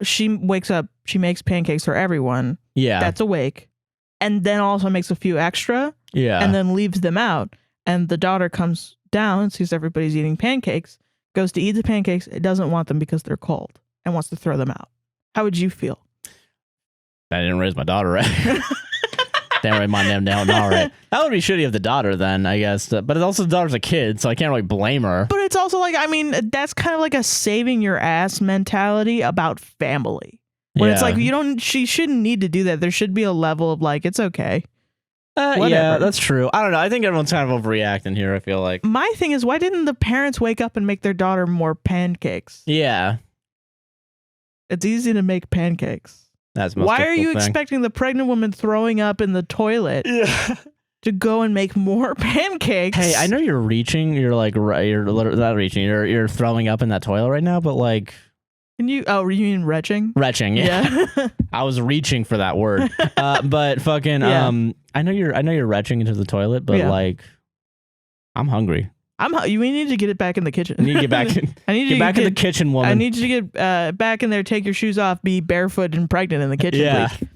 She wakes up, she makes pancakes for everyone. Yeah. That's awake. And then also makes a few extra. Yeah. And then leaves them out. And the daughter comes down, sees everybody's eating pancakes, goes to eat the pancakes. It doesn't want them because they're cold and wants to throw them out. How would you feel? I didn't raise my daughter right. Didn't raise my name down all right. That would be shitty of the daughter then, I guess. But also the daughter's a kid, so I can't really blame her. But it's also like, I mean, that's kind of like a saving your ass mentality about family. When it's like, she shouldn't need to do that. There should be a level of like, it's okay. Yeah, that's true. I don't know. I think everyone's kind of overreacting here, I feel like. My thing is, why didn't the parents wake up and make their daughter more pancakes? Yeah. It's easy to make pancakes. That's most Why are you thing. expecting the pregnant woman throwing up in the toilet to go and make more pancakes? Hey, I know you're reaching. You're like, you're not reaching. You're throwing up in that toilet right now, but like... Can you... Oh, you mean retching? Retching, yeah. I was reaching for that word. But fucking... I know you're retching into the toilet, but like... I'm hungry. We need to get it back in the kitchen. I need to get back in. I need to get back in the kitchen, woman. I need you to get back in there, take your shoes off, be barefoot and pregnant in the kitchen. Yeah. Please.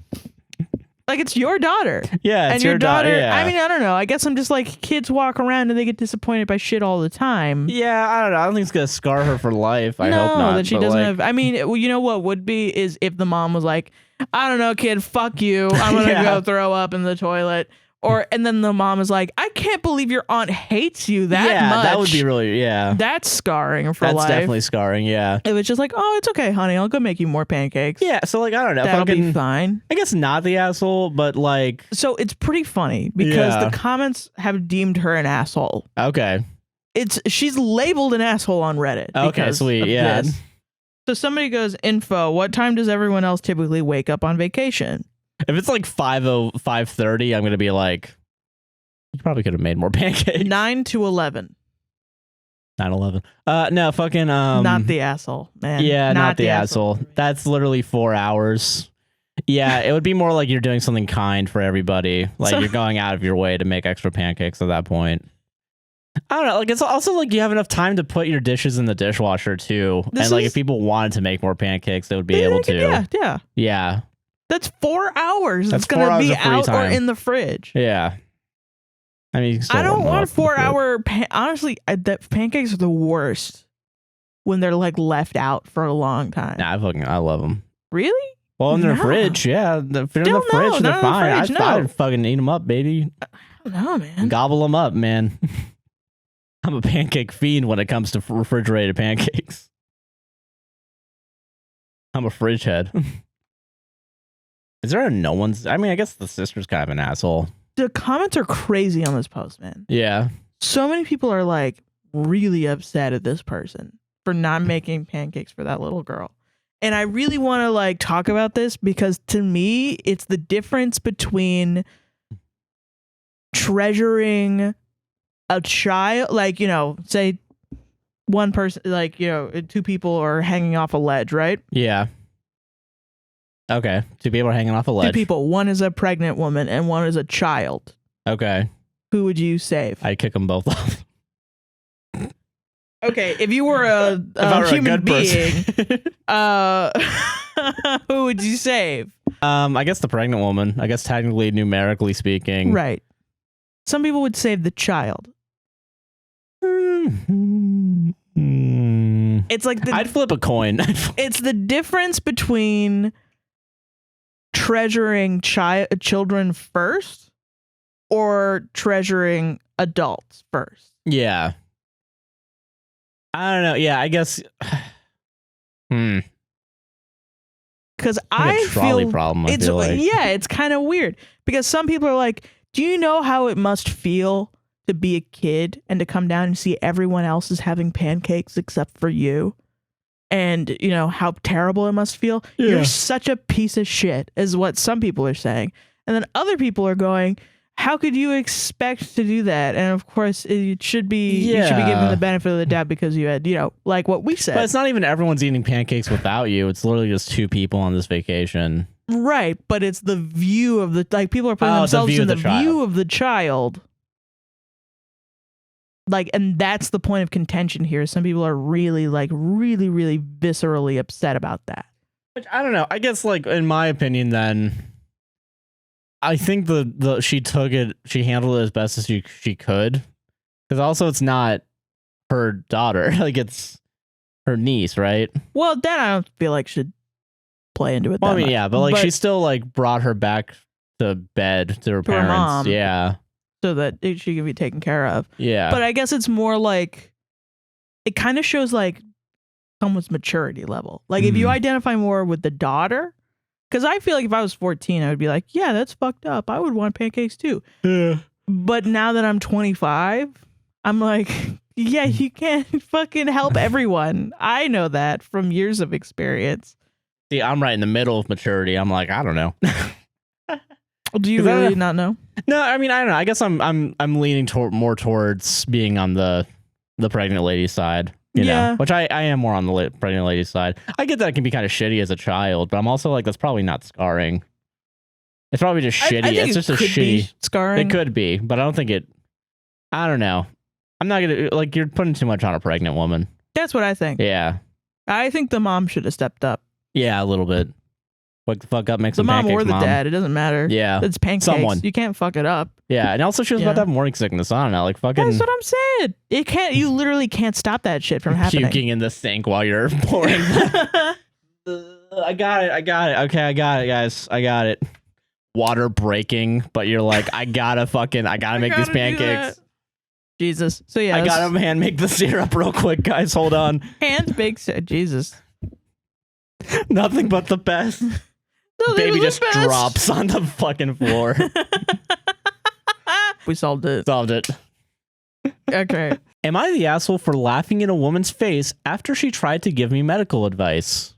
Like, it's your daughter. Yeah, it's and your daughter. Yeah. I mean, I don't know. I guess I'm just like, kids walk around and they get disappointed by shit all the time. Yeah, I don't know. I don't think it's gonna scar her for life. I hope not. That she doesn't have. I mean, you know what would be is if the mom was like, I don't know, kid, fuck you. I'm gonna go throw up in the toilet. And then the mom is like, I can't believe your aunt hates you that much. Yeah, that would be really, That's scarring for life. That's definitely scarring, yeah. It was just like, oh, it's okay, honey. I'll go make you more pancakes. Yeah, so like, I don't know. That'll be fine. I guess not the asshole, but like. So it's pretty funny because the comments have deemed her an asshole. Okay. She's labeled an asshole on Reddit. Okay, sweet, yeah. This. So somebody goes, info, what time does everyone else typically wake up on vacation? If it's like 5:30, I'm going to be like, you probably could have made more pancakes. 9 to 11. 9/11. No, fucking not the asshole, man. Yeah, not the asshole. That's literally 4 hours. Yeah, it would be more like you're doing something kind for everybody. Like you're going out of your way to make extra pancakes at that point. I don't know. Like it's also like you have enough time to put your dishes in the dishwasher too. And like if people wanted to make more pancakes, they would be able to. Yeah. That's 4 hours. It's going to be out or in the fridge. Yeah. I mean, I don't want 4 hour. Honestly, pancakes are the worst when they're like left out for a long time. Nah, I love them. Really? Well, in the fridge, yeah. If they're in the fridge, they're fine. I'd fucking eat them up, baby. I don't know, man. Gobble them up, man. I'm a pancake fiend when it comes to refrigerated pancakes. I'm a fridge head. Is there a no one's? I mean, I guess the sister's kind of an asshole. The comments are crazy on this post, man. Yeah. So many people are like really upset at this person for not making pancakes for that little girl. And I really want to like talk about this because to me, it's the difference between treasuring a child, like, you know, say one person, like, you know, two people are hanging off a ledge, right? Yeah. Okay. Two people are hanging off a ledge. Two people. One is a pregnant woman and one is a child. Okay. Who would you save? I'd kick them both off. Okay, if you were a human being, who would you save? I guess the pregnant woman. I guess technically, numerically speaking. Right. Some people would save the child. It's like I'd flip a coin. It's the difference between treasuring children first or treasuring adults first. Yeah. I don't know. Yeah, I guess. Because I feel problem. it's kind of weird because some people are like, do you know how it must feel to be a kid and to come down and see everyone else is having pancakes except for you? And you know how terrible it must feel. Yeah. You're such a piece of shit is what some people are saying. And then other people are going, how could you expect to do that? And of course, it should be you should be given the benefit of the doubt because you had, you know, like what we said. But it's not even everyone's eating pancakes without you. It's literally just two people on this vacation. Right, but it's the view of the like people are putting themselves in the view of the child. Like, and that's the point of contention here. Some people are really really viscerally upset about that. Which I don't know. I guess like in my opinion, then. I think she handled it as best as she could. Because also it's not her daughter. Like it's her niece, right? Well, that I don't feel like should play into it. Well, I mean, yeah, but like she still like brought her back to bed to her parents. Her mom, yeah. So that she could be taken care of. Yeah. But I guess it's more like it kind of shows like someone's maturity level. Like if you identify more with the daughter. Because I feel like if I was 14, I would be like, yeah, that's fucked up. I would want pancakes too. Yeah. But now that I'm 25, I'm like, yeah, you can't fucking help everyone. I know that from years of experience. See, I'm right in the middle of maturity. I'm like, I don't know. Do you really not know? No, I mean, I don't know. I guess I'm leaning more towards being on the pregnant lady side. You know, which I am more on the pregnant lady's side. I get that it can be kind of shitty as a child, but I'm also like, that's probably not scarring. It's probably just shitty. I think it's just a shitty scarring. It could be, but I don't think it. I don't know. I'm not gonna like you're putting too much on a pregnant woman. That's what I think. Yeah, I think the mom should have stepped up. Yeah, a little bit. Wake the fuck up, make The some mom pancakes, or the Mom. dad, it doesn't matter. Yeah. It's pancakes. Someone. You can't fuck it up. Yeah, and also she was about to have morning sickness. I don't know, like fucking That's what I'm saying. It can't. You literally can't stop that shit from happening. puking in the sink while you're pouring. I got it. Okay, I got it, guys. I got it. Water breaking, but you're like, I gotta make these pancakes. Jesus. So yeah, I gotta hand make the syrup real quick, guys. Hold on. hand baked. Jesus. Nothing but the best. Baby just drops on the fucking floor. We solved it. Solved it. Okay. Am I the asshole for laughing in a woman's face after she tried to give me medical advice?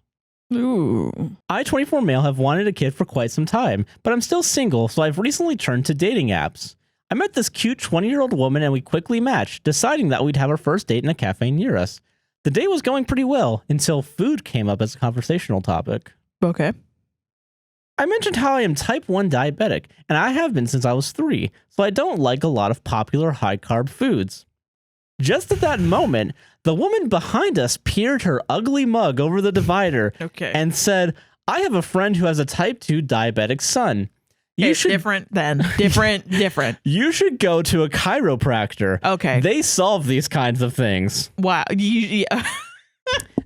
Ooh. I, 24 male, have wanted a kid for quite some time, but I'm still single, so I've recently turned to dating apps. I met this cute 20-year-old woman and we quickly matched, deciding that we'd have our first date in a cafe near us. The date was going pretty well until food came up as a conversational topic. Okay. I mentioned how I am type 1 diabetic, and I have been since I was 3, so I don't like a lot of popular high-carb foods. Just at that moment, the woman behind us peered her ugly mug over the divider and said, I have a friend who has a type 2 diabetic son. You should different then. Different. You should go to a chiropractor. Okay. They solve these kinds of things. Wow. Yeah.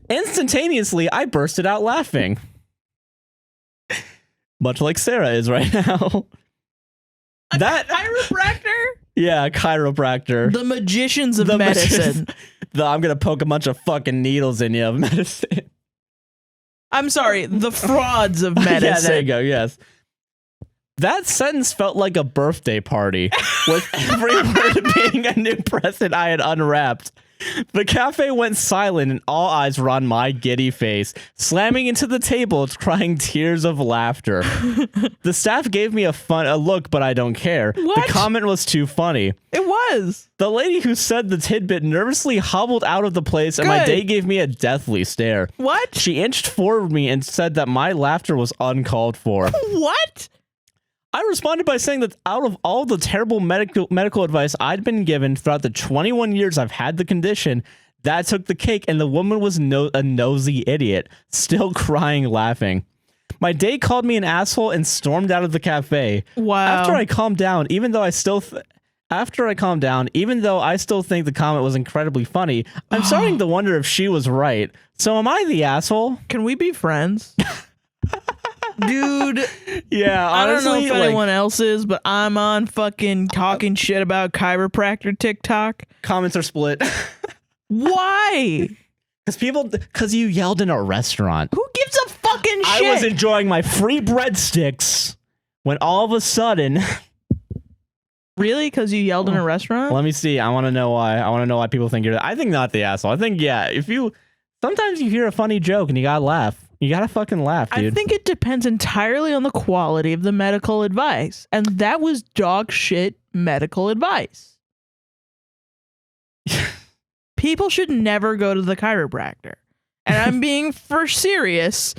Instantaneously, I bursted out laughing. Much like Sarah is right now. That chiropractor? Yeah, chiropractor. The magicians of medicine. I'm going to poke a bunch of fucking needles in you of medicine. I'm sorry, the frauds of medicine. Yeah, there you go, yes. That sentence felt like a birthday party, with every word being a new present I had unwrapped. The cafe went silent and all eyes were on my giddy face, slamming into the table, crying tears of laughter. The staff gave me a look, but I don't care. What? The comment was too funny. It was. The lady who said the tidbit nervously hobbled out of the place, and my date gave me a deathly stare. What? She inched forward me and said that my laughter was uncalled for. What? I responded by saying that out of all the terrible medical advice I'd been given throughout the 21 years I've had the condition, that took the cake, and the woman was a nosy idiot, still crying, laughing. My date called me an asshole and stormed out of the cafe. Wow. After I calmed down, even though I still think the comment was incredibly funny, I'm starting to wonder if she was right. So am I the asshole? Can we be friends? Dude, yeah, honestly, I don't know if anyone else is, but I'm on fucking talking shit about chiropractor TikTok. Comments are split. Why? Because you yelled in a restaurant. Who gives a fucking shit? I was enjoying my free breadsticks when all of a sudden... Really? Because you yelled in a restaurant? Let me see. I want to know why. I want to know why people think you're... I think not the asshole. I think, yeah, sometimes you hear a funny joke and you gotta laugh. You gotta fucking laugh, dude. I think it depends entirely on the quality of the medical advice. And that was dog shit medical advice. People should never go to the chiropractor. And I'm being for serious.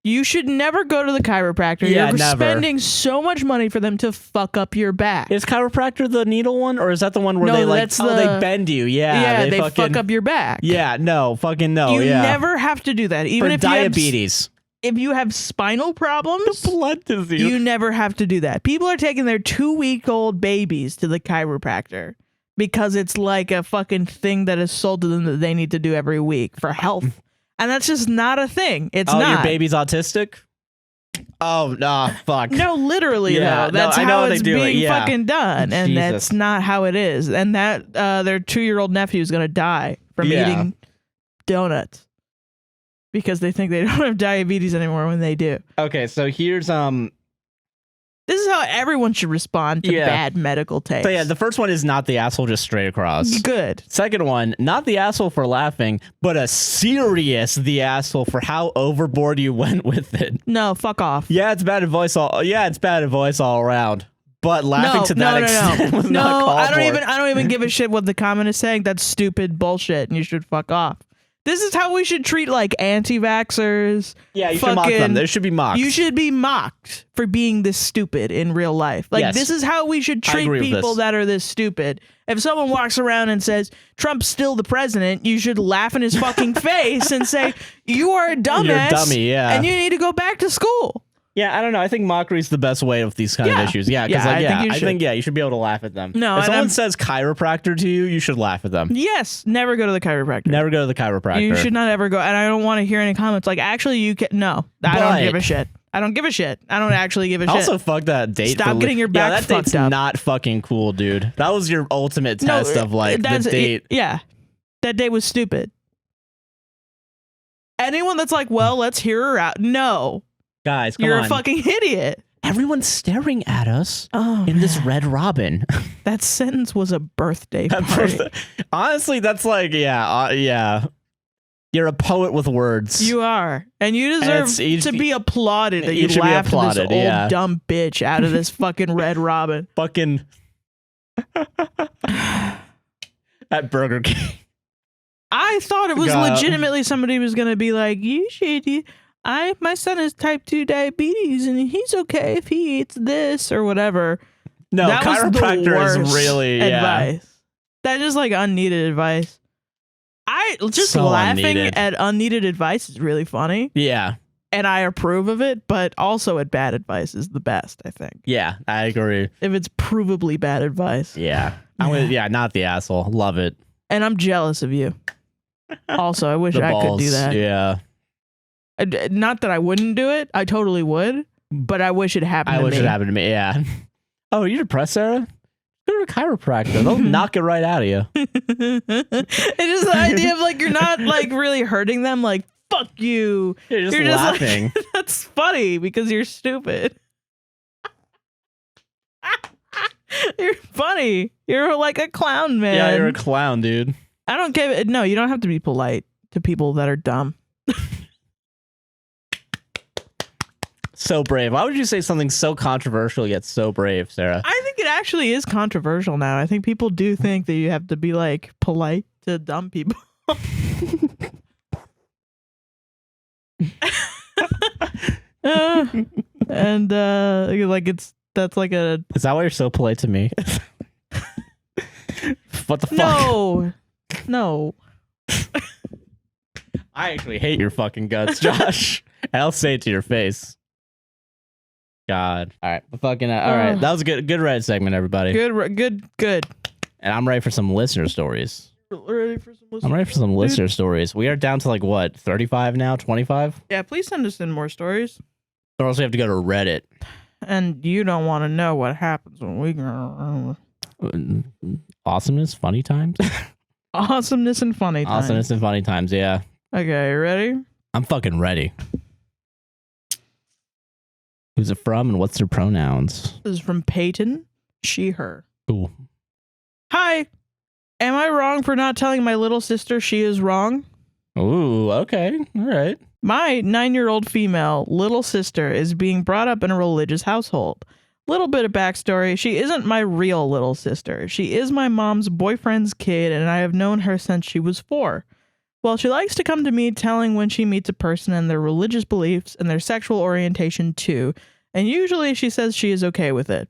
You should never go to the chiropractor. Yeah, You're never. spending so much money for them to fuck up your back. Is chiropractor the needle one, or is that the one where they bend you? Yeah, they fuck up your back. Yeah, no, fucking no. You never have to do that. Even for if diabetes. If you have spinal problems, blood disease, you never have to do that. People are taking their 2-week-old babies to the chiropractor because it's like a fucking thing that is sold to them that they need to do every week for health. And that's just not a thing. It's not. Your baby's autistic? Oh, nah, fuck. No, literally, though. That's how it's being fucking done. And Jesus. that's not how it is. And that their 2-year-old nephew is going to die from eating donuts because they think they don't have diabetes anymore when they do. Okay, so here's... This is how everyone should respond to bad medical takes. So yeah, the first one is not the asshole, just straight across. Good. Second one, not the asshole for laughing, but a serious the asshole for how overboard you went with it. No, fuck off. Yeah, it's bad advice all around. But laughing to that extent was not called I don't even give a shit what the comment is saying. That's stupid bullshit, and you should fuck off. This is how we should treat like anti-vaxxers. Yeah, you should mock them. There should be mocked. You should be mocked for being this stupid in real life. Like, this is how we should treat people that are this stupid. If someone walks around and says, Trump's still the president, you should laugh in his fucking face and say, you are a dumbass. You're a dummy, yeah. And you need to go back to school. Yeah, I don't know. I think mockery is the best way with these kind of issues. Yeah, because I think you should be able to laugh at them. No, if someone says chiropractor to you, you should laugh at them. Yes, never go to the chiropractor. Never go to the chiropractor. You should not ever go. And I don't want to hear any comments like, actually, you can. No, I don't give a shit. I don't give a shit. I don't actually give a shit. Also, fuck that date. Stop getting your back that date's fucked up. not fucking cool, dude. That was your ultimate test of like the date. Yeah, that date was stupid. Anyone that's like, well, let's hear her out. No. Guys, come You're on. a fucking idiot. Everyone's staring at us in this Red Robin. That sentence was a birthday party. Honestly, that's like, yeah. You're a poet with words. You are. And you deserve to be applauded that you laughed at this old dumb bitch out of this fucking Red Robin. Fucking at Burger King. I thought it was legitimately somebody was going to be like, my son has type 2 diabetes and he's okay if he eats this or whatever. No, that chiropractor was the is really advice. That is like unneeded advice. Laughing at unneeded advice is really funny. Yeah. And I approve of it, but also at bad advice is the best, I think. Yeah, I agree. If it's provably bad advice. Yeah. Not the asshole. Love it. And I'm jealous of you. Also, I wish I could do that. Yeah. Not that I wouldn't do it. I totally would. But I wish it happened to me. I wish it happened to me, yeah. Oh, you're depressed, Sarah? Go to a chiropractor. They'll knock it right out of you. It's just the idea of like you're not like really hurting them. Like, fuck you. You're just laughing. Like, that's funny because you're stupid. You're funny. You're like a clown, man. Yeah, you're a clown, dude. I don't give it. No, you don't have to be polite to people that are dumb. So brave. Why would you say something so controversial yet so brave, Sarah? I think it actually is controversial now. I think people do think that you have to be like polite to dumb people. And like that's like a. Is that why you're so polite to me? What the fuck? No. I actually hate your fucking guts, Josh. And I'll say it to your face. God. All right. Fucking. All right. That was a good Reddit segment, everybody. Good. And I'm ready for some listener stories. I'm ready for some listener stories. We are down to like what, 35 now? 25? Yeah. Please send us in more stories. Or else we have to go to Reddit. And you don't want to know what happens when we go. Awesomeness, funny times. Awesomeness and funny times. Awesomeness and funny times. Yeah. Okay. You ready? I'm fucking ready. Who's it from and what's their pronouns? This is from Peyton. She, her. Cool. Hi. Am I wrong for not telling my little sister she is wrong? Ooh, okay. All right. My 9-year-old female little sister is being brought up in a religious household. Little bit of backstory. She isn't my real little sister. She is my mom's boyfriend's kid, and I have known her since she was 4. Well, she likes to come to me telling when she meets a person and their religious beliefs and their sexual orientation too, and usually she says she is okay with it.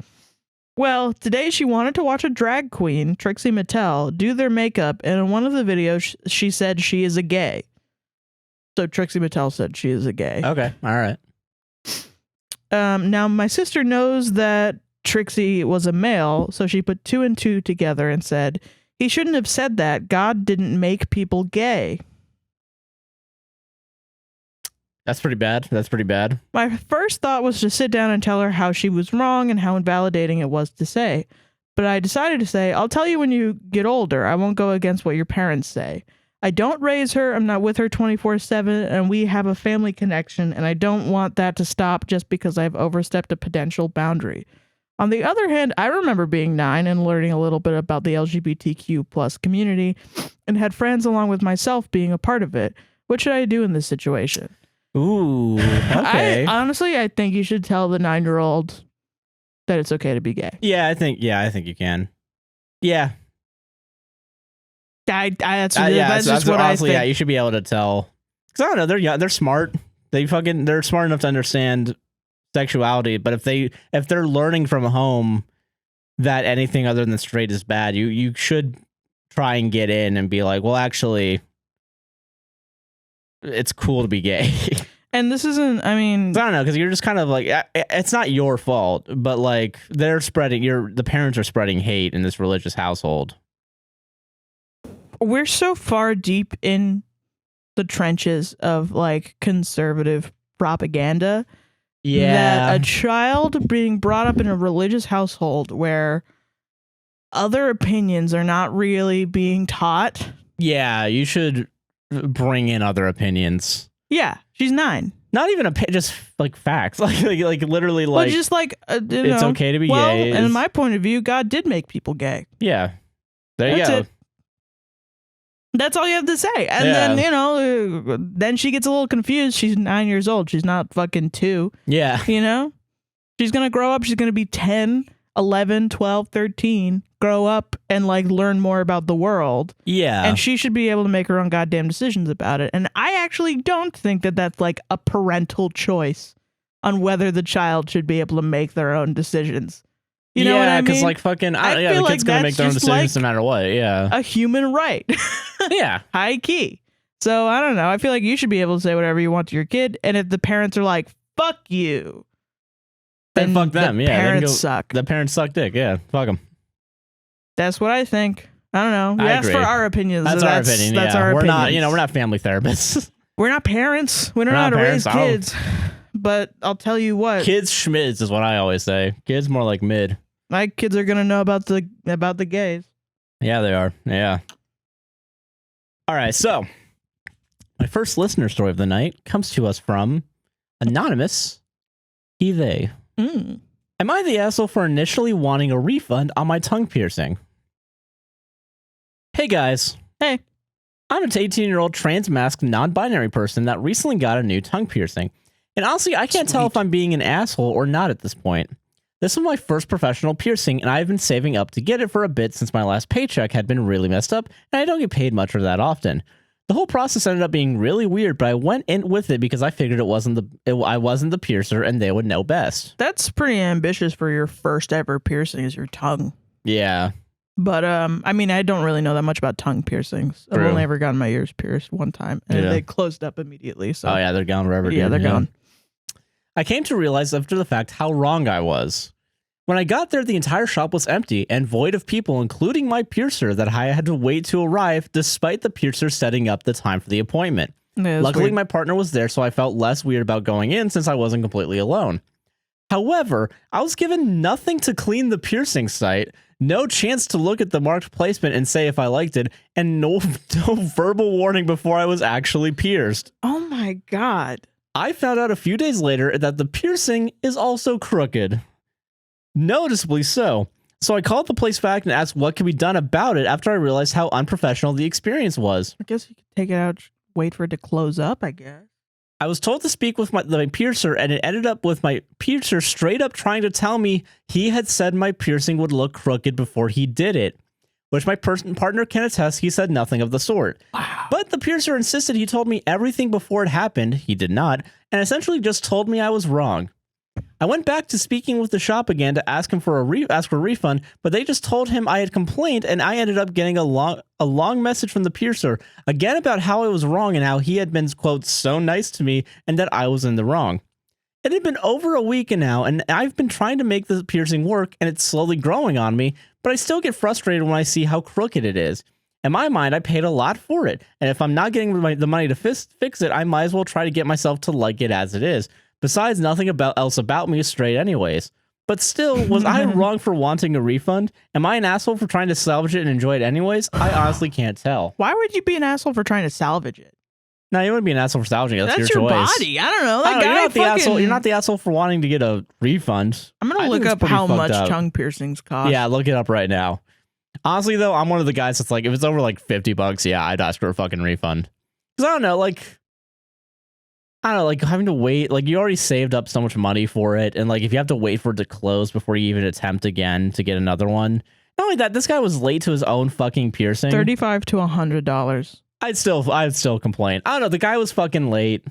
Well, today she wanted to watch a drag queen, Trixie Mattel, do their makeup, and in one of the videos she said she is a gay. So Trixie Mattel said she is a gay. Okay, all right. Now, my sister knows that Trixie was a male, so she put 2 and 2 together and said, he shouldn't have said that. God didn't make people gay. That's pretty bad. My first thought was to sit down and tell her how she was wrong and how invalidating it was to say. But I decided to say, I'll tell you when you get older. I won't go against what your parents say. I don't raise her. I'm not with her 24/7, and we have a family connection, and I don't want that to stop just because I've overstepped a potential boundary. On the other hand, I remember being 9 and learning a little bit about the LGBTQ plus community and had friends along with myself being a part of it. What should I do in this situation? Ooh, okay. I think you should tell the 9-year-old that it's okay to be gay. Yeah, I think you can. Yeah. That's just what honestly, I think. Yeah, you should be able to tell. Because I don't know, they're young, they're smart. They're smart enough to understand sexuality, but if they're learning from home that anything other than straight is bad, you should try and get in and be like, well, actually, it's cool to be gay. And this isn't, I mean, I don't know, because you're just kind of like, it's not your fault, but like they're spreading, the parents are spreading hate in this religious household. we're so far deep in the trenches of like conservative propaganda that a child being brought up in a religious household where other opinions are not really being taught. Yeah, you should bring in other opinions. Yeah, she's 9. Not even just like facts, like literally like. Well, just like it's okay to be gay. And in my point of view, God did make people gay. Yeah, there That's you go. it. That's all you have to say. And then then she gets a little confused. She's 9 years old. She's not fucking 2. Yeah, she's gonna grow up. She's gonna be 10, 11, 12, 13. Grow up and like learn more about the world. Yeah. And she should be able to make her own goddamn decisions about it. And I actually don't think that that's like a parental choice on whether the child should be able to make their own decisions. You know what I mean? Because like fucking, the kid's gonna make their own decisions no matter what. Yeah. A human right. Yeah. High key. So I don't know. I feel like you should be able to say whatever you want to your kid. And if the parents are like, fuck you, then fuck them. The parents suck. The parents suck dick. Yeah. Fuck them. That's what I think. I don't know. We asked for our opinions. That's our opinion. That's our opinion. We're not family therapists. We're not parents. We don't know how to raise kids. But I'll tell you what. Kids schmids is what I always say. Kids more like mid. My kids are gonna know about the gays. Yeah, they are. Yeah. All right. So my first listener story of the night comes to us from anonymous. He, they. Am I the asshole for initially wanting a refund on my tongue piercing? Hey guys. Hey. I'm an 18-year-old trans-masked non-binary person that recently got a new tongue piercing. And honestly, I can't tell if I'm being an asshole or not at this point. This was my first professional piercing, and I've been saving up to get it for a bit since my last paycheck had been really messed up, and I don't get paid much for that often. The whole process ended up being really weird, but I went in with it because I figured I wasn't the piercer, and they would know best. That's pretty ambitious for your first ever piercing is your tongue. Yeah. But I mean, I don't really know that much about tongue piercings. I've only ever gotten my ears pierced one time, and they closed up immediately. So oh yeah, they're gone forever. Yeah, they're gone. I came to realize after the fact how wrong I was. When I got there, the entire shop was empty and void of people, including my piercer that I had to wait to arrive, despite the piercer setting up the time for the appointment. Yeah, luckily, weird. my partner was there, so I felt less weird about going in since I wasn't completely alone. However, I was given nothing to clean the piercing site, no chance to look at the marked placement and say if I liked it, and no verbal warning before I was actually pierced. Oh my God. I found out a few days later that the piercing is also crooked. Noticeably so. So I called the place back and asked what could be done about it after I realized how unprofessional the experience was. I guess you could take it out, wait for it to close up, I guess. I was told to speak with my piercer, and it ended up with my piercer straight up trying to tell me he had said my piercing would look crooked before he did it, which my partner can attest he said nothing of the sort. Wow. But the piercer insisted he told me everything before it happened. He did not, and essentially just told me I was wrong. I went back to speaking with the shop again to ask him for a refund, but they just told him I had complained, and I ended up getting a long message from the piercer again about how I was wrong and how he had been, quote, so nice to me and that I was in the wrong. It had been over a week now, and I've been trying to make the piercing work, and it's slowly growing on me, but I still get frustrated when I see how crooked it is. In my mind, I paid a lot for it, and if I'm not getting the money to fix it, I might as well try to get myself to like it as it is. Besides, nothing else about me is straight anyways. But still, was I wrong for wanting a refund? Am I an asshole for trying to salvage it and enjoy it anyways? I honestly can't tell. Why would you be an asshole for trying to salvage it? No, you wouldn't be an asshole for salvaging it. That's your choice. Body. I don't know. You're not the asshole for wanting to get a refund. I'm going to look up how much tongue piercings cost. Yeah, look it up right now. Honestly, though, I'm one of the guys that's like, if it's over like $50, yeah, I'd ask for a fucking refund. Because I don't know, like having to wait, like you already saved up so much money for it, and like if you have to wait for it to close before you even attempt again to get another one. Not only that, this guy was late to his own fucking piercing. $35 to $100. I'd still complain. I don't know, the guy was fucking late.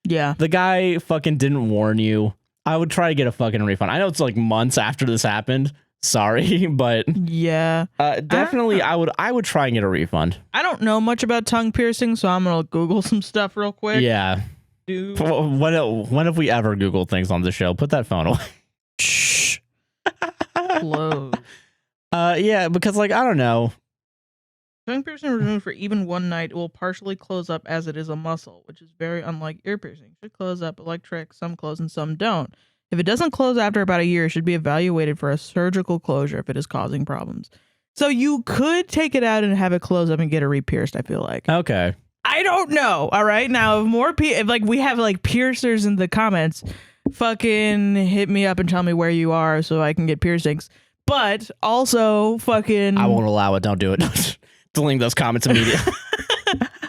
Yeah. The guy fucking didn't warn you. I would try to get a fucking refund. I know it's like months after this happened. Sorry, but yeah. Definitely I would try and get a refund. I don't know much about tongue piercing, so I'm gonna Google some stuff real quick. Yeah. Dude. When have we ever Googled things on the show? Put that phone away. Shh. Close. Yeah, because like I don't know. Tongue piercing removed for even one night, it will partially close up as it is a muscle, which is very unlike ear piercing. It should close up electric, some close and some don't. If it doesn't close after about a year, it should be evaluated for a surgical closure if it is causing problems. So you could take it out and have it close up and get it re-pierced, I feel like. Okay. I don't know. All right. Now, if more if like we have like piercers in the comments, fucking hit me up and tell me where you are so I can get piercings. But also fucking I won't allow it. Don't do it. Delete those comments immediately.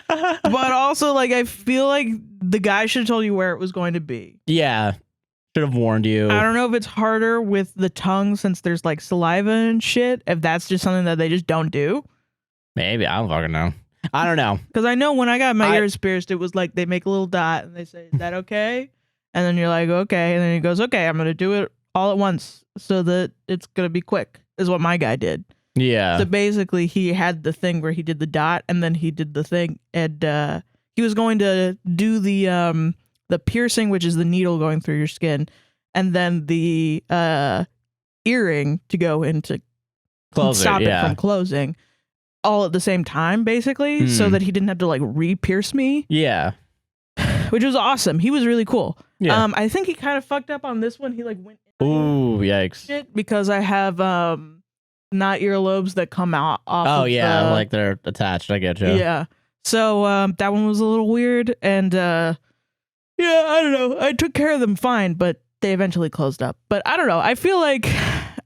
But also, like, I feel like the guy should have told you where it was going to be. Yeah. Should have warned you. I don't know if it's harder with the tongue since there's like saliva and shit. If that's just something that they just don't do. Maybe. I don't fucking know. I don't know. Because I know when I got my ears pierced, it was like they make a little dot and they say, is that okay? And then you're like, okay. And then he goes, okay, I'm going to do it all at once so that it's going to be quick, is what my guy did. Yeah. So basically, he had the thing where he did the dot, and then he did the thing, and he was going to do the piercing, which is the needle going through your skin, and then the earring to go into stop it from closing, all at the same time, basically, so that he didn't have to like re-pierce me. Yeah. Which was awesome. He was really cool. Yeah. I think he kind of fucked up on this one. He like went. Ooh, yikes! Shit, because I have not earlobes that come out off. Oh yeah, like they're attached. I get you. Yeah. So that one was a little weird, and yeah, I don't know. I took care of them fine, but they eventually closed up. But I don't know. I feel like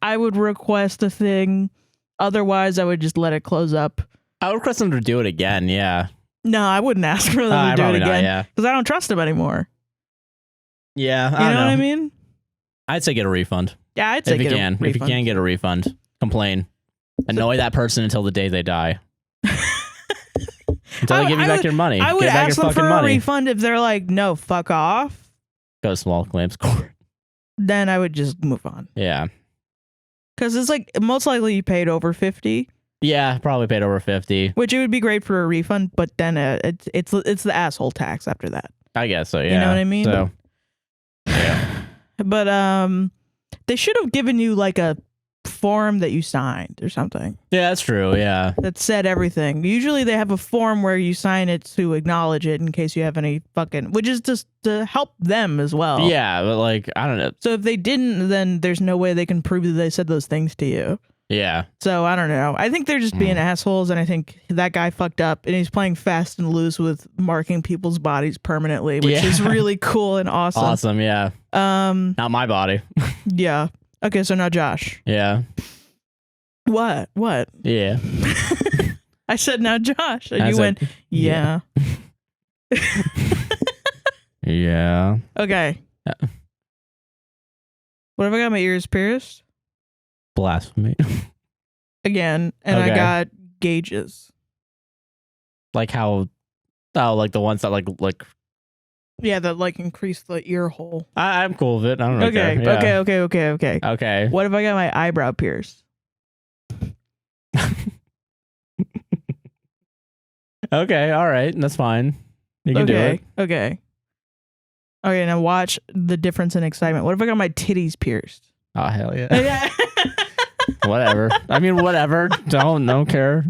I would request a thing. Otherwise, I would just let it close up. I would request them to do it again. Yeah. No, I wouldn't ask for them to do it again because I don't trust them anymore. Yeah, you know what I mean. I'd say get a refund. Yeah, I'd say if you can get a refund. Complain. Annoy that person until the day they die. Until they give you back your money. I would ask them for a refund if they're like, no, fuck off. Go to small claims court. Then I would just move on. Yeah. Because it's like, most likely you paid over 50. Yeah, probably paid over 50. Which it would be great for a refund, but then it's the asshole tax after that. I guess so, yeah. You know what I mean? So, yeah. But they should have given you like a form that you signed or something. Yeah, that's true. Yeah. That said everything. Usually they have a form where you sign it to acknowledge it in case you have any fucking, which is just to help them as well. Yeah, but like, I don't know. So if they didn't, then there's no way they can prove that they said those things to you. Yeah. So I don't know. I think they're just being assholes, and I think that guy fucked up, and he's playing fast and loose with marking people's bodies permanently, which is really cool and awesome. Awesome, yeah. Not my body. Yeah. Okay, so now Josh. Yeah. What? Yeah. I said now Josh, and you went, yeah. Yeah. Okay. What if I got my ears pierced? Blasphemy. Again, and I got gauges. Like how? Oh, like the ones that like. Yeah, that like increase the ear hole. I'm cool with it. I don't really care. Yeah. Okay. Okay. What if I got my eyebrow pierced? Okay. All right. That's fine. You can do it. Okay. Now watch the difference in excitement. What if I got my titties pierced? Oh hell yeah. Whatever. I mean, whatever. Don't care.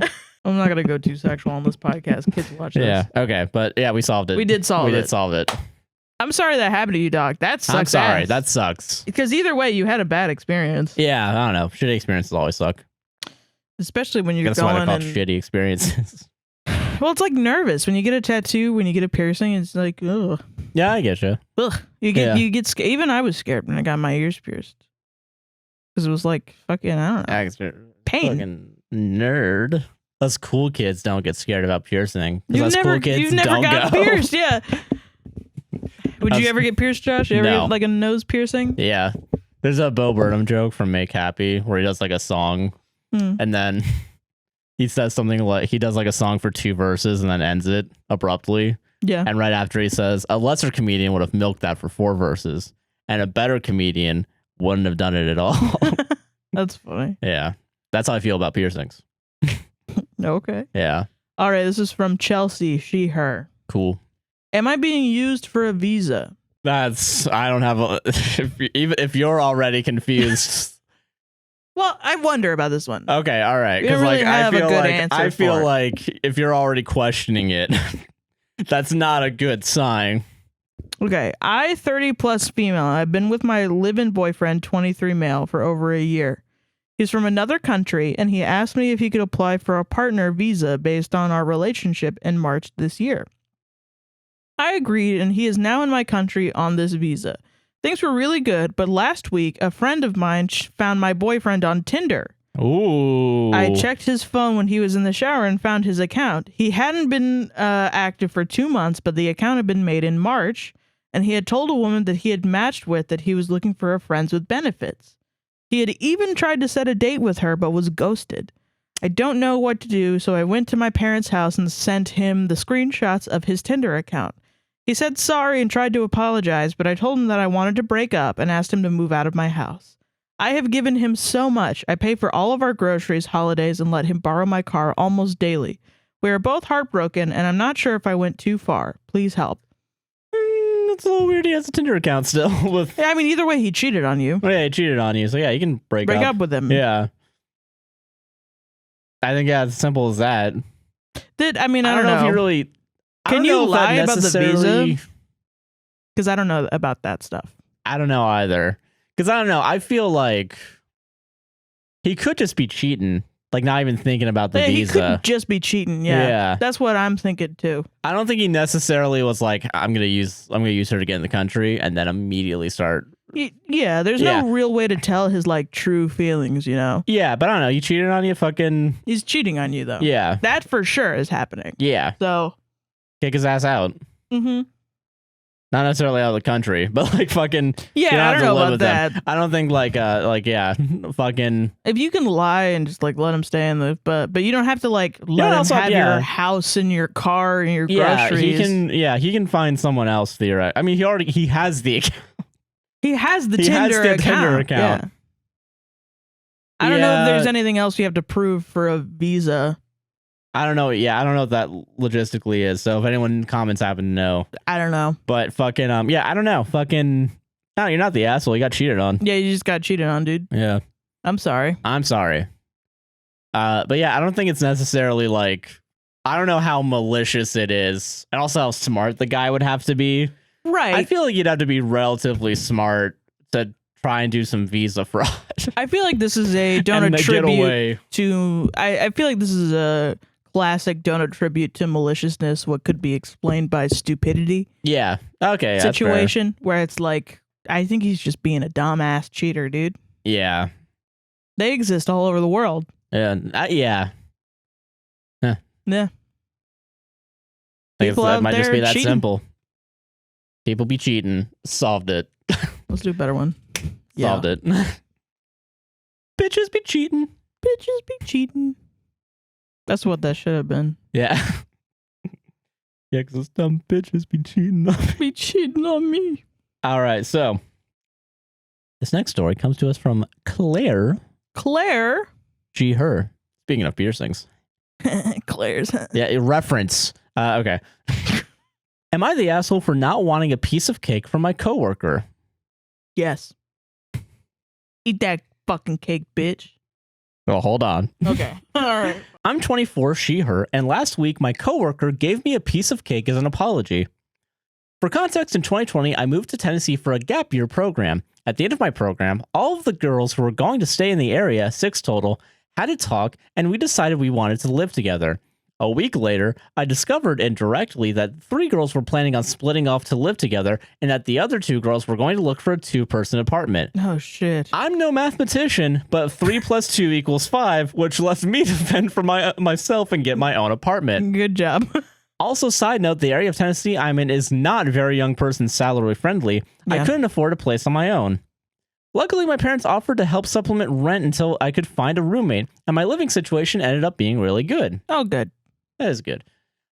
I'm not gonna go too sexual on this podcast. Kids watch this. Yeah. Okay. But yeah, we solved it. We did solve it. I'm sorry that happened to you, Doc. That sucks. I'm sorry. Ass. That sucks. Because either way, you had a bad experience. Yeah. I don't know. Shitty experiences always suck. Especially when you're That's going. That's why they're called shitty experiences. Well, it's like nervous when you get a tattoo, when you get a piercing. It's like, ugh. Yeah, I get you. Ugh. You get scared. Even I was scared when I got my ears pierced. Because it was like fucking, I don't know. Pain. Fucking nerd. Us cool kids don't get scared about piercing. Us cool kids you've never don't got go. pierced, yeah. Would you ever get pierced, Josh? You ever get like a nose piercing? Yeah. There's a Bo Burnham joke from Make Happy where he does like a song and then he says something like he does like a song for 2 verses and then ends it abruptly. Yeah. And right after he says, a lesser comedian would have milked that for 4 verses and a better comedian wouldn't have done it at all. That's funny. Yeah. That's how I feel about piercings. Okay. Yeah. All right. This is from Chelsea. She, her. Cool. Am I being used for a visa? I don't have a, even if you're already confused. Well, I wonder about this one. Okay, all right. We don't really have a good answer I feel for it. like if you're already questioning it, that's not a good sign. Okay, I 30 plus female. I've been with my live-in boyfriend 23 male for over a year. He's from another country, and he asked me if he could apply for a partner visa based on our relationship in March this year. I agreed, and he is now in my country on this visa. Things were really good, but last week, a friend of mine found my boyfriend on Tinder. Ooh. I checked his phone when he was in the shower and found his account. He hadn't been active for 2 months, but the account had been made in March, and he had told a woman that he had matched with that he was looking for a friends with benefits. He had even tried to set a date with her, but was ghosted. I don't know what to do, so I went to my parents' house and sent him the screenshots of his Tinder account. He said sorry and tried to apologize, but I told him that I wanted to break up and asked him to move out of my house. I have given him so much. I pay for all of our groceries, holidays, and let him borrow my car almost daily. We are both heartbroken, and I'm not sure if I went too far. Please help. That's a little weird. He has a Tinder account still. With Yeah, I mean, either way, he cheated on you. Oh, yeah, he cheated on you. So yeah, you can break up with him. Yeah. I think it's as simple as that. I don't know if you really. Can you lie about the visa? Because I don't know about that stuff. I don't know either. Because I don't know. I feel like he could just be cheating, like not even thinking about the visa. He could just be cheating. Yeah, that's what I'm thinking too. I don't think he necessarily was like, I'm gonna use her to get in the country and then immediately start. Yeah, there's no real way to tell his like true feelings, you know. Yeah, but I don't know. He cheated on you, fucking. He's cheating on you though. Yeah, that for sure is happening. Yeah. So. Kick his ass out. Mm-hmm. Not necessarily out of the country, but like fucking. Yeah, I don't know about that. I don't think fucking. If you can lie and just like let him stay in the, but you don't have to like let him have your house and your car and your groceries. He can find someone else theoretically. I mean, he has the account. He has the Tinder account. Yeah. I don't know if there's anything else you have to prove for a visa. I don't know. Yeah, I don't know what that logistically is. So if anyone in comments happen to know, I don't know. But fucking I don't know. Fucking no, you're not the asshole. You got cheated on. Yeah, you just got cheated on, dude. Yeah. I'm sorry. But yeah, I don't think it's necessarily like, I don't know how malicious it is, and also how smart the guy would have to be. Right. I feel like you'd have to be relatively smart to try and do some visa fraud. I feel like this is a don't attribute to. I feel like this is a classic don't attribute to maliciousness what could be explained by stupidity. Yeah. Okay. Situation where it's like, I think he's just being a dumbass cheater, dude. Yeah. They exist all over the world. Yeah. Yeah. Huh. Yeah. That might just be that simple. People be cheating. Solved it. Let's do a better one. Solved it. Bitches be cheating. Bitches be cheating. That's what that should have been. Yeah. Yeah, because those dumb bitches be cheating on me. Be cheating on me. All right, so this next story comes to us from Claire. Claire? She, her. Speaking of piercings. Claire's. Yeah, a reference. Okay. Am I the asshole for not wanting a piece of cake from my coworker? Yes. Eat that fucking cake, bitch. Well, hold on. Okay. All right. I'm 24, she, her, and last week my coworker gave me a piece of cake as an apology. For context, in 2020, I moved to Tennessee for a gap year program. At the end of my program, all of the girls who were going to stay in the area, 6 total, had a talk, and we decided we wanted to live together. A week later, I discovered indirectly that 3 girls were planning on splitting off to live together, and that the other 2 girls were going to look for a 2-person apartment. Oh, shit. I'm no mathematician, but 3 + 2 = 5, which left me to fend for myself and get my own apartment. Good job. Also, side note, the area of Tennessee I'm in is not very young person salary friendly. Yeah. I couldn't afford a place on my own. Luckily, my parents offered to help supplement rent until I could find a roommate, and my living situation ended up being really good. Oh, good. That is good.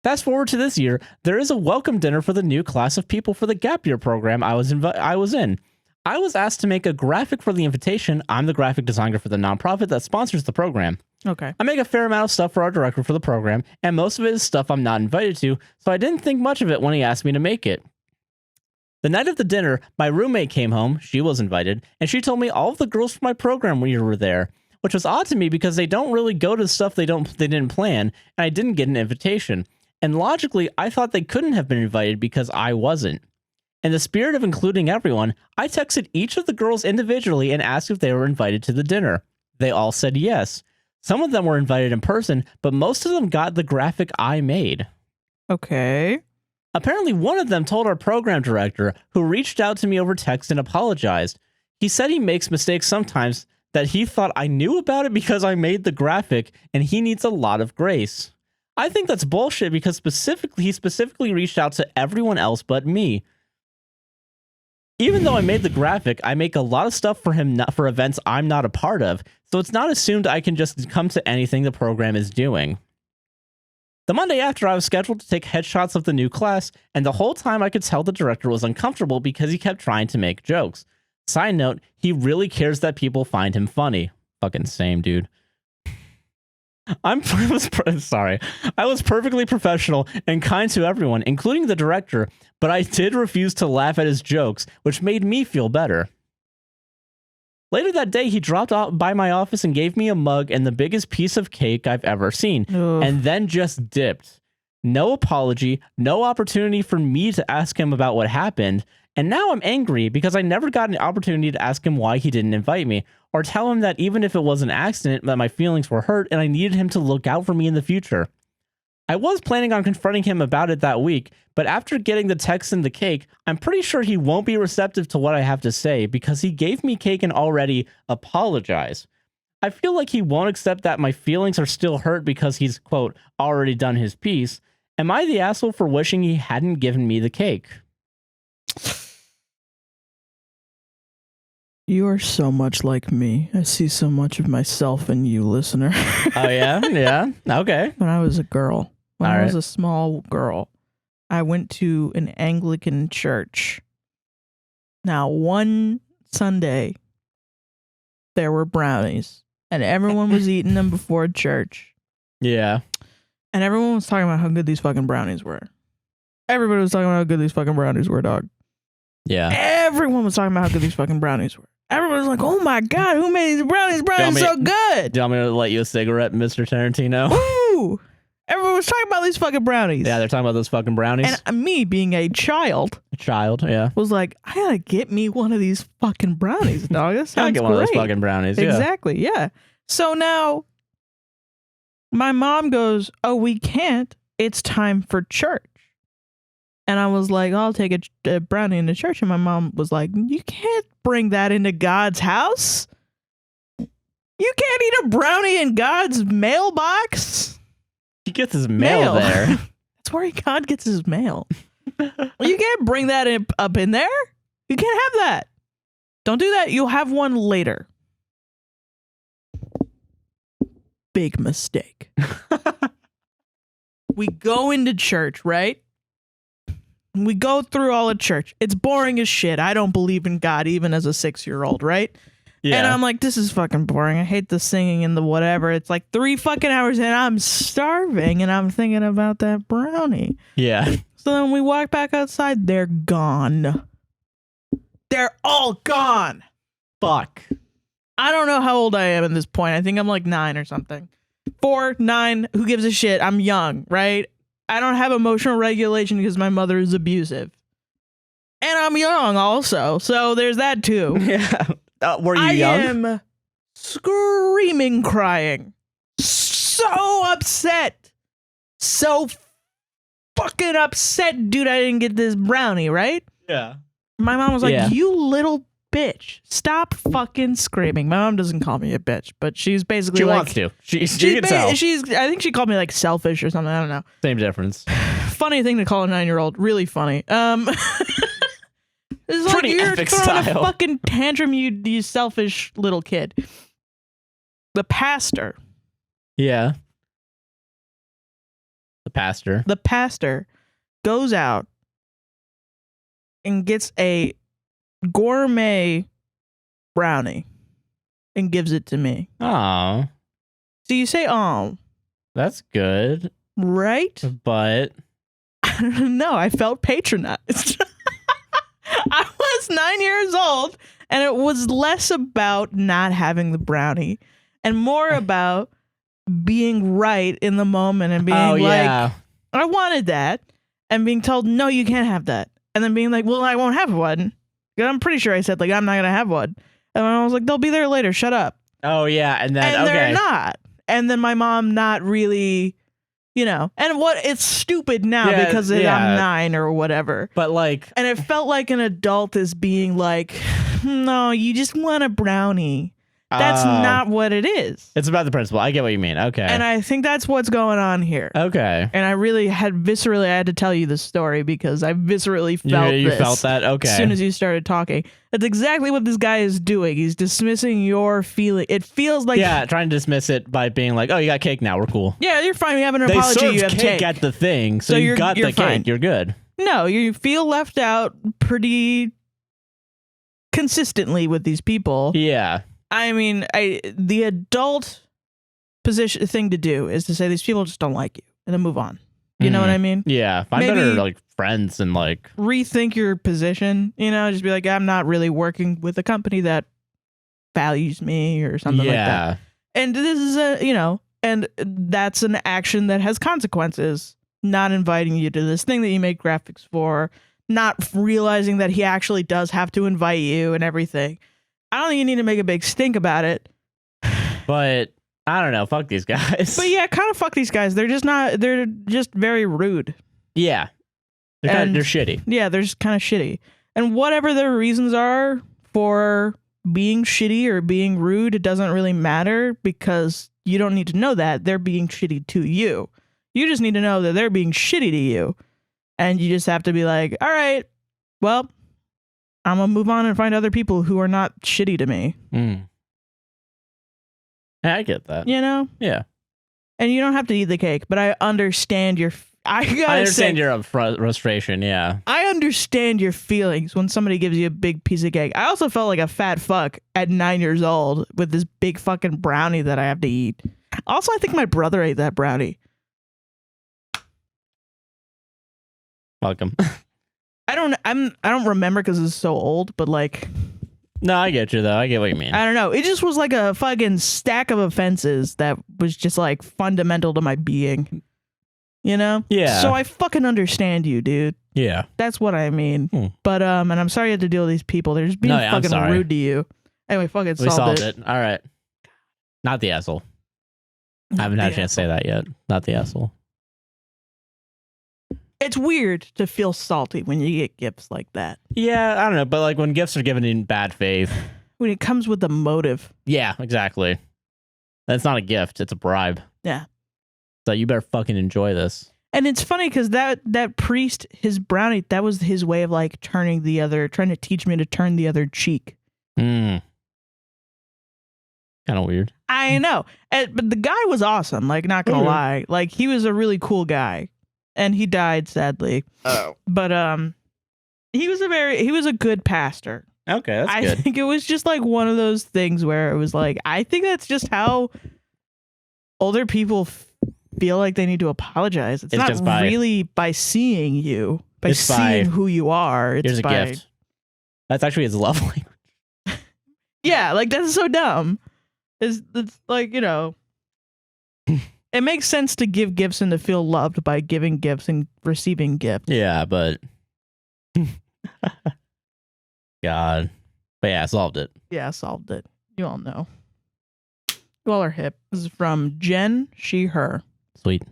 Fast forward to this year, there is a welcome dinner for the new class of people for the gap year program I was in. I was asked to make a graphic for the invitation. I'm the graphic designer for the nonprofit that sponsors the program. Okay. I make a fair amount of stuff for our director for the program, and most of it is stuff I'm not invited to, so I didn't think much of it when he asked me to make it. The night of the dinner, my roommate came home, she was invited, and she told me all of the girls from my program were there, which was odd to me because they don't really go to stuff they didn't plan, and I didn't get an invitation. And logically, I thought they couldn't have been invited because I wasn't. In the spirit of including everyone, I texted each of the girls individually and asked if they were invited to the dinner. They all said yes. Some of them were invited in person, but most of them got the graphic I made. Okay. Apparently, one of them told our program director, who reached out to me over text and apologized. He said he makes mistakes sometimes, that he thought I knew about it because I made the graphic, and he needs a lot of grace. I think that's bullshit because he specifically reached out to everyone else but me. Even though I made the graphic, I make a lot of stuff for him for events I'm not a part of, so it's not assumed I can just come to anything the program is doing. The Monday after, I was scheduled to take headshots of the new class, and the whole time I could tell the director was uncomfortable because he kept trying to make jokes. Side note, he really cares that people find him funny. Fucking same, dude. I was perfectly professional and kind to everyone, including the director, but I did refuse to laugh at his jokes, which made me feel better. Later that day, he dropped out by my office and gave me a mug and the biggest piece of cake I've ever seen, and then just dipped. No apology, no opportunity for me to ask him about what happened, and now I'm angry because I never got an opportunity to ask him why he didn't invite me, or tell him that even if it was an accident, that my feelings were hurt and I needed him to look out for me in the future. I was planning on confronting him about it that week, but after getting the text and the cake, I'm pretty sure he won't be receptive to what I have to say because he gave me cake and already apologized. I feel like he won't accept that my feelings are still hurt because he's, quote, already done his piece. Am I the asshole for wishing he hadn't given me the cake? You are so much like me. I see so much of myself in you, listener. Oh, yeah? Yeah? Okay. When I was a girl, when All I right. was a small girl, I went to an Anglican church. Now, one Sunday, there were brownies, and everyone was eating them before church. Yeah. And everyone was talking about how good these fucking brownies were. Everybody was talking about how good these fucking brownies were, dog. Yeah. Everyone was talking about how good these fucking brownies were. Everyone was like, oh my God, who made these brownies? Brownies so good. Do you want me to light you a cigarette, Mr. Tarantino? Ooh. Everyone was talking about these fucking brownies. Yeah, they're talking about those fucking brownies. And me, being a child, Yeah. was like, I gotta get me one of these fucking brownies, dog. That sounds Get great. one of those fucking brownies. Yeah. Exactly, yeah. So now, my mom goes, oh, we can't. It's time for church. And I was like, I'll take a brownie into church. And my mom was like, you can't bring that into God's house. You can't eat a brownie in God's mailbox. He gets his mail there. That's where God gets his mail. You can't bring that up in there. You can't have that. Don't do that. You'll have one later. Big mistake. We go into church, right? We go through all of church. It's boring as shit. I don't believe in God even as a 6-year-old, right? Yeah. And I'm like, this is fucking boring. I hate the singing and the whatever. It's like 3 fucking hours and I'm starving and I'm thinking about that brownie. Yeah. So then we walk back outside. They're gone. They're all gone. Fuck. I don't know how old I am at this point. I think I'm like 9 or something. 4, 9, who gives a shit? I'm young, right? I don't have emotional regulation because my mother is abusive. And I'm young also, so there's that too. Yeah. Were you young? I am screaming, crying. So upset. So fucking upset, dude, I didn't get this brownie, right? Yeah. My mom was like, Yeah. you little bitch. Stop fucking screaming. My mom doesn't call me a bitch, but she's basically She like, wants to. She can tell. I think she called me like selfish or something. I don't know. Same difference. Funny thing to call a 9-year-old. Really funny. It's like Pretty you're epic throwing style. a fucking tantrum, you selfish little kid. The pastor Yeah. The pastor. goes out and gets a gourmet brownie and gives it to me. Oh. So you say, oh, That's good. right? But No, I felt patronized. I was 9 years old, and it was less about not having the brownie and more about being right in the moment and being I wanted that, and being told, no, you can't have that. And then being like, well, I won't have one. I'm pretty sure I said, like, I'm not going to have one. And I was like, they'll be there later. Shut up. Oh, yeah. And then, they're not. And then my mom not really, and it's stupid now because I'm 9 or whatever. But like, and it felt like an adult is being like, no, you just want a brownie. That's not what it is. It's about the principle. I get what you mean. Okay. And I think that's what's going on here. Okay. And I really I had to tell you this story because I viscerally felt you felt that? Okay. As soon as you started talking. That's exactly what this guy is doing. He's dismissing your feeling. It feels like... Yeah, trying to dismiss it by being like, oh, you got cake now. We're cool. Yeah, you're fine. You have an apology. They served you have cake at the thing, so you got the fine. cake. You're good. No, you feel left out pretty consistently with these people. Yeah. I mean, the adult thing to do is to say these people just don't like you and then move on. You know what I mean? Yeah. Find better like friends and like rethink your position, just be like, I'm not really working with a company that values me or something like that. And this is and that's an action that has consequences. Not inviting you to this thing that you make graphics for, not realizing that he actually does have to invite you and everything. I don't think you need to make a big stink about it. But I don't know. Fuck these guys. But yeah, kind of fuck these guys. They're just very rude. Yeah. They're shitty. Yeah, they're just kind of shitty. And whatever their reasons are for being shitty or being rude, it doesn't really matter because you don't need to know that. They're being shitty to you. You just need to know that they're being shitty to you. And you just have to be like, all right, well, I'm going to move on and find other people who are not shitty to me. Yeah, I get that. Yeah. And you don't have to eat the cake, but I understand your... I understand your frustration, yeah. I understand your feelings when somebody gives you a big piece of cake. I also felt like a fat fuck at 9 years old with this big fucking brownie that I have to eat. Also, I think my brother ate that brownie. Welcome. I don't remember because it's so old, but like... No, I get you though. I get what you mean. I don't know. It just was like a fucking stack of offenses that was just like fundamental to my being. Yeah. So I fucking understand you, dude. Yeah. That's what I mean. But and I'm sorry you had to deal with these people. They're just being fucking rude to you. Anyway, fucking solved it. All right. Not the asshole. I haven't had a chance to say that yet. Not the asshole. It's weird to feel salty when you get gifts like that. Yeah, I don't know, but like when gifts are given in bad faith. When it comes with a motive. Yeah, exactly. That's not a gift, it's a bribe. Yeah. So you better fucking enjoy this. And it's funny because that priest, his brownie, that was his way of like trying to teach me to turn the other cheek. Kind of weird. I know. But the guy was awesome, like not gonna lie. Like he was a really cool guy. And he died, sadly. Oh. But he was a good pastor. Okay, that's good. I think it was just like one of those things where it was like, I think that's just how older people feel like they need to apologize. It's not really by seeing you, by seeing who you are. It's here's a gift. That's actually his love language. Yeah, like that's so dumb. It's like, it makes sense to give gifts and to feel loved by giving gifts and receiving gifts. Yeah, but God. But yeah, I solved it. Yeah, I solved it. You all know. You all are hip. This is from Jen, she, her. Sweet.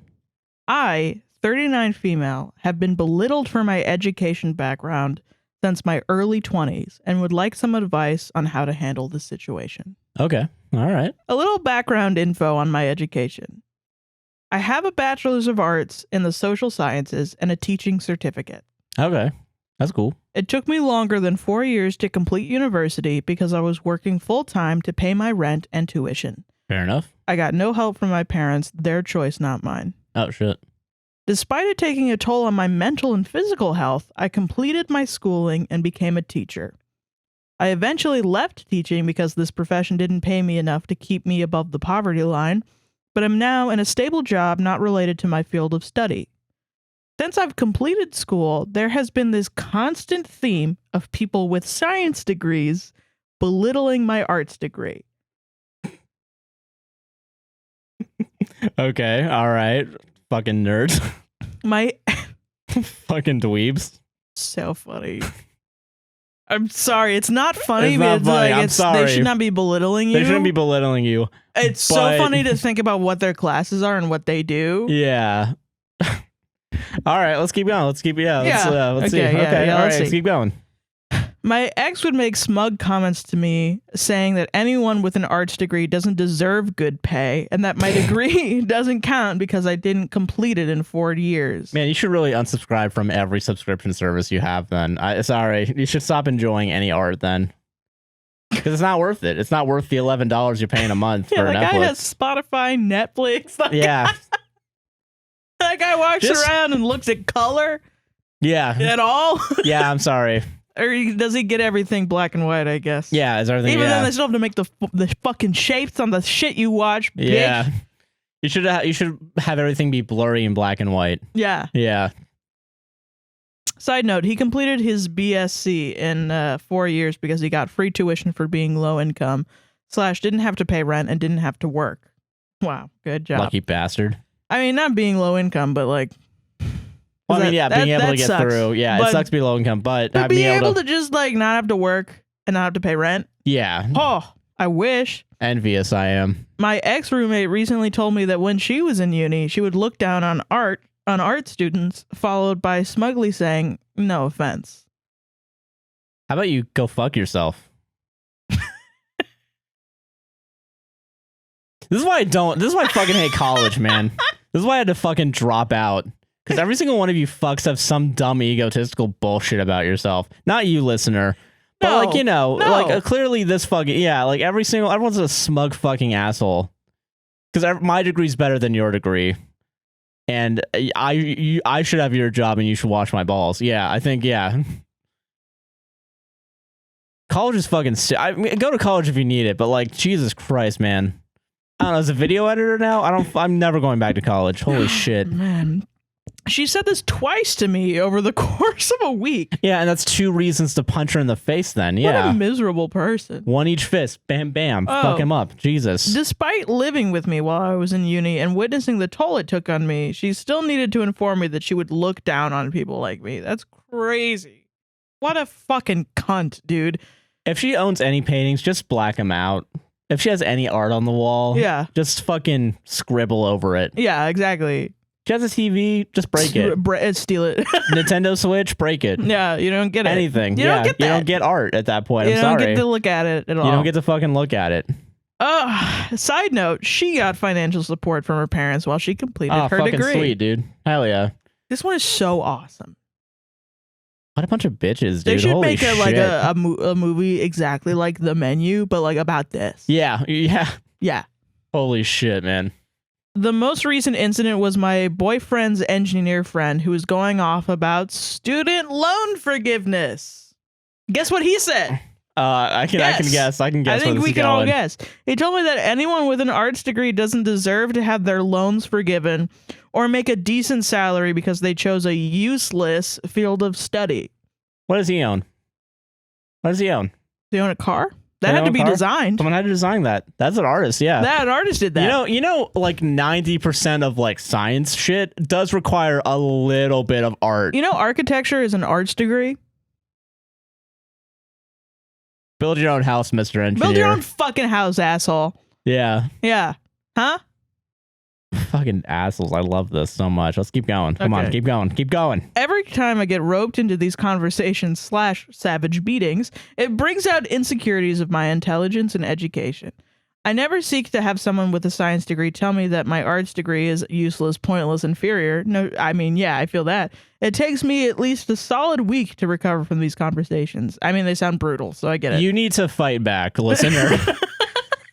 I, 39 female, have been belittled for my education background since my early 20s and would like some advice on how to handle the situation. Okay. All right. A little background info on my education. I have a bachelor's of arts in the social sciences and a teaching certificate. Okay. That's cool. It took me longer than 4 years to complete university because I was working full-time to pay my rent and tuition. Fair enough. I got no help from my parents, their choice, not mine. Oh, shit. Despite it taking a toll on my mental and physical health, I completed my schooling and became a teacher. I eventually left teaching because this profession didn't pay me enough to keep me above the poverty line, but am now in a stable job not related to my field of study. Since I've completed school, there has been this constant theme of people with science degrees belittling my arts degree. Okay, all right. Fucking nerds. My Fucking dweebs. so funny. I'm sorry, it's not funny. It's not funny. I'm sorry. They should not be belittling you. They shouldn't be belittling you. It's so funny to think about what their classes are and what they do. Yeah. All right, let's keep going. Let's see. Okay, all right, let's keep going. My ex would make smug comments to me saying that anyone with an arts degree doesn't deserve good pay and that my degree doesn't count because I didn't complete it in 4 years. Man, you should really unsubscribe from every subscription service you have then. Sorry, you should stop enjoying any art then. Because it's not worth it. It's not worth the $11 you're paying a month for Netflix. That guy has Spotify, Netflix. Yeah. That guy walks around and looks at color. Yeah. At all. Yeah, I'm sorry. Or does he get everything black and white, I guess? Yeah, is everything. Even then, they still have to make the fucking shapes on the shit you watch, bitch. Yeah. You should have everything be blurry and black and white. Yeah. Yeah. Side note, he completed his BSc in 4 years because he got free tuition for being low income / didn't have to pay rent and didn't have to work. Wow, good job. Lucky bastard. I mean, not being low income, but like... Well, I mean, yeah, being able to get sucks. through. Yeah, it sucks to be low income, but being able to just like not have to work and not have to pay rent. Yeah. Oh, I wish. Envious I am. My ex-roommate recently told me that when she was in uni, she would look down on art students, followed by smugly saying, "No offense." How about you go fuck yourself? This is why I fucking hate college, man. This is why I had to fucking drop out. Because every single one of you fucks have some dumb egotistical bullshit about yourself. Not you, listener. But clearly this fucking, like everyone's a smug fucking asshole. Because my degree's better than your degree. And I should have your job and you should wash my balls. Yeah, I think, yeah. College is fucking, go to college if you need it, but like, Jesus Christ, man. I don't know, as a video editor now, I'm never going back to college. Holy shit. Man. She said this twice to me over the course of a week. Yeah, and that's 2 reasons to punch her in the face then. Yeah. What a miserable person. One each fist. Bam, bam. Fuck him up. Jesus. Despite living with me while I was in uni and witnessing the toll it took on me, she still needed to inform me that she would look down on people like me. That's crazy. What a fucking cunt, dude. If she owns any paintings, just black them out. If she has any art on the wall, just fucking scribble over it. Yeah, exactly. She has a TV, just break it. Steal it. Nintendo Switch, break it. Yeah, you don't get anything. You don't get that. You don't get art at that point. You I'm sorry. don't get to look at it at all. You don't get to fucking look at it. Side note, she got financial support from her parents while she completed her fucking degree. Sweet, dude. Hell yeah. This one is so awesome. What a bunch of bitches, dude. They should Holy make shit. a movie exactly like The Menu, but like about this. Yeah. Yeah. Holy shit, man. The most recent incident was my boyfriend's engineer friend who was going off about student loan forgiveness. Guess what he said? I can guess. I think we can all guess. He told me that anyone with an arts degree doesn't deserve to have their loans forgiven or make a decent salary because they chose a useless field of study. What does he own? Does he own a car? That had to be designed. Someone had to design that. That's an artist, yeah. That artist did that. You know, like 90% of like science shit does require a little bit of art. You know, architecture is an arts degree. Build your own house, Mr. Engineer. Build your own fucking house, asshole. Yeah. Yeah. Huh? Fucking assholes. I love this so much. Let's keep going. Come on, keep going. Keep going. Every time I get roped into these conversations / savage beatings, it brings out insecurities of my intelligence and education. I never seek to have someone with a science degree tell me that my arts degree is useless, pointless, inferior. No, I mean, yeah, I feel that. It takes me at least a solid week to recover from these conversations. I mean, they sound brutal, so I get it. You need to fight back, listener.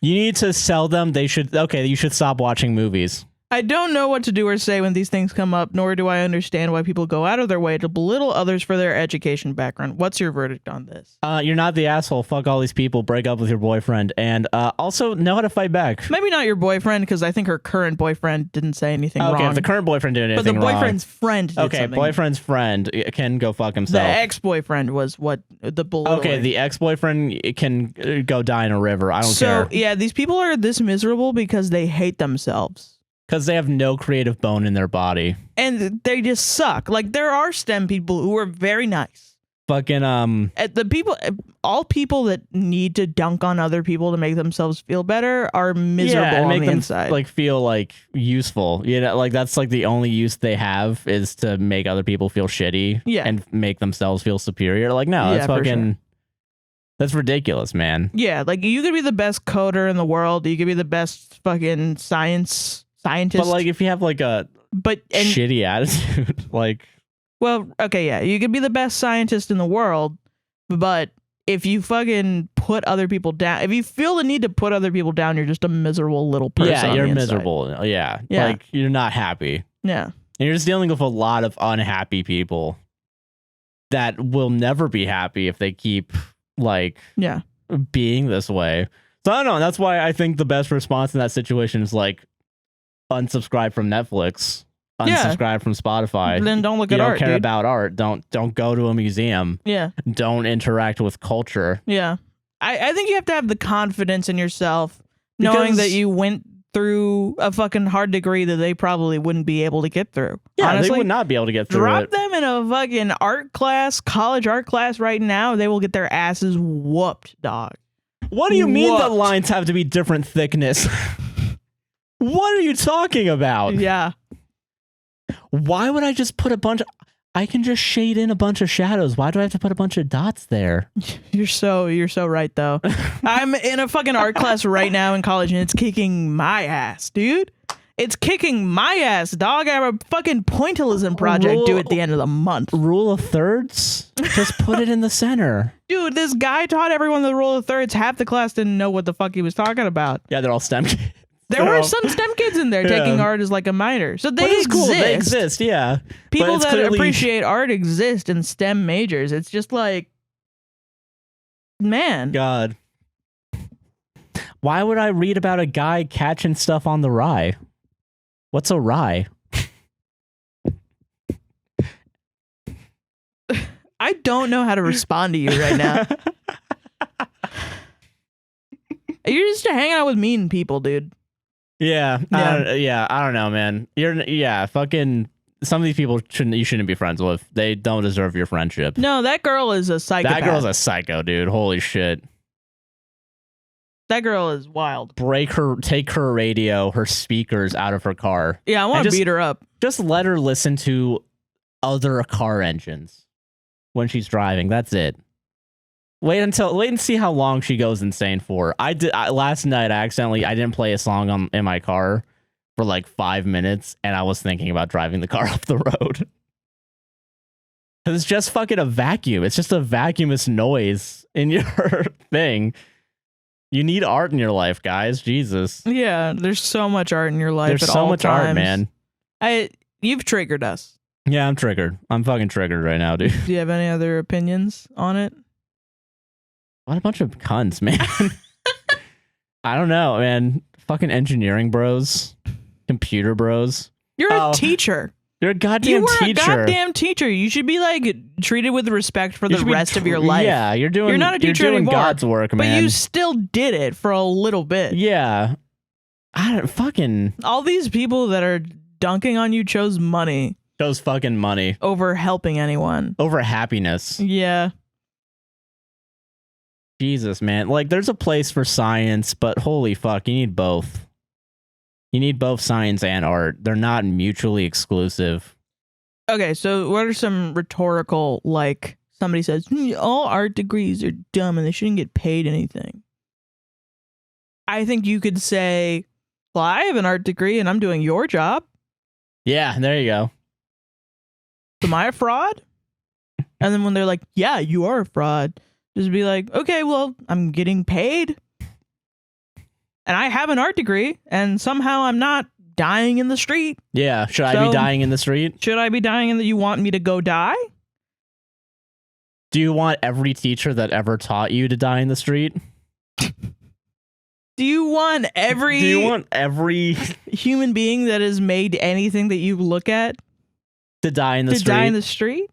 You need to sell them. You should stop watching movies. I don't know what to do or say when these things come up, nor do I understand why people go out of their way to belittle others for their education background. What's your verdict on this? You're not the asshole. Fuck all these people. Break up with your boyfriend. And also know how to fight back. Maybe not your boyfriend, because I think her current boyfriend didn't say anything wrong. Okay, if the current boyfriend did anything wrong. But the boyfriend's friend did something. Boyfriend's friend can go fuck himself. The ex-boyfriend was what the belittling. Okay, the ex-boyfriend can go die in a river. I don't care. So, yeah, these people are this miserable because they hate themselves. Because they have no creative bone in their body. And they just suck. Like, there are STEM people who are very nice. Fucking, all people that need to dunk on other people to make themselves feel better are miserable on the inside. Like, feel, like, useful. You know, like, that's, like, the only use they have is to make other people feel shitty. Yeah. And make themselves feel superior. Like, no, that's fucking... Sure. That's ridiculous, man. Yeah, like, you could be the best coder in the world. You could be the best fucking scientist. But like, if you have like a shitty attitude, like, well, okay, yeah, you could be the best scientist in the world, but if you fucking put other people down, if you feel the need to put other people down, you're just a miserable little person. Yeah, you're miserable. Yeah, like you're not happy. Yeah, and you're just dealing with a lot of unhappy people that will never be happy if they keep like being this way. So I don't know. That's why I think the best response in that situation is like, unsubscribe from Netflix, unsubscribe from Spotify. Then don't look at art. You don't care about art. Don't go to a museum. Yeah. Don't interact with culture. Yeah. I think you have to have the confidence in yourself, knowing that you went through a fucking hard degree that they probably wouldn't be able to get through. Yeah, honestly, they would not be able to get through drop it. them in a fucking art class, college art class right now. They will get their asses whooped, dog. What do you mean the lines have to be different thickness? What are you talking about? Yeah. Why would I just put a bunch of... I can just shade in a bunch of shadows. Why do I have to put a bunch of dots there? You're so right, though. I'm in a fucking art class right now in college, and it's kicking my ass, dude. It's kicking my ass, dog. I have a fucking pointillism project due at the end of the month. Rule of thirds? Just put it in the center. Dude, this guy taught everyone the rule of thirds. Half the class didn't know what the fuck he was talking about. Yeah, they're all STEM kids. There were some STEM kids in there taking art as like a minor. So they exist. Cool. They exist, yeah. People that appreciate art exist in STEM majors. It's just like, man. God. Why would I read about a guy catching stuff on the rye? What's a rye? I don't know how to respond to you right now. You're just hanging out with mean people, dude. Yeah. I don't know, man. Fucking some of these people you shouldn't be friends with. They don't deserve your friendship. No, that girl is a psychopath. That girl's a psycho, dude. Holy shit. That girl is wild. Take her radio, her speakers out of her car. Yeah, I want to beat her up. Just let her listen to other car engines when she's driving. That's it. Wait and see how long she goes insane for. Last night I didn't play a song in my car for like 5 minutes, and I was thinking about driving the car off the road. It's just fucking a vacuum. It's just a vacuumous noise in your thing. You need art in your life, guys. Jesus. Yeah, there's so much art in your life. There's so much art, man. You've triggered us. Yeah, I'm triggered. I'm fucking triggered right now, dude. Do you have any other opinions on it? What a bunch of cunts, man. I don't know, man. Fucking engineering bros. Computer bros. You're a teacher. You're a goddamn teacher. You are a goddamn teacher. You should be like treated with respect for the rest of your life. Yeah, you're not a teacher anymore. God's work, man. But you still did it for a little bit. Yeah. All these people that are dunking on you chose money. Chose fucking money. Over helping anyone. Over happiness. Yeah. Jesus, man. Like, there's a place for science, but holy fuck, you need both. You need both science and art. They're not mutually exclusive. Okay, so what are some rhetorical, like, somebody says, all art degrees are dumb and they shouldn't get paid anything. I think you could say, well, I have an art degree and I'm doing your job. Yeah, there you go. Am I a fraud? And then when they're like, yeah, you are a fraud. Just be like, okay, well, I'm getting paid. And I have an art degree, and somehow I'm not dying in the street. Yeah. Should I be dying in the street? Should I be dying in the... You want me to go die? Do you want every teacher that ever taught you to die in the street? Do you want every human being that has made anything that you look at to die in the street? Die in the street?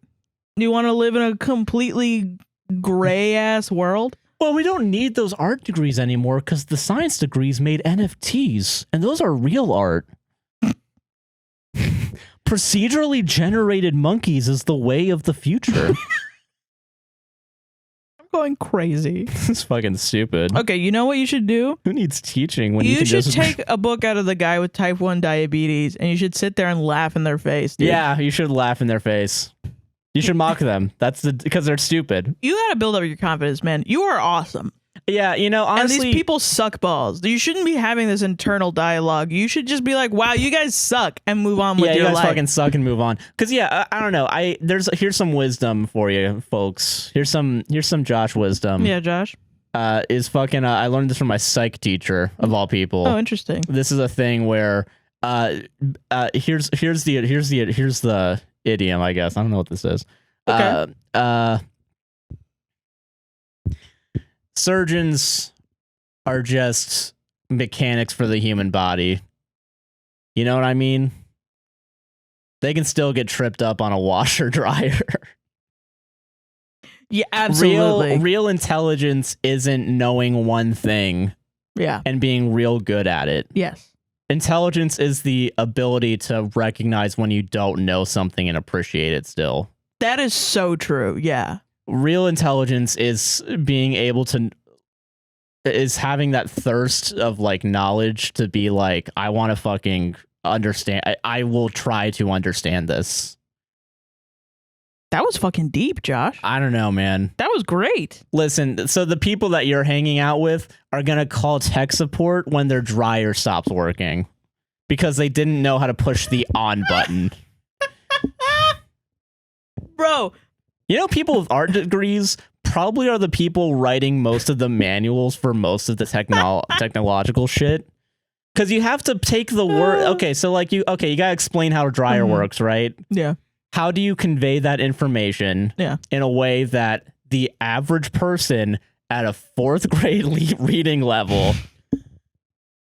Do you want to live in a completely gray ass world? Well, we don't need those art degrees anymore because the science degrees made NFTs, and those are real art. Procedurally generated monkeys is the way of the future. I'm going crazy. It's fucking stupid. Okay, you know what you should do? Who needs teaching when you can should just... take a book out of the guy with type 1 diabetes, and you should sit there and laugh in their face, dude. Yeah, you should laugh in their face. You should mock them. Because they're stupid. You gotta build up your confidence, man. You are awesome. Yeah, you know, honestly... And these people suck balls. You shouldn't be having this internal dialogue. You should just be like, wow, you guys suck, and move on with your life. Yeah, you guys fucking suck and move on. Because, yeah, I don't know. Here's some wisdom for you, folks. Here's some Josh wisdom. Yeah, Josh. I learned this from my psych teacher, of all people. Oh, interesting. This is a thing where... here's the idiom, I guess. I don't know what this is. Okay. Surgeons are just mechanics for the human body. You know what I mean? They can still get tripped up on a washer dryer. Yeah, absolutely. Real intelligence isn't knowing one thing. Yeah. And being real good at it. Yes. Intelligence is the ability to recognize when you don't know something and appreciate it still. That is so true. Yeah. Real intelligence is being able to... is having that thirst of like knowledge to be like, I want to fucking understand. I will try to understand this. That was fucking deep, Josh. I don't know, man. That was great. Listen, so the people that you're hanging out with are going to call tech support when their dryer stops working because they didn't know how to push the on button. Bro. You know, people with art degrees probably are the people writing most of the manuals for most of the technological shit. Because you have to take the word. Okay, so like you got to explain how a dryer works, right? Yeah. How do you convey that information in a way that the average person at a 4th grade reading level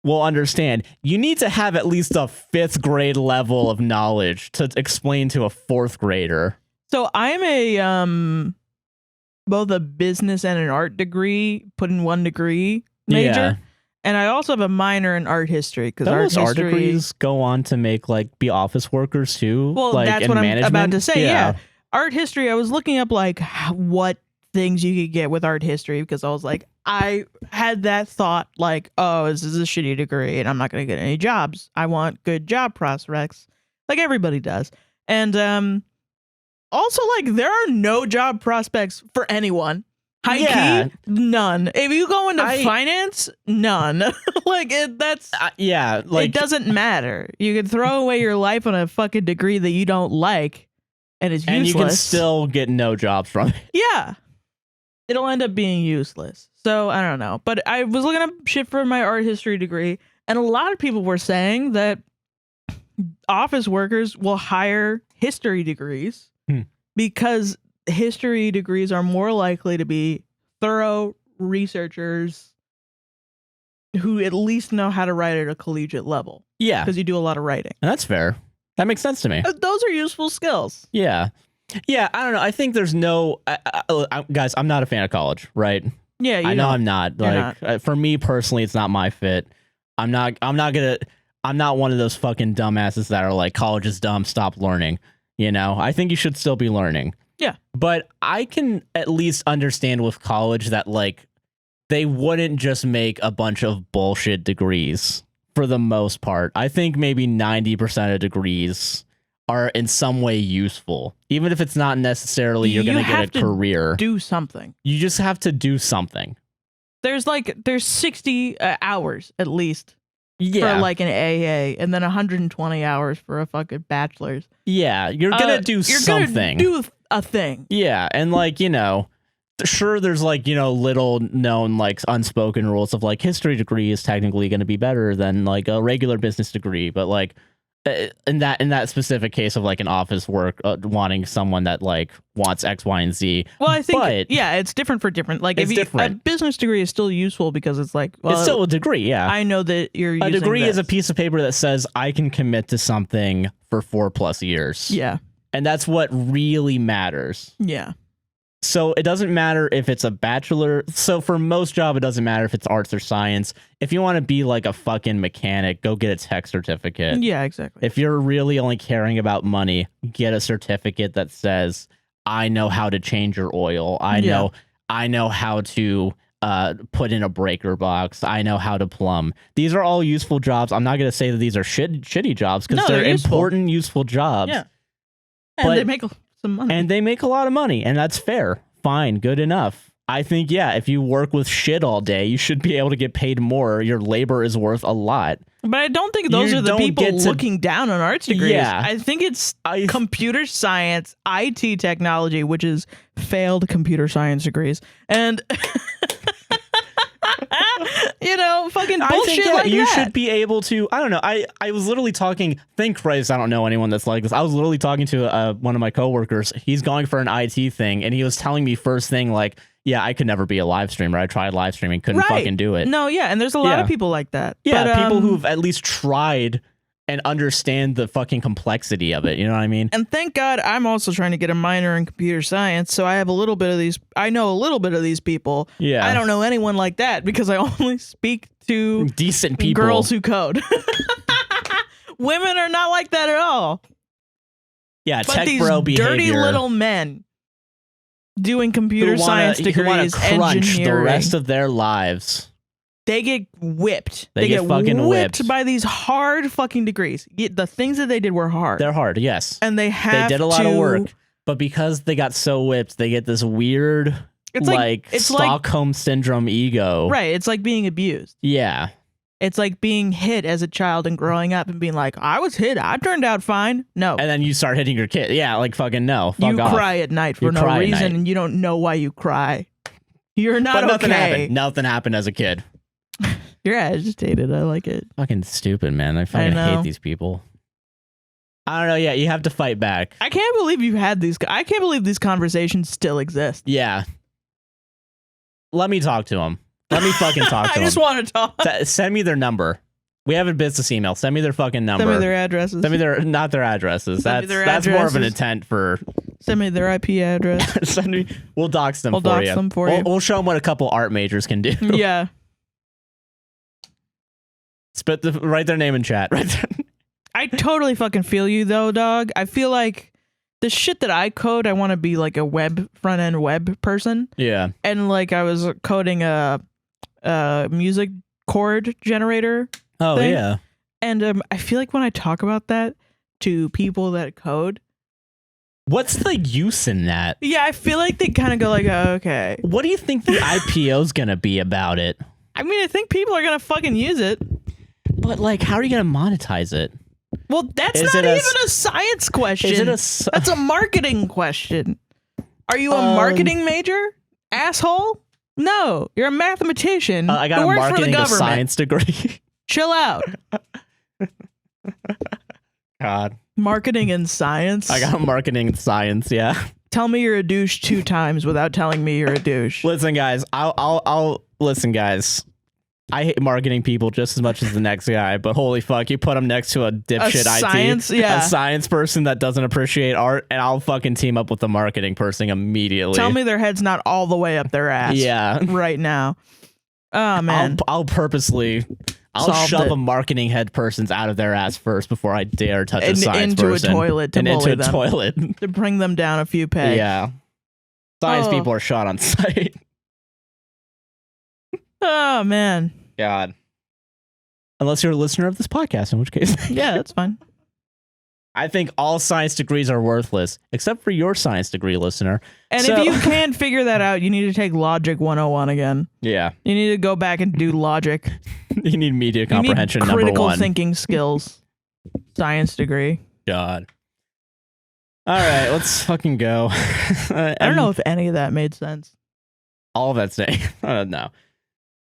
will understand? You need to have at least a 5th grade level of knowledge to explain to a 4th grader. So I'm a both a business and an art degree, put in one degree major. Yeah. And I also have a minor in art history because art degrees go on to make be office workers too. Well, like, that's what management. I'm about to say. Yeah. Art history. I was looking up like what things you could get with art history because I was like, I had that thought like, oh, this is a shitty degree and I'm not going to get any jobs. I want good job prospects like everybody does. And also, like, there are no job prospects for anyone. High key, none. If you go into finance, none. Like, that's... it doesn't matter. You can throw away your life on a fucking degree that you don't like, and it's useless. And you can still get no jobs from it. Yeah. It'll end up being useless. So, I don't know. But I was looking up shit for my art history degree, and a lot of people were saying that office workers will hire history degrees because history degrees are more likely to be thorough researchers who at least know how to write at a collegiate level. Yeah. Because you do a lot of writing. And that's fair. That makes sense to me. Those are useful skills. Yeah. Yeah, I don't know. I think there's no... guys, I'm not a fan of college, right? Yeah, I know I'm not. Like, for me personally, it's not my fit. I'm not one of those fucking dumbasses that are like, college is dumb, stop learning. You know, I think you should still be learning. Yeah. But I can at least understand with college that, like, they wouldn't just make a bunch of bullshit degrees for the most part. I think maybe 90% of degrees are in some way useful, even if it's not necessarily you're going to get a career. Do something. You just have to do something. There's 60 hours at least. Yeah. For like an AA, and then 120 hours for a fucking bachelor's. Yeah, you're gonna do something. Gonna do a thing. Yeah, and like, you know, sure, there's like, little known like unspoken rules of like history degree is technically going to be better than like a regular business degree, but like in that specific case of like an office work, wanting someone that like wants X, Y, and Z. Well, I think it's different for different. Like if a business degree is still useful because it's like, well, it's still a degree. Yeah, I know that you're a degree is a piece of paper that says I can commit to something for 4+ years. Yeah, and that's what really matters. Yeah. So it doesn't matter if it's a bachelor. So for most job, it doesn't matter if it's arts or science. If you want to be like a fucking mechanic, go get a tech certificate. Yeah, exactly. If you're really only caring about money, get a certificate that says, I know how to change your oil. I know how to put in a breaker box. I know how to plumb. These are all useful jobs. I'm not going to say that these are shitty jobs because they're important, useful jobs. Yeah. And they make some money. And they make a lot of money, and that's fair. Fine, good enough. I think, if you work with shit all day, you should be able to get paid more. Your labor is worth a lot. But I don't think those are the people looking down on arts degrees. Yeah. I think it's computer science, IT technology, which is failed computer science degrees. And... fucking bullshit like you that. Should be able to, I don't know. I was literally talking, thank Christ I don't know anyone that's like this. I was literally talking to one of my coworkers. He's going for an IT thing, and he was telling me first thing like, I could never be a live streamer. I tried live streaming, couldn't fucking do it. No, and there's a lot of people like that. Yeah, but, people who've at least tried and understand the fucking complexity of it. You know what I mean? And thank God I'm also trying to get a minor in computer science, so I have a little bit of these. I know a little bit of these people. Yeah. I don't know anyone like that because I only speak to decent people, girls who code. Women are not like that at all. Yeah, but tech these bro behavior. Dirty little men doing computer science degrees, crunch the rest of their lives. They get whipped. They get fucking whipped by these hard fucking degrees. The things that they did were hard. They're hard, yes. And they did a lot of work, but because they got so whipped, they get this weird, it's Stockholm syndrome ego. Right. It's like being abused. Yeah. It's like being hit as a child and growing up and being like, I was hit. I turned out fine. No. And then you start hitting your kid. Yeah, like fucking no. You cry at night for no reason, and you don't know why you cry. You're not okay. Nothing happened. Nothing happened as a kid. You're agitated. I like it. Fucking stupid, man. I fucking hate these people. I don't know. Yeah, you have to fight back. I can't believe you've had these. I can't believe these conversations still exist. Yeah. Let me talk to them. Let me fucking talk to them. I just want to talk. Send me their number. We have a business email. Send me their fucking number. Send me their addresses. Send me not their addresses. That's more of an intent for. Send me their IP address. We'll dox them for you. We'll show them what a couple art majors can do. Yeah. Write their name in chat. Right there. I totally fucking feel you though, dog. I feel like the shit that I code, I want to be like a front end web person. Yeah. And like I was coding a music chord generator. Oh thing. Yeah. And I feel like when I talk about that to people that code, what's the use in that? Yeah, I feel like they kind of go like, oh, okay. What do you think the IPO's gonna be about it? I mean, I think people are gonna fucking use it. But like, how are you gonna monetize it? Well, that's not even a science question. That's a marketing question. Are you a marketing major, asshole? No, you're a mathematician. I got a marketing to science degree. Chill out. God. Marketing and science. I got marketing and science. Yeah. Tell me you're a douche 2 times without telling me you're a douche. Listen, guys. I'll listen, guys. I hate marketing people just as much as the next guy, but holy fuck, you put them next to a dipshit a science person that doesn't appreciate art, and I'll fucking team up with the marketing person immediately. Tell me their head's not all the way up their ass. Yeah. Right now. Oh, man. I'll shove a marketing head person's out of their ass first before I dare touch a science person. Into a toilet to bully them. Toilet. To bring them down a few pegs. Yeah. Science people are shot on sight. Oh, man. God. Unless you're a listener of this podcast, in which case. Yeah, that's fine. I think all science degrees are worthless, except for your science degree listener. And if you can figure that out, you need to take Logic 101 again. Yeah. You need to go back and do Logic. You need media comprehension number 1. Critical thinking skills. Science degree. God. All right, let's fucking go. I don't know if any of that made sense. All of that's saying. No.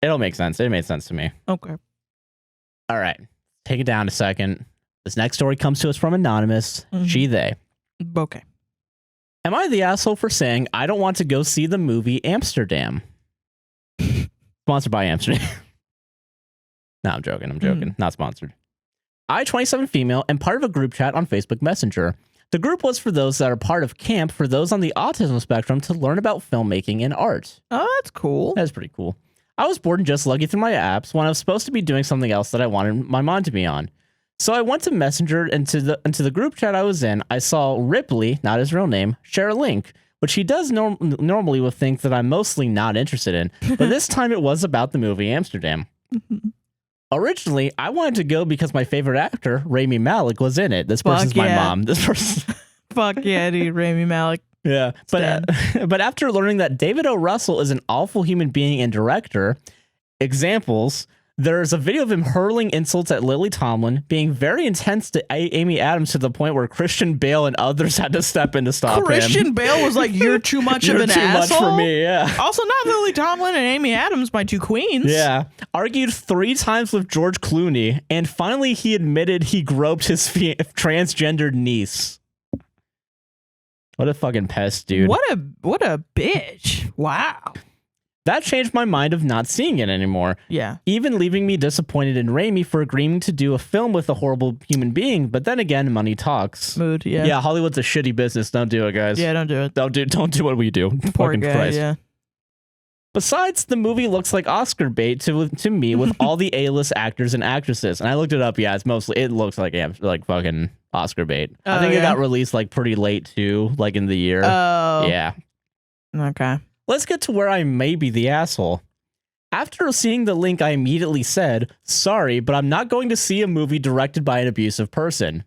It'll make sense. It made sense to me. Okay. All right. Take it down a second. This next story comes to us from Anonymous. She, they. Okay. Am I the asshole for saying I don't want to go see the movie Amsterdam? Sponsored by Amsterdam. No, I'm joking. Not sponsored. I, 27 female, am part of a group chat on Facebook Messenger. The group was for those that are part of camp for those on the autism spectrum to learn about filmmaking and art. Oh, that's cool. That's pretty cool. I was bored and just lugging through my apps when I was supposed to be doing something else that I wanted my mind to be on. So I went to Messenger and to the group chat I was in. I saw Ripley, not his real name, share a link, which he does normally with things that I'm mostly not interested in. But this time it was about the movie Amsterdam. Originally, I wanted to go because my favorite actor, Rami Malek, was in it. This person's my mom. This person. Fuck yeah, dude, Rami Malek. Yeah, but after learning that David O. Russell is an awful human being and director, examples, there's a video of him hurling insults at Lily Tomlin, being very intense to Amy Adams to the point where Christian Bale and others had to step in to stop him. Christian Bale was like, "You're too much of an asshole." You're too much for me, yeah. Also, not Lily Tomlin and Amy Adams, my two queens. Yeah. Argued 3 times with George Clooney, and finally he admitted he groped his transgendered niece. What a fucking pest, dude. What a bitch. Wow. That changed my mind of not seeing it anymore. Yeah. Even leaving me disappointed in Raimi for agreeing to do a film with a horrible human being. But then again, money talks. Mood, yeah. Yeah, Hollywood's a shitty business. Don't do it, guys. Yeah, don't do it. Don't do what we do. Poor Fucking guy, Christ. yeah. Besides, the movie looks like Oscar bait to me with all the A-list actors and actresses. And I looked it up. Yeah, it looks like fucking Oscar bait. I think it got released like pretty late too, like in the year. Oh. Yeah. Okay. Let's get to where I may be the asshole. After seeing the link, I immediately said, "Sorry, but I'm not going to see a movie directed by an abusive person."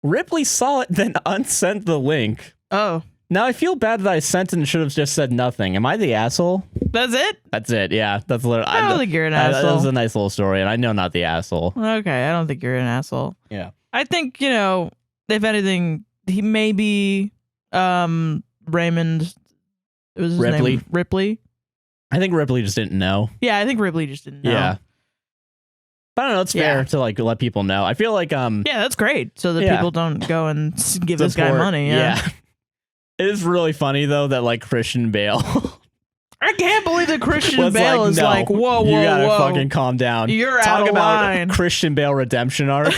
Ripley saw it, then unsent the link. Oh. Now I feel bad that I sent it and should have just said nothing. Am I the asshole? That's it? That's it, yeah. That's literally. I don't think you're an asshole. That was a nice little story, and I know not the asshole. Okay, I don't think you're an asshole. Yeah. I think, if anything, he may be Raymond. It was his Ripley. name. Ripley. I think Ripley just didn't know. Yeah, I think Ripley just didn't know. Yeah. But I don't know. It's fair to let people know. I feel like yeah, that's great. So that people don't go and give this guy money. Yeah. It is really funny though that Christian Bale. I can't believe that Christian Bale is like, whoa, you gotta fucking calm down. You're Talk out of about line. Christian Bale redemption arc.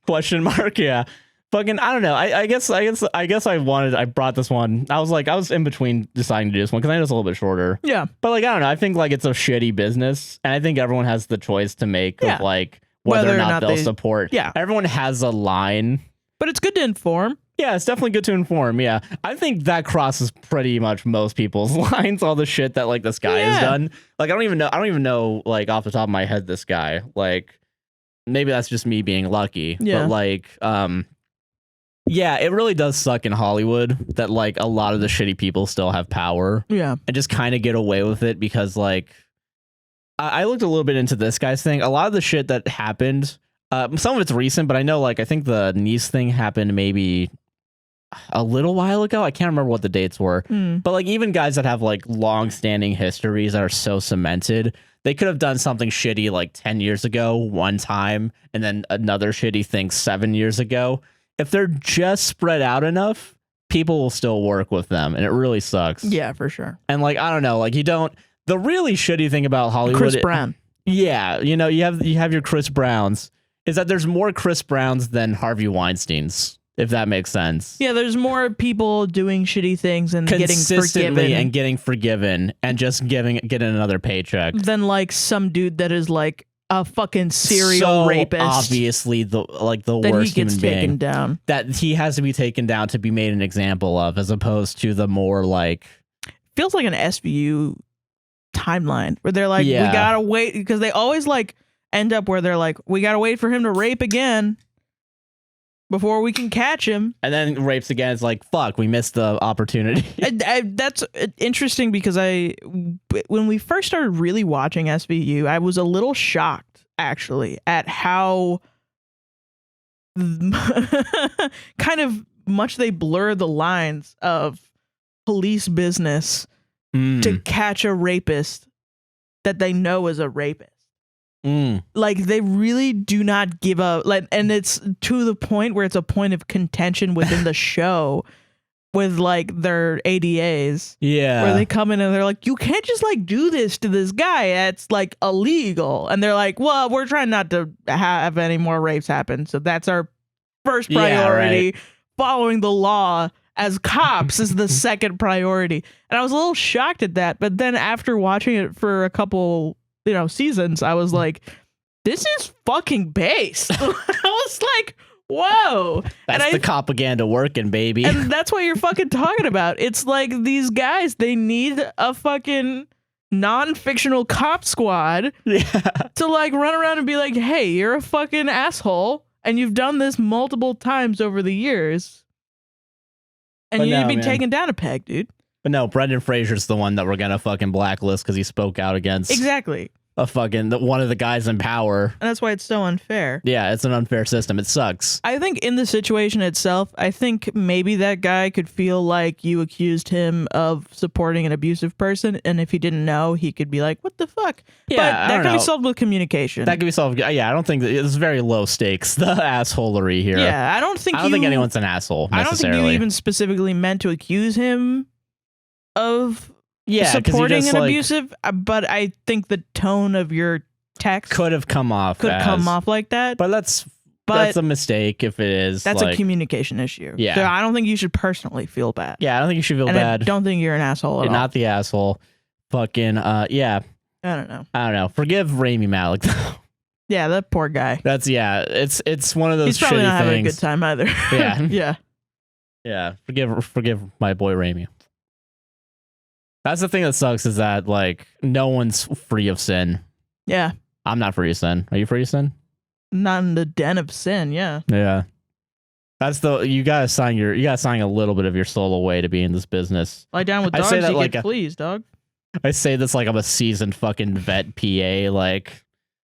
Question mark. Yeah. Fucking, I don't know. I guess I brought this one. I was in between deciding to do this one because I know it's a little bit shorter. Yeah. But I don't know. I think it's a shitty business, and I think everyone has the choice to make of whether or not they'll support. Yeah. Everyone has a line. But it's good to inform. Yeah, it's definitely good to inform. Yeah. I think that crosses pretty much most people's lines, all the shit that this guy has done. I don't even know off the top of my head this guy. Maybe that's just me being lucky. Yeah. But yeah, it really does suck in Hollywood that a lot of the shitty people still have power. Yeah. And just kind of get away with it because I looked a little bit into this guy's thing. A lot of the shit that happened, some of it's recent, but I know I think the niece thing happened maybe a little while ago. I can't remember what the dates were. But even guys that have long-standing histories that are so cemented, they could have done something shitty 10 years ago one time and then another shitty thing 7 years ago. If they're just spread out enough, people will still work with them, and it really sucks. Yeah, for sure. And I don't know, you don't. The really shitty thing about Hollywood, Chris Brown. Yeah, you have your Chris Browns. Is that there's more Chris Browns than Harvey Weinsteins, if that makes sense. Yeah, there's more people doing shitty things and getting forgiven and just getting another paycheck than some dude that is a fucking serial rapist. Obviously, the that worst he gets human being taken down. That he has to be taken down to be made an example of, as opposed to the more feels like an SVU timeline where they're we gotta wait because they always end up where they're we gotta wait for him to rape again before we can catch him, and then rapes again. It's fuck, we missed the opportunity. That's interesting because when we first started really watching SVU, I was a little shocked actually at how kind of much they blur the lines of police business to catch a rapist that they know is a rapist. Like, they really do not give up. Like, and it's to the point where it's a point of contention within the show with like their ADAs. Yeah. Where they come in and they're like, you can't just like do this to this guy. It's like illegal. And they're like, well, we're trying not to have any more rapes happen. So that's our first priority. Yeah, right. Following the law as cops is the second priority. And I was a little shocked at that. But then after watching it for a couple, seasons, I was like, this is fucking based. I was like, whoa. That's the propaganda working, baby. And that's what you're fucking talking about. It's like these guys, they need a fucking non-fictional cop squad to like run around and be like, hey, you're a fucking asshole. And you've done this multiple times over the years. And you need to be taken down a peg, dude. But no, Brendan Fraser's the one that we're going to fucking blacklist because he spoke out against. Exactly. One of the guys in power. And that's why it's so unfair. Yeah, it's an unfair system. It sucks. I think in the situation itself, I think maybe that guy could feel like you accused him of supporting an abusive person. And if he didn't know, he could be like, what the fuck? Yeah, but that can be solved with communication. That can be solved. Yeah, I don't think it's very low stakes, the assholery here. Yeah, I don't think anyone's an asshole necessarily. I don't think you even specifically meant to accuse him of supporting an abusive, but I think the tone of your text could have come off like that. But that's a mistake if it is. That's a communication issue. Yeah. So I don't think you should personally feel bad. Yeah, I don't think you should feel bad. I don't think you're an asshole at all. Not the asshole. Fucking yeah. I don't know. Forgive Rami Malek though. Yeah, that poor guy. It's one of those. He's probably shitty not having things. a good time either. Yeah. Yeah. Forgive my boy Rami. That's the thing that sucks is that like no one's free of sin. Yeah. I'm not free of sin. Are you free of sin? Not in the den of sin. Yeah. Yeah. That's you gotta sign a little bit of your soul away to be in this business. Lie down with dogs, you get fleas, dog. I say this like I'm a seasoned fucking vet PA. Like,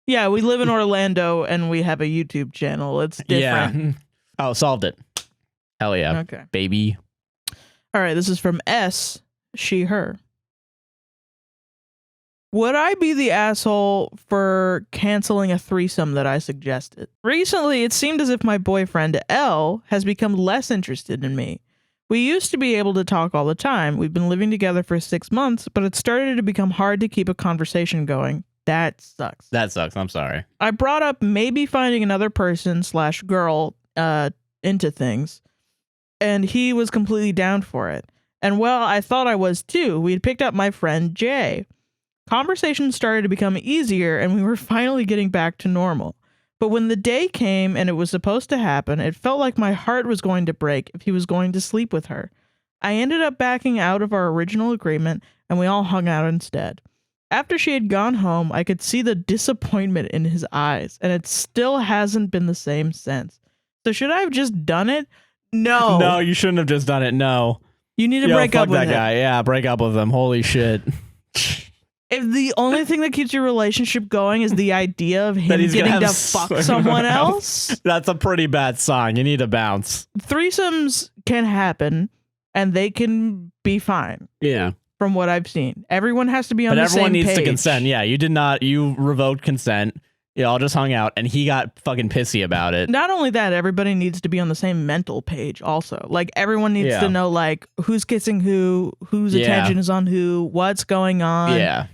yeah, we live in Orlando and we have a YouTube channel. It's different. Yeah. Oh, solved it. Hell yeah. Okay. Baby. All right. This is from S. She, her. Would I be the asshole for canceling a threesome that I suggested? Recently, it seemed as if my boyfriend, L, has become less interested in me. We used to be able to talk all the time. We've been living together for 6 months, but it started to become hard to keep a conversation going. That sucks. I'm sorry. I brought up maybe finding another person / girl into things, and he was completely down for it. And well, I thought I was too. We had picked up my friend Jay. Conversations started to become easier and we were finally getting back to normal. But when the day came and it was supposed to happen, it felt like my heart was going to break if he was going to sleep with her. I ended up backing out of our original agreement and we all hung out instead. After she had gone home, I could see the disappointment in his eyes, and it still hasn't been the same since. So should I have just done it? No. No, you shouldn't have just done it. No. You need to break up with that guy. Yeah, break up with him. Holy shit. If the only thing that keeps your relationship going is the idea of him getting to fuck someone else, that's a pretty bad sign. You need to bounce. Threesomes can happen and they can be fine. Yeah. From what I've seen. Everyone has to be on the same page. But everyone needs to consent. Yeah, you revoked consent. You all just hung out, and he got fucking pissy about it. Not only that, everybody needs to be on the same mental page also. Like, everyone needs to know, like, who's kissing whose attention is on who, what's going on. Yeah.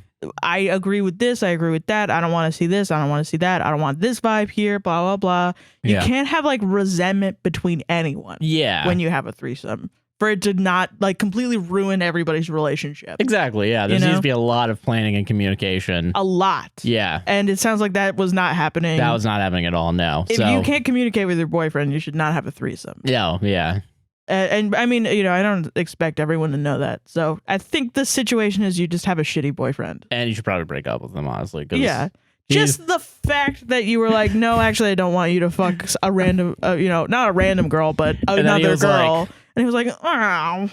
I agree with this, I agree with that. I don't want to see this, I don't want to see that. I don't want this vibe here, blah, blah, blah. You can't have, like, resentment between anyone when you have a threesome. For it to not, like, completely ruin everybody's relationship. Exactly, yeah. There needs to be a lot of planning and communication. A lot. Yeah. And it sounds like that was not happening. That was not happening at all, no. If you can't communicate with your boyfriend, you should not have a threesome. No, yeah. And I mean, I don't expect everyone to know that. So I think the situation is you just have a shitty boyfriend. And you should probably break up with them, honestly. Yeah. Just the fact that you were like, no, actually, I don't want you to fuck a random, not a random girl, but another girl. And he was like, oh.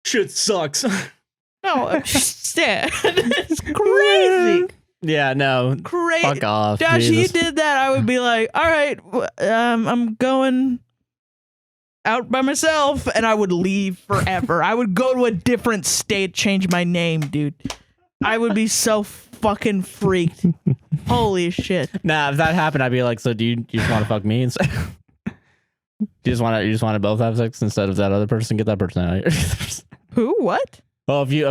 Shit sucks. No, shit. It's crazy. Yeah, no. Crazy. Fuck off. Josh, he did that, I would be like, all right, I'm going out by myself, and I would leave forever. I would go to a different state, change my name, dude. I would be so fucking freaked. Holy shit. Nah, if that happened, I'd be like, so do you just want to fuck me instead? You just want to both have sex instead of that other person? Get that person out of here. Who? What? Well, if you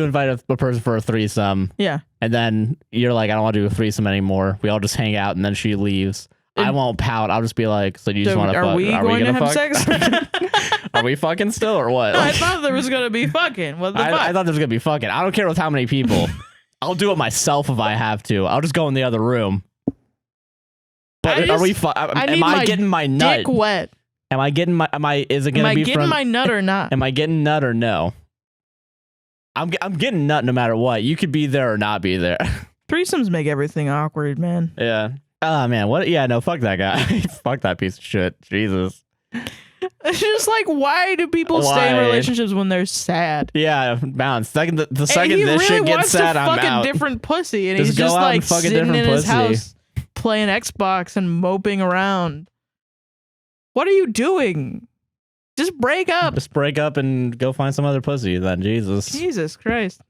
invite a person for a threesome. Yeah. And then you're like, I don't want to do a threesome anymore. We all just hang out, and then she leaves. I won't pout. I'll just be like, so do you just want to fuck? Are we going to have fuck? sex? Are we fucking still or what? I thought there was going to be fucking. What the fuck? I thought there was going to be fucking. I don't care with how many people. I'll do it myself if I have to. I'll just go in the other room. But are we? Am I getting my nut? Dick wet. Am I getting my? Is it going to be? Am I getting my nut or not? Am I getting nut or no? I'm getting nut no matter what. You could be there or not be there. Threesomes make everything awkward, man. Yeah. Oh man, what? Yeah, no, fuck that guy. Fuck that piece of shit. Jesus. It's just like, why do people stay in relationships when they're sad? Yeah, bounce. The second this really shit gets sad, I'm out. He really wants to fuck a different pussy, and just he's just like sitting in his pussy. house playing Xbox and moping around. What are you doing? Just break up. Just break up and go find some other pussy then. Jesus Christ.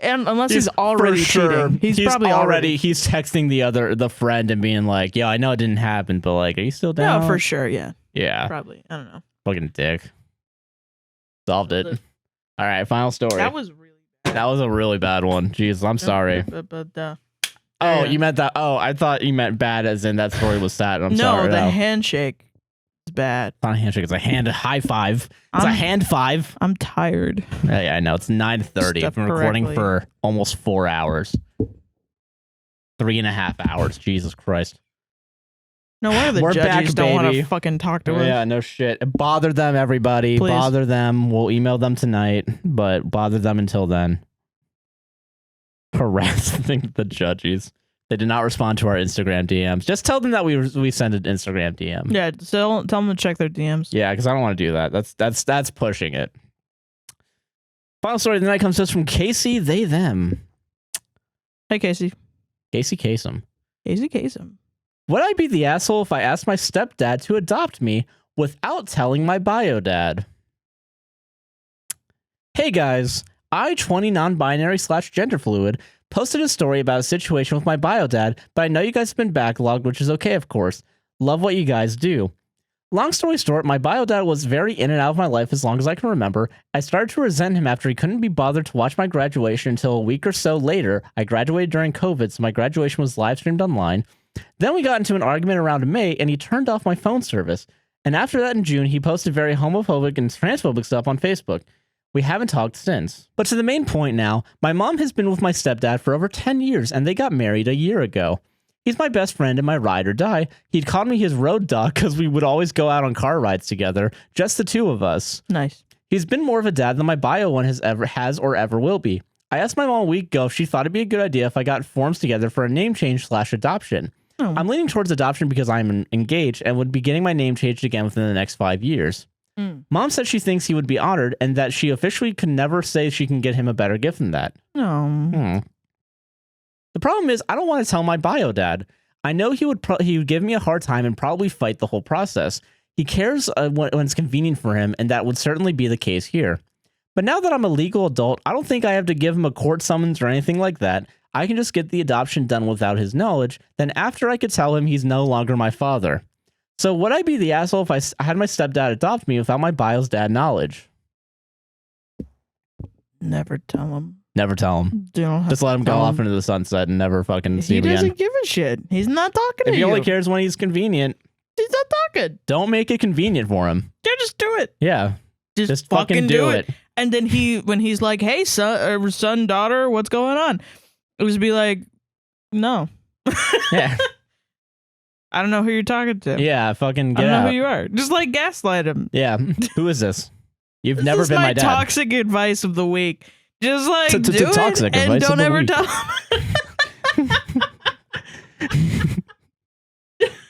And unless he's already cheating. He's probably already. He's texting the friend and being like, "Yo, I know it didn't happen, but like, are you still down?" No, for sure. Yeah. Yeah. Probably. I don't know. Fucking dick. Solved it. All right, final story. That was really bad. That was a really bad one. Jeez, I'm sorry. Oh, you meant that? Oh, I thought you meant bad as in that story was sad. I'm sorry. No, the handshake is bad. It's not a handshake. It's a hand high five. It's a hand five. I'm tired. Yeah, I know. It's 9:30. I've been recording for almost 4 hours. 3.5 hours. Jesus Christ. No wonder the judges don't want to fucking talk to us. Yeah, no shit. Bother them, everybody. Please. Bother them. We'll email them tonight, but bother them until then. Harassing the judges. They did not respond to our Instagram DMs. Just tell them that we sent an Instagram DM. Yeah, so tell them to check their DMs. Yeah, because I don't want to do that. That's pushing it. Final story of the night comes to us from Casey, they, them. Hey, Casey. Casey Kasem. Casey Kasem. Would I be the asshole if I asked my stepdad to adopt me without telling my bio dad? Hey guys, I, 20 non-binary / gender fluid, posted a story about a situation with my bio dad, but I know you guys have been backlogged, which is okay, of course. Love what you guys do. Long story short, my bio dad was very in and out of my life as long as I can remember. I started to resent him after he couldn't be bothered to watch my graduation until a week or so later. I graduated during COVID, so my graduation was live streamed online. Then we got into an argument around May, and he turned off my phone service. And after that in June, he posted very homophobic and transphobic stuff on Facebook. We haven't talked since. But to the main point now, my mom has been with my stepdad for over 10 years, and they got married a year ago. He's my best friend and my ride or die. He'd called me his road dog because we would always go out on car rides together, just the two of us. Nice. He's been more of a dad than my bio one has or ever will be. I asked my mom a week ago if she thought it'd be a good idea if I got forms together for a name change / adoption. Oh. I'm leaning towards adoption because I'm engaged and would be getting my name changed again within the next 5 years. Mom said she thinks he would be honored and that she officially could never say she can get him a better gift than that. No. The problem is I don't want to tell my bio dad. I know he would give me a hard time and probably fight the whole process. He cares when it's convenient for him, and that would certainly be the case here. But now that I'm a legal adult, I don't think I have to give him a court summons or anything like that. I can just get the adoption done without his knowledge. Then after I could tell him he's no longer my father. So would I be the asshole if I had my stepdad adopt me without my bio's dad knowledge? Never tell him. Never tell him. Just let him go off into the sunset and never fucking see him again. He doesn't give a shit. He's not talking to you. If he only cares when he's convenient. He's not talking. Don't make it convenient for him. Yeah, just do it. Yeah. Just fucking do it. And then when he's like, hey, son, daughter, what's going on? It was be like, no. Yeah. I don't know who you're talking to. Yeah, fucking get out. I don't know who you are. Just like gaslight him. Yeah. Who is this? You've never been my dad. This is my toxic advice of the week. Just like do it and don't ever tell him.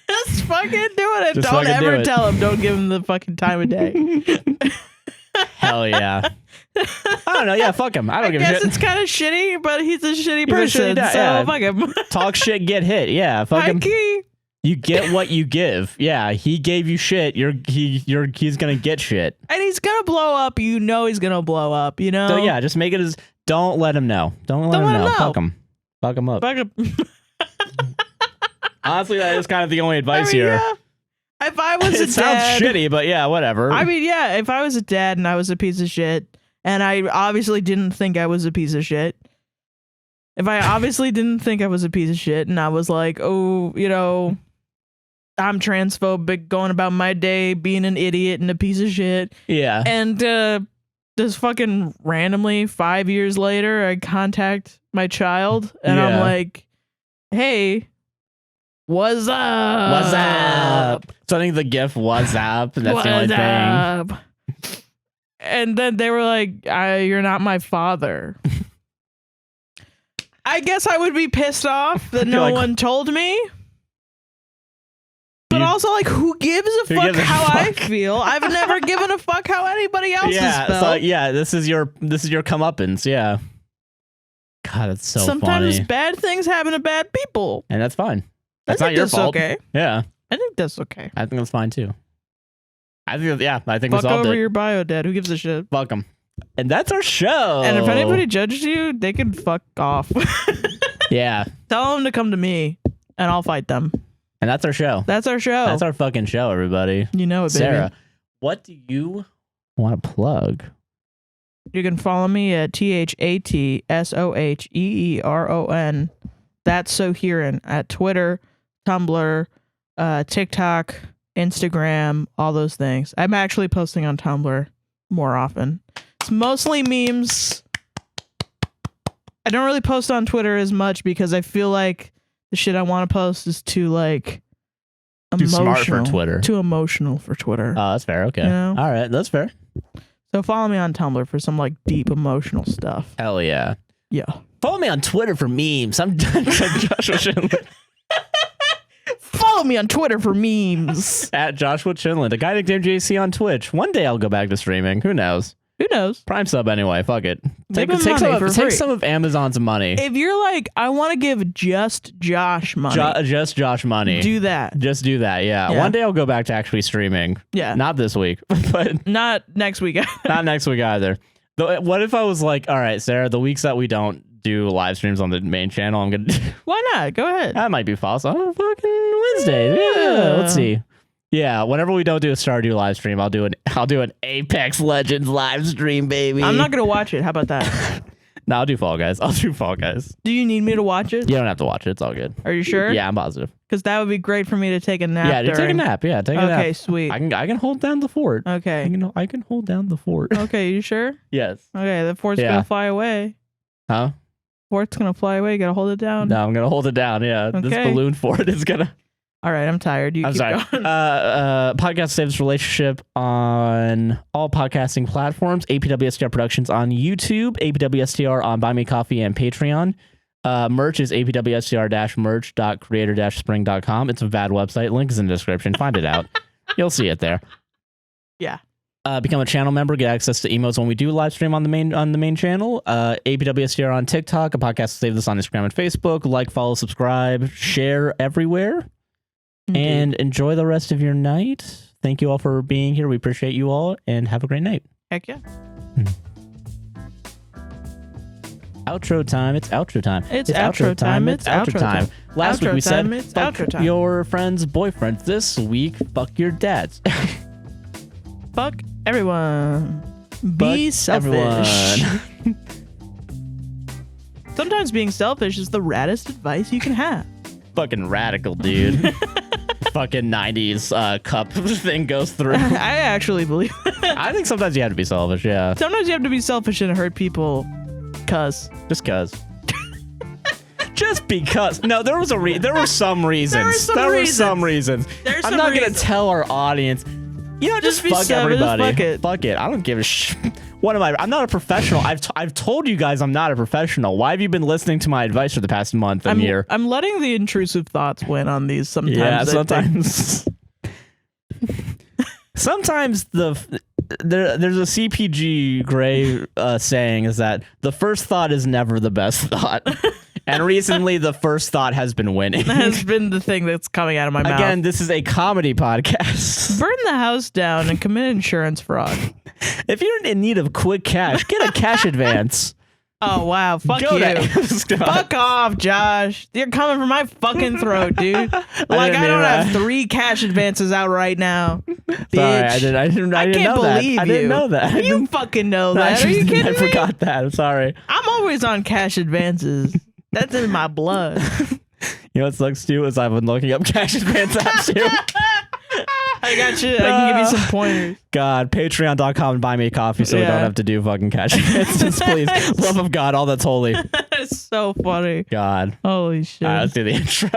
Just fucking do it and don't ever tell him. Don't give him the fucking time of day. Hell yeah. I don't know. Yeah, fuck him. I don't give a shit. I guess it's kind of shitty, but he's a shitty person. So fuck him. Talk shit, get hit. Yeah, fuck him. Key. You get what you give. Yeah, he gave you shit. He's gonna get shit. And he's gonna blow up. You know he's gonna blow up. You know. So yeah, just make it as. Don't let him know. Don't let him know. Fuck him. Fuck him up. Fuck him. Honestly, that is kind of the only advice here. Yeah. If I was a it sounds dad, shitty, but yeah, whatever. I mean, yeah. If I was a dad and I was a piece of shit, and I obviously didn't think I was a piece of shit. If I obviously didn't think I was a piece of shit, and I was like, oh, you know. I'm transphobic, going about my day being an idiot and a piece of shit. Yeah. And just fucking randomly 5 years later, I contact my child and I'm like, hey, what's up? What's up? So I think the GIF was up. And that's the only thing. And then they were like, you're not my father. I guess I would be pissed off that no one told me. But also, like, who gives a fuck how I feel? I've never given a fuck how anybody else has felt. So yeah, this is your comeuppance. Yeah. God, it's so Sometimes funny. bad things happen to bad people, and that's fine. That's not your fault. Okay. Yeah, I think that's okay. I think that's fine too. I think we fuck solved over it. your bio, Dad. Who gives a shit? Fuck them. And that's our show. And if anybody judges you, they can fuck off. Yeah. Tell them to come to me, and I'll fight them. And that's our show. That's our show. That's our fucking show, everybody. You know it, baby. Sarah, what do you want to plug? You can follow me at THATSOHEERON. That's Soheron at Twitter, Tumblr, TikTok, Instagram, all those things. I'm actually posting on Tumblr more often. It's mostly memes. I don't really post on Twitter as much because I feel like the shit I want to post is too like emotional. Too smart for Twitter. Too emotional for Twitter. Oh, that's fair. Okay. You know? All right. That's fair. So follow me on Tumblr for some like deep emotional stuff. Hell yeah. Yeah. Follow me on Twitter for memes. I'm Joshua Chinlund. Follow me on Twitter for memes. At Joshua Chinlund. A guy nicknamed JC on Twitch. One day I'll go back to streaming. Who knows? Who knows? Prime sub anyway. Fuck it. Take some of Amazon's money. If you're like, I want to give just Josh money. Just Josh money. Do that. Just do that. Yeah. One day I'll go back to actually streaming. Yeah. Not this week, but not next week. Not next week either. What if I was like, all right, Sarah, the weeks that we don't do live streams on the main channel, I'm gonna. Why not? Go ahead. That might be false. On fucking Wednesday. Yeah. Let's see. Yeah, whenever we don't do a Stardew live stream, I'll do an Apex Legends live stream, baby. I'm not gonna watch it. How about that? No, I'll do Fall Guys. Do you need me to watch it? You don't have to watch it. It's all good. Are you sure? Yeah, I'm positive. Because that would be great for me to take a nap. Yeah, take a nap. Yeah, take a nap. Okay, sweet. I can hold down the fort. Okay. I can hold down the fort. Okay, you sure? Yes. Okay, the fort's gonna fly away. Huh? Fort's gonna fly away. You gotta hold it down. No, I'm gonna hold it down. Yeah, Okay. This balloon fort is gonna. All right, I'm tired. I'm sorry. Going. Podcast Saves Relationship on all podcasting platforms. APWSTR Productions on YouTube. APWSTR on Buy Me Coffee and Patreon. Merch is apwstr-merch.creator-spring.com. It's a bad website. Link is in the description. Find it out. You'll see it there. Yeah. Become a channel member. Get access to emotes when we do live stream on the main channel. APWSTR on TikTok. A podcast save this on Instagram and Facebook. Like, follow, subscribe, share everywhere. Indeed. And enjoy the rest of your night. Thank you all for being here. We appreciate you all, and have a great night. Heck yeah. Outro time. It's outro time. It's outro time. It's outro time. Last week we said, it's fuck outro time. your friend's boyfriend. This week, fuck your dad's. Fuck everyone. Be selfish. Everyone. Sometimes being selfish is the raddest advice you can have. Fucking radical, dude. Fucking 90s cup thing goes through. I actually believe that. I think sometimes you have to be selfish, yeah. Sometimes you have to be selfish and hurt people Just cause. Just because. No, there were some reasons. There were some reasons. I'm not going to tell our audience. You know, just fuck everybody. Fuck it. I don't give a shit. What am I? I'm not a professional. I've told you guys I'm not a professional. Why have you been listening to my advice for the past month and year? I'm letting the intrusive thoughts win on these sometimes. Yeah, sometimes. Sometimes there's a CPG gray saying is that the first thought is never the best thought. And recently, the first thought has been winning. Has been the thing that's coming out of my mouth. Again, this is a comedy podcast. Burn the house down and commit insurance fraud. If you're in need of quick cash, get a cash advance. Oh, wow. Fuck you. Fuck off, Josh. You're coming for my fucking throat, dude. Like, I don't have 3 cash advances out right now. Bitch. Sorry, I didn't can't know believe that. I didn't know that. You fucking know that. Are you kidding me? I forgot that. I'm sorry. I'm always on cash advances. That's in my blood. You know what sucks too is I've been looking up cash advance apps too. I got you. I can give you some pointers. God, patreon.com and buy me a coffee so we don't have to do fucking cash advances, please. Love of God, all that's holy. It's so funny. God. Holy shit. All right, let's do the intro.